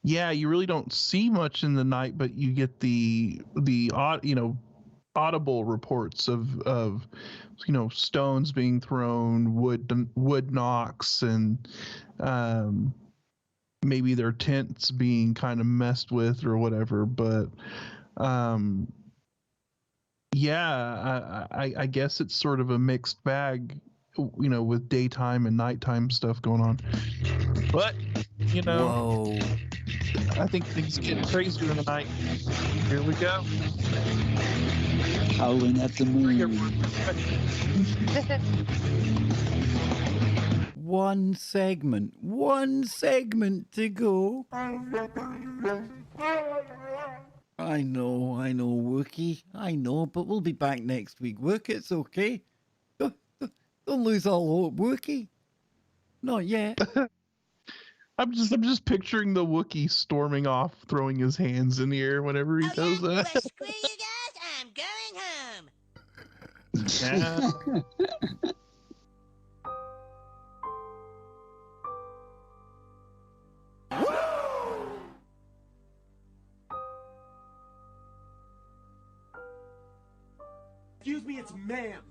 Yeah, you really don't see much in the night, but you get the audible reports of stones being thrown, wood knocks, and maybe their tents being kind of messed with or whatever. But yeah, I guess it's sort of a mixed bag, with daytime and nighttime stuff going on. But Whoa. I think things get crazier in the night. Here we go. Howling at the moon. One segment to go. I know, Wookie. I know, but we'll be back next week. Wook, it's okay. Don't lose all hope, Wookie. Not yet. I'm just picturing the Wookiee storming off, throwing his hands in the air whenever he does that. Well, screw you guys. I'm going home. Yeah. Excuse me, it's ma'am.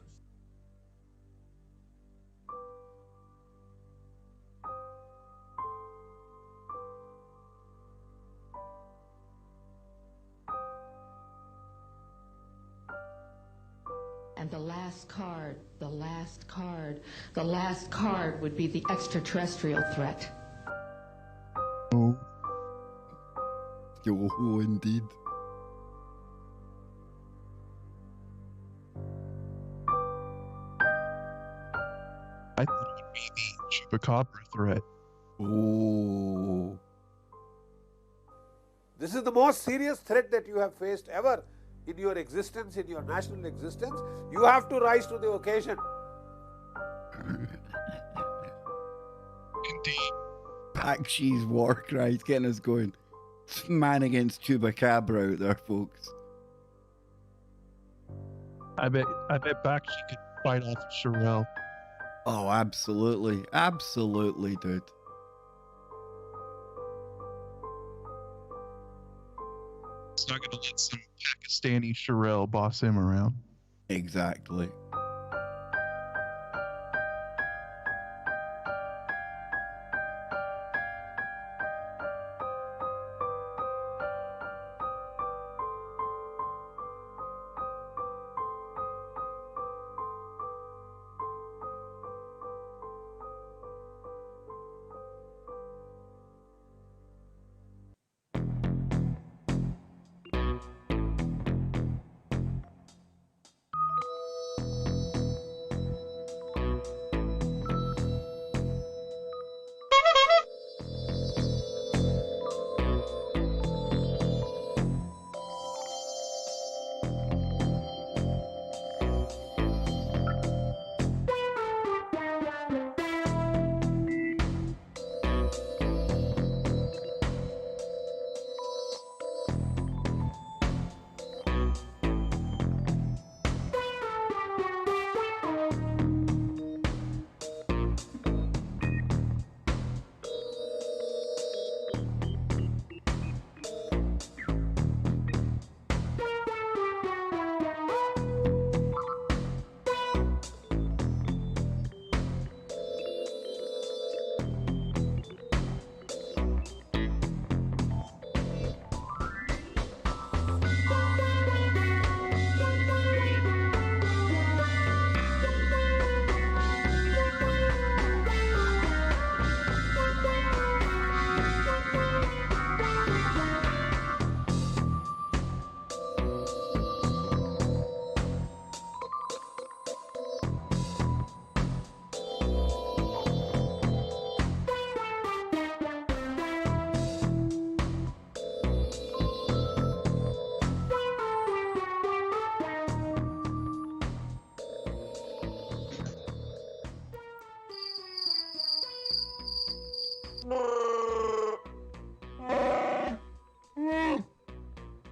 And the last card would be the extraterrestrial threat. Oh. Oh, indeed. I thought it would be the chupacabra threat. Oh. This is the most serious threat that you have faced ever in your existence, in your national existence. You have to rise to the occasion. Indeed. Bakshi's war cries getting us going. It's man against Chupacabra out there, folks. I bet Bakshi could fight off Sherelle. Oh, absolutely. Absolutely, dude. It's not going to let some Pakistani Sherelle boss him around. Exactly.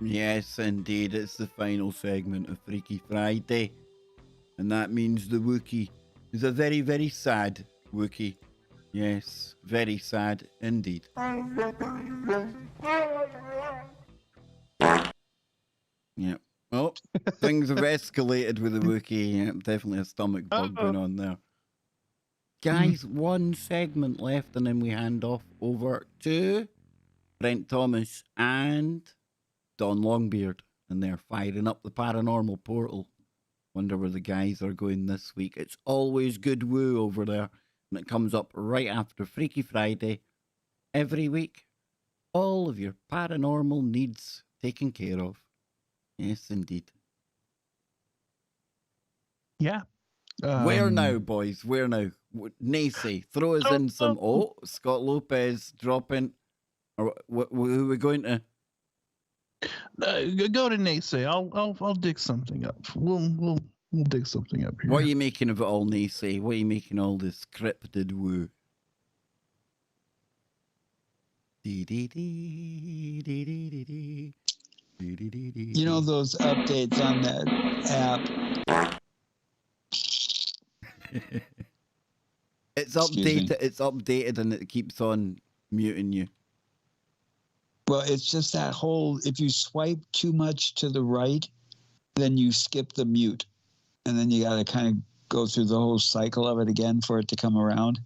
Yes, indeed. It's the final segment of Freaky Friday. And that means the Wookiee is a very, very sad Wookiee. Yes, very sad indeed. Yeah. Oh, things have escalated with the Wookiee. Yeah, definitely a stomach bug going on there. Guys, one segment left, and then we hand off over to Brent Thomas and Don Longbeard. And they're firing up the paranormal portal. Wonder where the guys are going this week. It's always good woo over there. And it comes up right after Freaky Friday every week. All of your paranormal needs taken care of. Yes, indeed. Yeah. Where now, boys? Where now? Nacy, throw us in some. Oh, Scott Lopez dropping. Or who are we going to? Go to Nacy. I'll dig something up. We'll dig something up here. What are you making of it all, Nacy? What are you making all this cryptid woo? You know those updates on that app? It's updated. It's updated, and it keeps on muting you. Well, it's just that whole, if you swipe too much to the right, then you skip the mute. And then you got to kind of go through the whole cycle of it again for it to come around.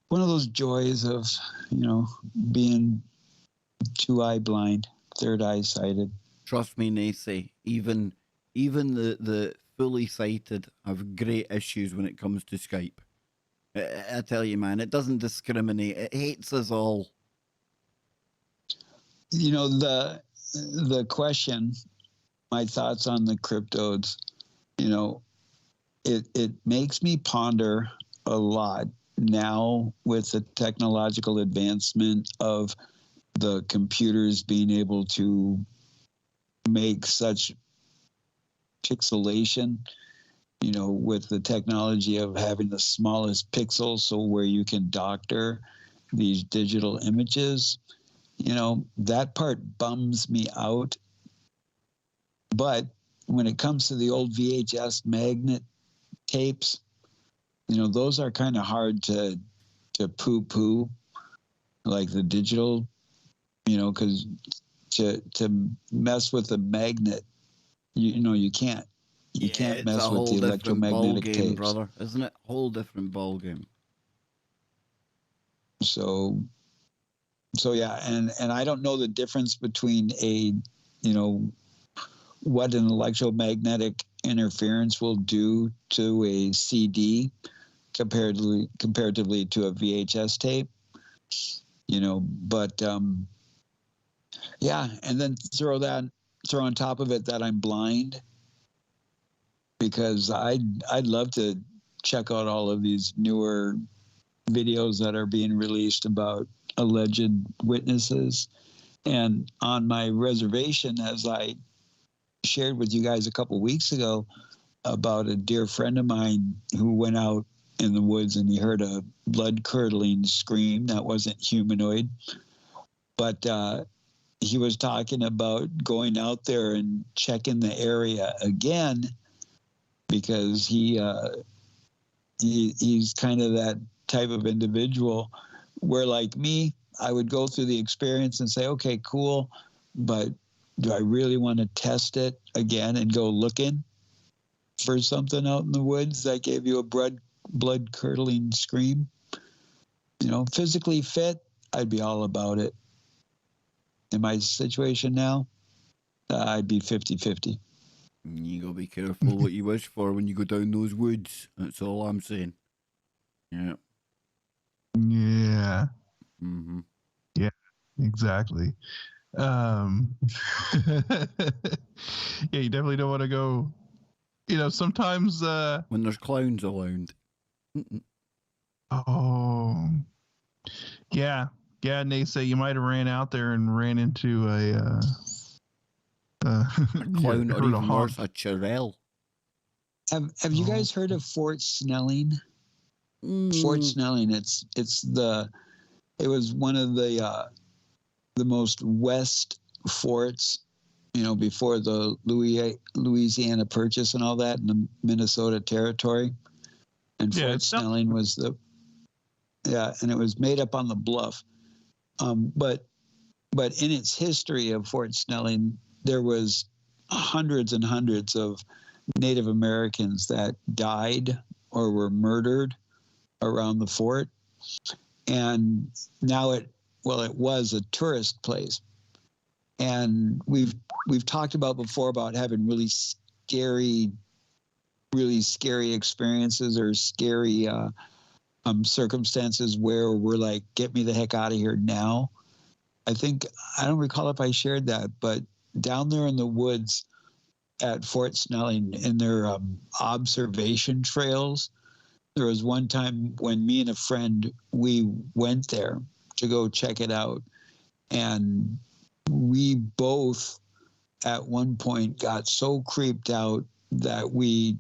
One of those joys of, being two-eye blind, third eye sighted. Trust me, Nacy, even the fully sighted have great issues when it comes to Skype. I tell you, man, it doesn't discriminate. It hates us all. The question, my thoughts on the cryptodes, it makes me ponder a lot now with the technological advancement of the computers being able to make such pixelation, with the technology of having the smallest pixels, so where you can doctor these digital images. That part bums me out. But when it comes to the old VHS magnet tapes, those are kind of hard to poo-poo, like the digital, because to mess with the magnet, you can't. You can't mess with the electromagnetic tapes, brother, isn't it? Whole different ball game. So yeah, and I don't know the difference between what an electromagnetic interference will do to a CD comparatively to a VHS tape, but yeah, and then throw on top of it that I'm blind, because I'd love to check out all of these newer videos that are being released about alleged witnesses. And on my reservation, as I shared with you guys a couple weeks ago about a dear friend of mine who went out in the woods and he heard a blood-curdling scream that wasn't humanoid, but he was talking about going out there and checking the area again, because he's kind of that type of individual where, like me, I would go through the experience and say, okay, cool, but do I really want to test it again and go looking for something out in the woods that gave you a blood-curdling scream? Physically fit, I'd be all about it. In my situation now, I'd be 50-50. You gotta be careful what you wish for when you go down those woods. That's all I'm saying. Yeah. Yeah. Mm-hmm. Yeah, exactly. Yeah, you definitely don't want to go. Sometimes when there's clowns around. Oh, yeah, Nacy, you might have ran out there and ran into a clown, or even worse, a churel. Have you guys heard of Fort Snelling? Fort Snelling. It was one of the most west forts, before the Louisiana Purchase and all that in the Minnesota Territory. And Fort Snelling was and it was made up on the bluff. But in its history of Fort Snelling, there was hundreds and hundreds of Native Americans that died or were murdered around the fort. And now it was a tourist place. And we've talked about before about having really scary experiences or scary circumstances where we're like, get me the heck out of here now. I don't recall if I shared that, but down there in the woods at Fort Snelling in their observation trails, there was one time when me and a friend, we went there to go check it out. And we both at one point got so creeped out that we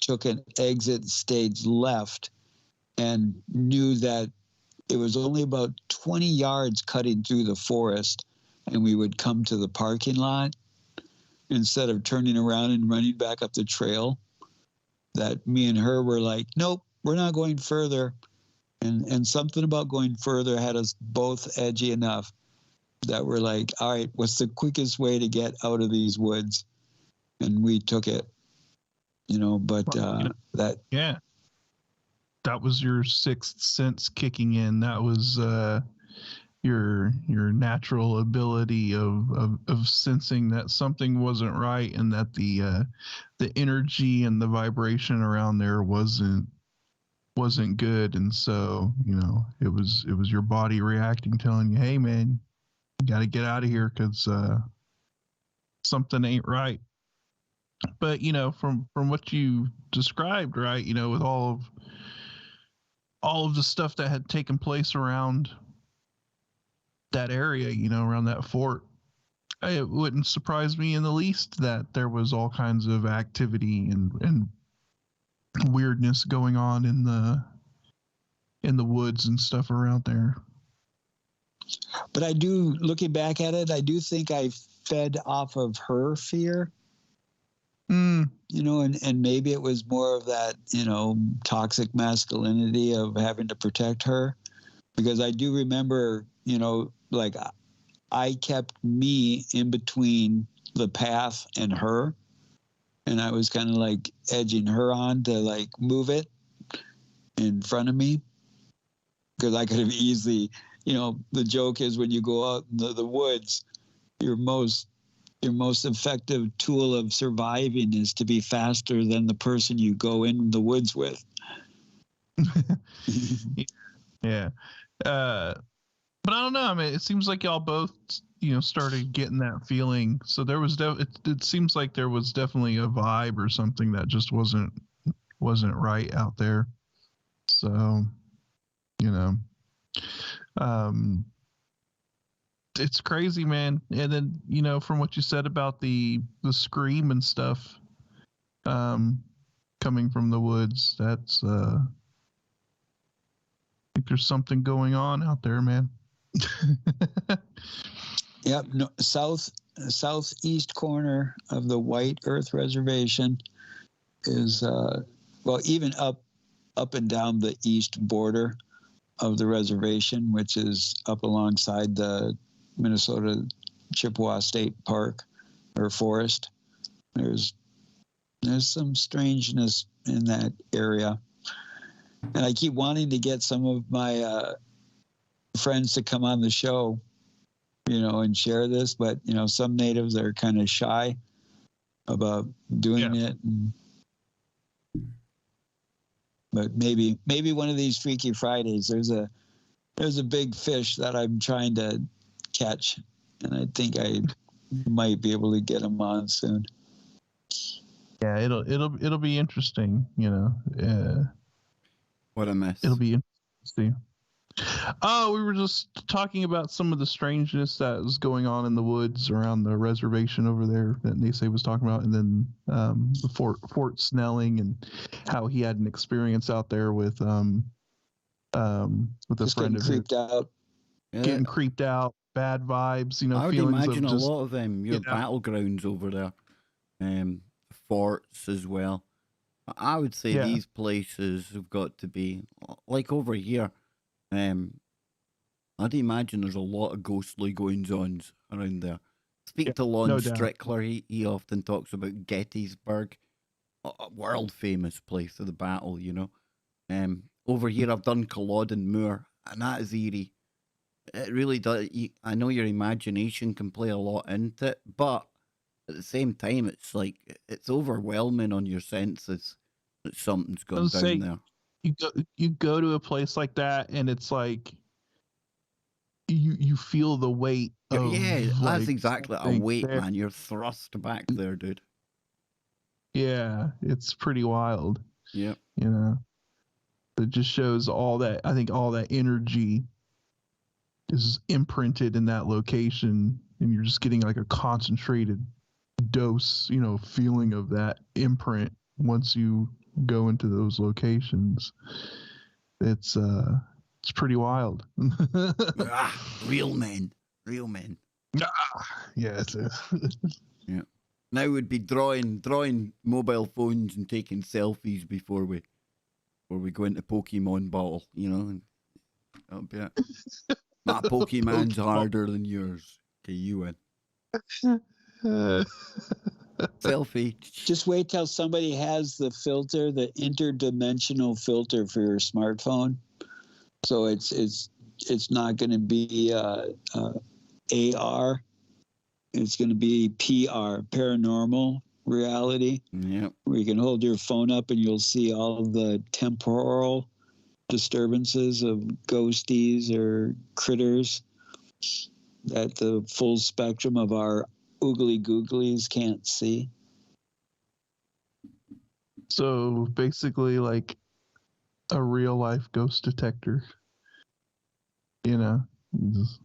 took an exit stage left and knew that it was only about 20 yards cutting through the forest, and we would come to the parking lot instead of turning around and running back up the trail. That me and her were like, nope, we're not going further. And something about going further had us both edgy enough that we're like, all right, what's the quickest way to get out of these woods? And we took it, that was your sixth sense kicking in. That was your natural ability of sensing that something wasn't right and that the energy and the vibration around there wasn't good. And so, it was your body reacting, telling you, hey man, you got to get out of here because something ain't right. But from what you described, right, with all of the stuff that had taken place around that area, around that fort, it wouldn't surprise me in the least that there was all kinds of activity and weirdness going on in the woods and stuff around there. But I do, looking back at it, I do think I fed off of her fear. And maybe it was more of that, toxic masculinity of having to protect her. Because I do remember, like I kept me in between the path and her. And I was kind of like edging her on to like move it in front of me. Because I could have easily, the joke is when you go out in the woods, your most effective tool of surviving is to be faster than the person you go in the woods with. Yeah. But I don't know. I mean, it seems like y'all both, started getting that feeling. So there was, it seems like there was definitely a vibe or something that just wasn't right out there. So, it's crazy, man. And then, from what you said about the scream and stuff, coming from the woods, that's, I think there's something going on out there, man. Yep. No, southeast corner of the White Earth Reservation is, even up and down the east border of the reservation, which is up alongside the Minnesota Chippewa State Park or Forest. There's some strangeness in that area. And I keep wanting to get some of my friends to come on the show, and share this, but, some natives are kind of shy about doing it. But maybe one of these Freaky Fridays, there's a big fish that I'm trying to catch, and I think I might be able to get him on soon. Yeah, it'll be interesting, What a mess. It'll be interesting. Oh, we were just talking about some of the strangeness that was going on in the woods around the reservation over there that Nase was talking about, and then the Fort Snelling and how he had an experience out there with a friend of his. Creeped out. Getting creeped out bad vibes, you know, I would feelings imagine of a just lot of your you know, battlegrounds over there, forts as well. I would say yeah, these places have got to be like over here. I'd imagine there's a lot of ghostly goings-ons around there. yeah, Speak to Lon no doubt. Strickler. He often talks about Gettysburg, a world famous place of the battle. You know. Over here I've done Culloden Moor, and that is eerie. It really does. I know your imagination can play a lot into it, but at the same time, it's like it's overwhelming on your senses that something's I gone was down say there. you go to a place like that, and it's like you feel the weight of Yeah, that's like exactly a something weight, there. man. You're thrust back there, dude. Yeah, it's pretty wild. Yeah. You know, it just shows all that. I think all that energy is imprinted in that location, and you're just getting like a concentrated dose, you know, feeling of that imprint once you go into those locations. It's pretty wild. Real men. Real men. Yeah, it's Yeah. Now we'd be drawing mobile phones and taking selfies before we go into Pokemon battle, you know. And that'll be it. My Pokemon's harder than yours. Okay, you win. Selfie. Just wait till somebody has the filter, the interdimensional filter for your smartphone. So it's not going to be AR. It's going to be PR, paranormal reality, Yep. where you can hold your phone up and you'll see all the temporal disturbances of ghosties or critters that the full spectrum of our oogly googlies can't see. so basically like a real life ghost detector. You know, you just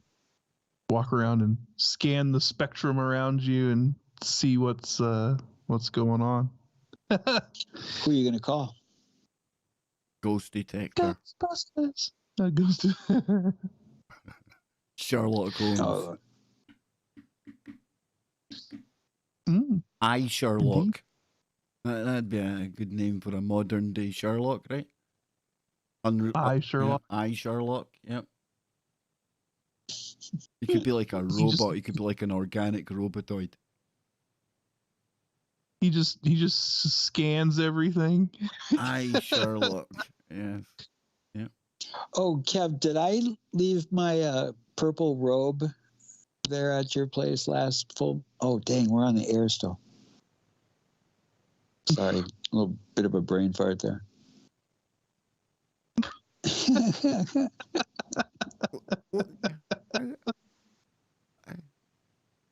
walk around and scan the spectrum around you and see what's going on. Who are you going to call? Ghost detector. Ghostbusters. Ghost. Sherlock Holmes. Oh, I Sherlock. That'd be a good name for a modern day Sherlock, right? I Sherlock. Yeah, I Sherlock. Yep. You could be like a He just- robot. You could be like an organic robotoid. He just scans everything. I Sherlock. Yes. oh, Kev, did I leave my purple robe there at your place last full? Oh, dang, we're on the air still. Sorry, a little bit of a brain fart there.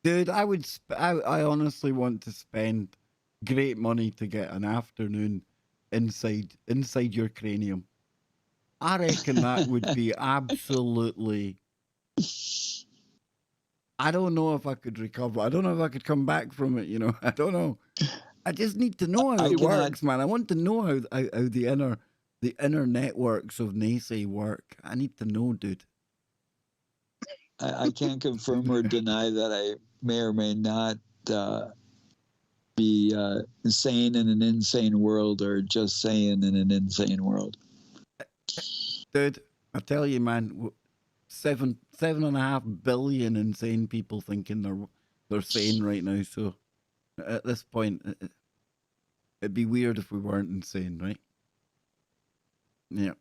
Dude, I honestly want to spend great money to get an afternoon inside your cranium. I reckon that would be absolutely. I don't know if I could recover. I don't know if I could come back from it. You know, I don't know. I just need to know how I it cannot- works, man. I want to know how the inner networks of NASA work. I need to know, dude. I can't confirm or deny that I may or may not be sane in an insane world, or just sane in an insane world. Dude, I tell you, man, 7.5 billion insane people thinking they're sane right now. So at this point, it'd be weird if we weren't insane, right? Yeah.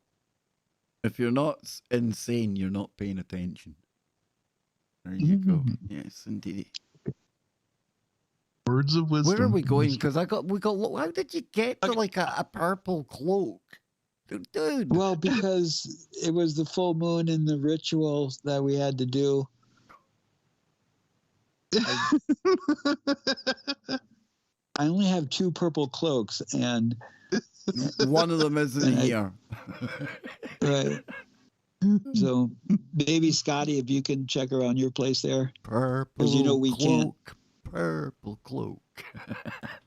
If you're not insane, you're not paying attention. There you go. Yes, indeed. Words of wisdom. Where are we going? Because we got. How did you get to like a purple cloak, dude? Well, because it was the full moon and the ritual that we had to do. I only have 2 purple cloaks, and One of them isn't here. right. So maybe Scotty, if you can check around your place there. Purple you know we cloak, can't- purple cloak.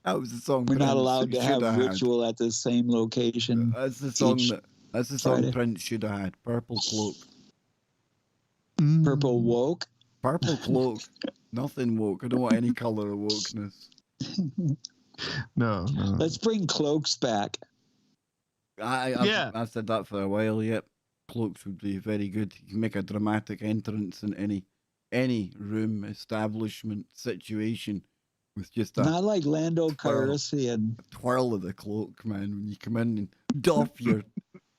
That was the song. We're not Prince allowed to should have had. ritual at the same location. That's the song each that's the song Friday. Prince should have had. Purple cloak. Purple woke. Purple cloak. Nothing woke. I don't want any color of wokeness. No. Let's bring cloaks back. I've said that for a while. Yep, cloaks would be very good. You can make a dramatic entrance in any room, establishment, situation with just a Not like Lando twirl. Calrissian. twirl of the cloak, man. When you come in and doff your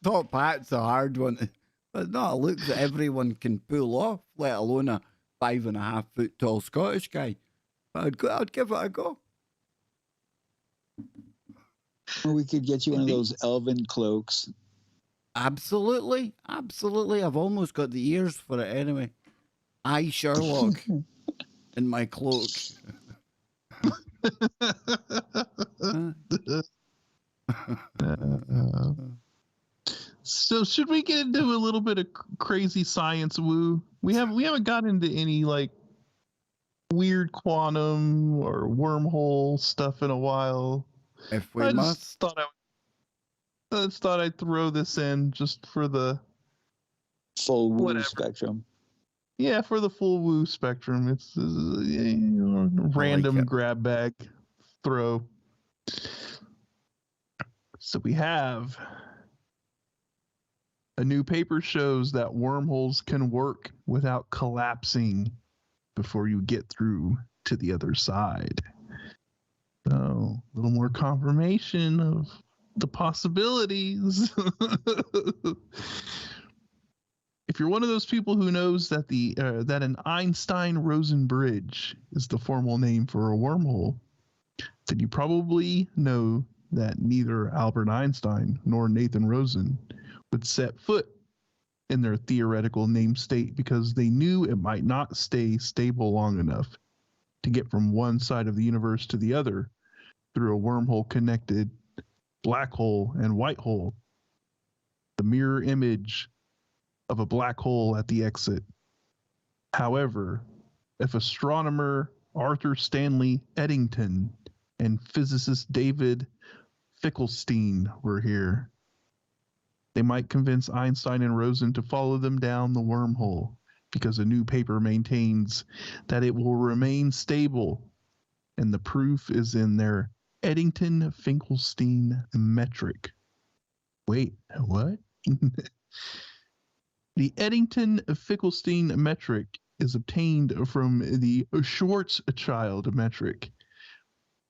top hat's a hard one, but not a look that everyone can pull off, let alone a 5.5 foot tall Scottish guy. I'd give it a go. Or we could get you one of those elven cloaks. Absolutely. I've almost got the ears for it anyway. I, Sherlock, in my cloak. So should we get into a little bit of crazy science woo? We haven't gotten into any like weird quantum or wormhole stuff in a while. If we I must. just thought I'd throw this in just for the Full woo Whatever. spectrum. for the full woo spectrum. It's random it. grab bag throw. So we have a new paper shows that wormholes can work without collapsing before you get through to the other side. So a little more confirmation of the possibilities. If you're one of those people who knows that that an Einstein-Rosen bridge is the formal name for a wormhole, then you probably know that neither Albert Einstein nor Nathan Rosen would set foot in their theoretical name state because they knew it might not stay stable long enough to get from one side of the universe to the other through a wormhole connected black hole and white hole, the mirror image of a black hole at the exit. However, if astronomer Arthur Stanley Eddington and physicist David Finkelstein were here, they might convince Einstein and Rosen to follow them down the wormhole because a new paper maintains that it will remain stable, and the proof is in their Eddington-Finkelstein metric. Wait, what? The Eddington-Finkelstein metric is obtained from the Schwarzschild metric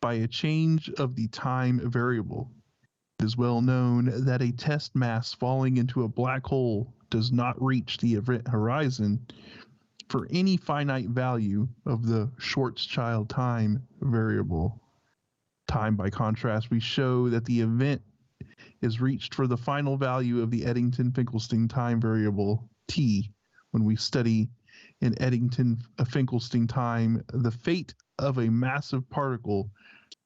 by a change of the time variable. It is well known that a test mass falling into a black hole does not reach the event horizon for any finite value of the Schwarzschild time variable. Time, by contrast, we show that the event is reached for the final value of the Eddington-Finkelstein time variable t when we study in Eddington-Finkelstein time the fate of a massive particle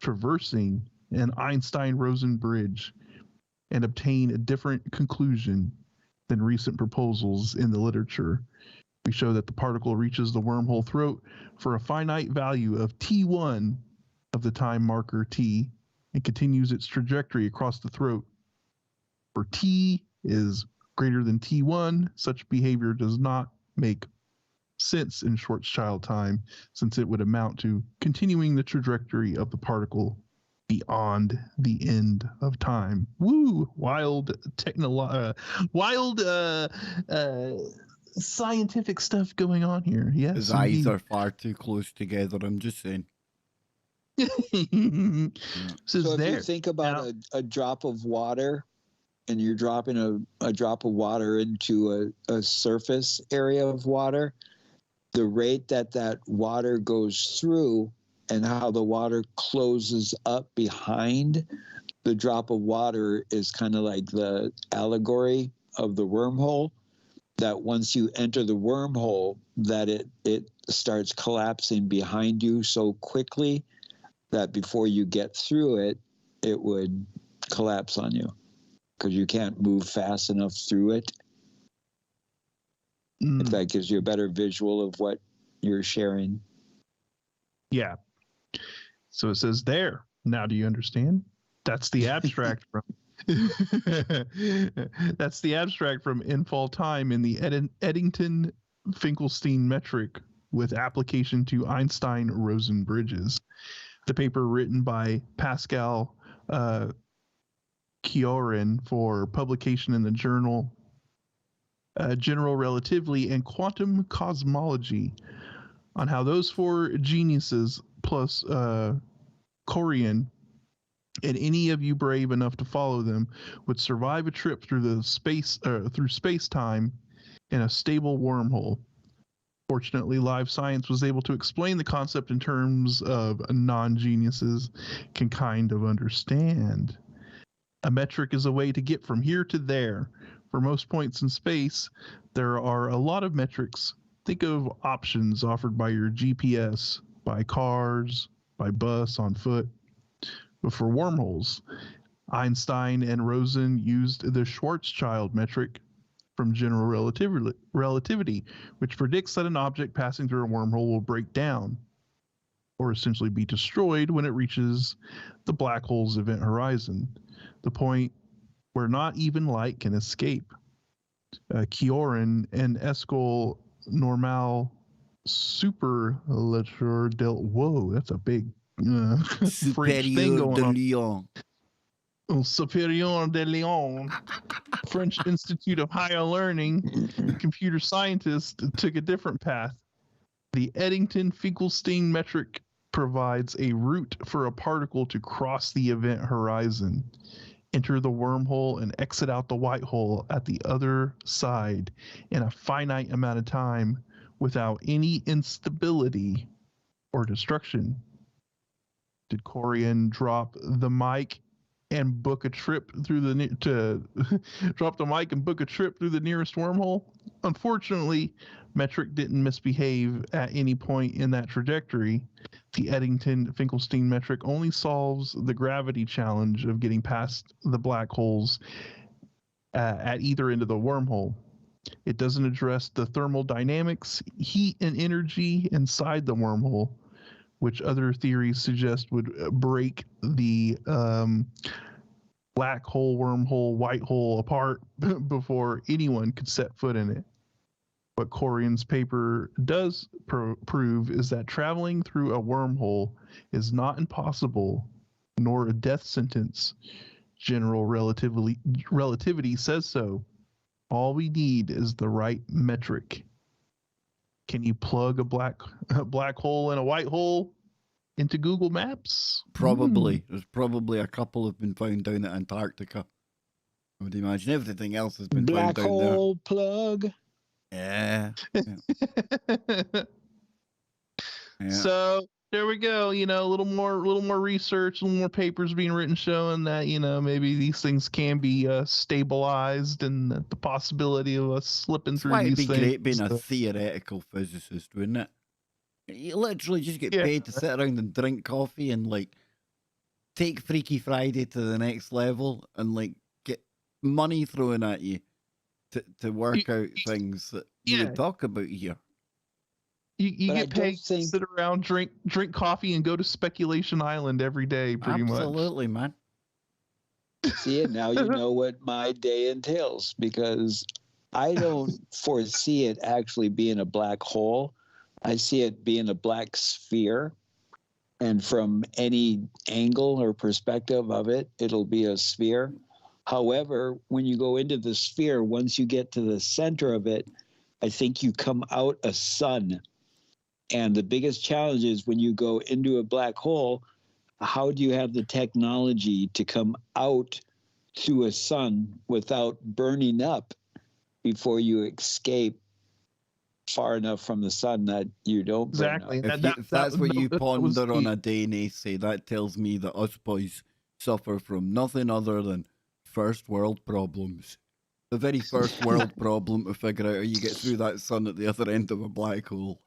traversing an Einstein-Rosen bridge and obtain a different conclusion than recent proposals in the literature. We show that the particle reaches the wormhole throat for a finite value of t1 of the time marker t and continues its trajectory across the throat. For t is greater than t1, such behavior does not make sense in Schwarzschild time, since it would amount to continuing the trajectory of the particle beyond the end of time. Woo! Wild scientific stuff going on here. Yes, His eyes are far too close together. I'm just saying. So if there. you think about a drop of water, and you're dropping a drop of water into a surface area of water, the rate that water goes through and how the water closes up behind the drop of water is kind of like the allegory of the wormhole, that once you enter the wormhole, that it starts collapsing behind you so quickly that before you get through it, it would collapse on you because you can't move fast enough through it. If that gives you a better visual of what you're sharing. Yeah. So it says there. Now do you understand? That's the abstract from that's the abstract from infall time in the Eddington Finkelstein metric with application to Einstein-Rosen bridges. The paper written by Pascal Kiorin for publication in the journal General Relativity and Quantum Cosmology on how those four geniuses plus Corian and any of you brave enough to follow them would survive a trip through the space-time in a stable wormhole. Fortunately, Live Science was able to explain the concept in terms of non-geniuses can kind of understand. A metric is a way to get from here to there. For most points in space, there are a lot of metrics. Think of options offered by your GPS, by cars, by bus, on foot. But for wormholes, Einstein and Rosen used the Schwarzschild metric from general relativity, which predicts that an object passing through a wormhole will break down, or essentially be destroyed when it reaches the black hole's event horizon, the point where not even light can escape. Kiorin and Escol Normal Superlature del... Whoa, that's a big French thing Superior going de on. Lyon. Superior de Lyon, French Institute of Higher Learning, computer scientists took a different path. The Eddington-Finkelstein metric provides a route for a particle to cross the event horizon, enter the wormhole, and exit out the white hole at the other side in a finite amount of time without any instability or destruction. Did Corian drop the mic and book a trip through the nearest wormhole? Unfortunately, metric didn't misbehave at any point in that trajectory. The Eddington-Finkelstein metric only solves the gravity challenge of getting past the black holes at either end of the wormhole. It doesn't address the thermal dynamics, heat and energy inside the wormhole, which other theories suggest would break the black hole, wormhole, white hole apart before anyone could set foot in it. What Corian's paper does prove is that traveling through a wormhole is not impossible, nor a death sentence. General relativity says so. All we need is the right metric. Can you plug a black hole and a white hole into Google Maps? Probably. There's probably a couple have been found down at Antarctica. I would imagine everything else has been Black found down hole plug. there. Yeah. Yeah. So there we go. You know, a little more research, a little more papers being written showing that, you know, maybe these things can be stabilized, and the possibility of us slipping That's through why it'd these be things. great being a theoretical physicist, wouldn't it? You literally just get Yeah. paid to sit around and drink coffee and like take Freaky Friday to the next level and like get money thrown at you to work out things that you Yeah. would talk about here. You But I get don't paid to think- sit around, drink coffee, and go to Speculation Island every day, pretty much. Absolutely, man. See it now, you know what my day entails, because I don't foresee it actually being a black hole. I see it being a black sphere, and from any angle or perspective of it, it'll be a sphere. However, when you go into the sphere, once you get to the center of it, I think you come out a sun. And the biggest challenge is when you go into a black hole, how do you have the technology to come out through a sun without burning up before you escape far enough from the sun that you don't burn Exactly. up? If that's what you that was ponder on the- a day, Nacy, that tells me that us boys suffer from nothing other than first world problems. The very first world problem to figure out how you get through that sun at the other end of a black hole.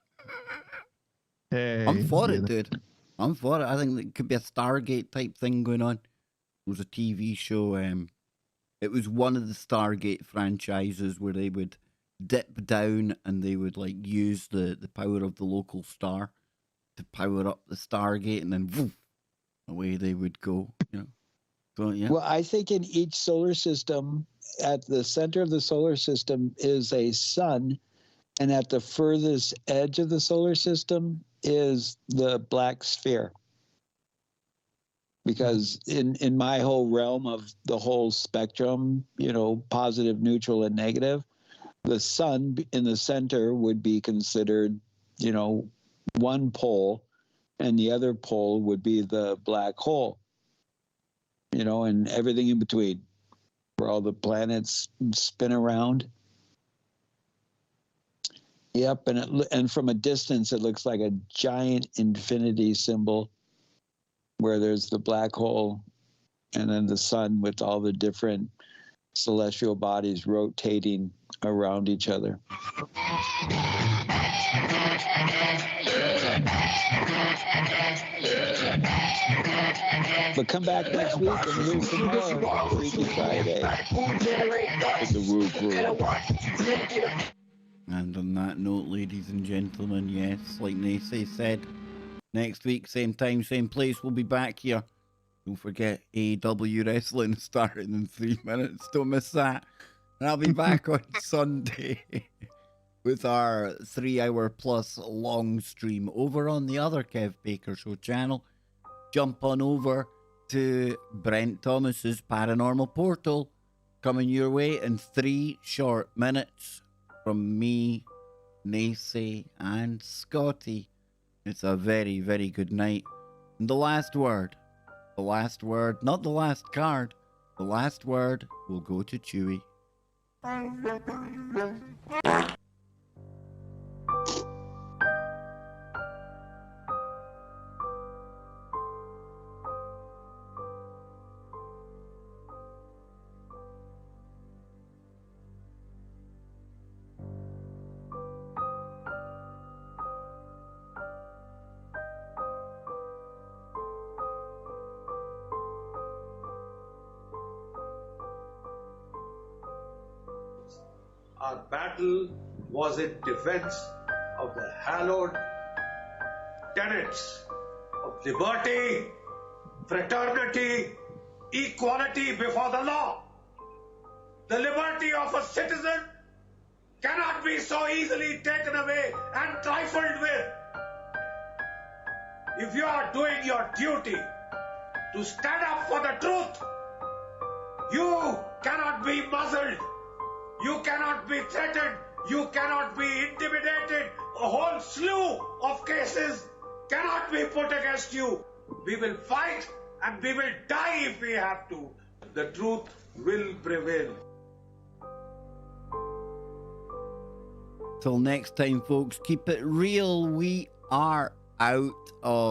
Hey, I'm for you it, know. dude. I'm for it. I think it could be a Stargate type thing going on. There was a TV show. It was one of the Stargate franchises where they would dip down and they would like use the power of the local star to power up the Stargate, and then woof, away they would go. You know. So yeah. Well, I think in each solar system, at the center of the solar system is a sun, And at the furthest edge of the solar system is the black sphere. Because in my whole realm of the whole spectrum, positive, neutral, and negative, the sun in the center would be considered, one pole, and the other pole would be the black hole, and everything in between, where all the planets spin around. Yep, and from a distance, it looks like a giant infinity symbol, where there's the black hole and then the sun with all the different celestial bodies rotating around each other. But come back next week and hear some more Freaky Friday with the Woo Crew. And on that note, ladies and gentlemen, yes, like Nacy said, next week, same time, same place, we'll be back here. Don't forget AEW Wrestling starting in 3 minutes. Don't miss that. And I'll be back on Sunday with our 3-hour plus long stream over on the other Kev Baker Show channel. Jump on over to Brent Thomas's Paranormal Portal, coming your way in 3 short minutes from me, Nacy, and Scotty. It's a very, very good night. And the last word, not the last card, the last word will go to Chewie. Our battle was in defense of the hallowed tenets of liberty, fraternity, equality before the law. The liberty of a citizen cannot be so easily taken away and trifled with. If you are doing your duty to stand up for the truth, you cannot be muzzled. You cannot be threatened. You cannot be intimidated. A whole slew of cases cannot be put against you. We will fight and we will die if we have to. The truth will prevail. Till next time, folks, keep it real. We are out of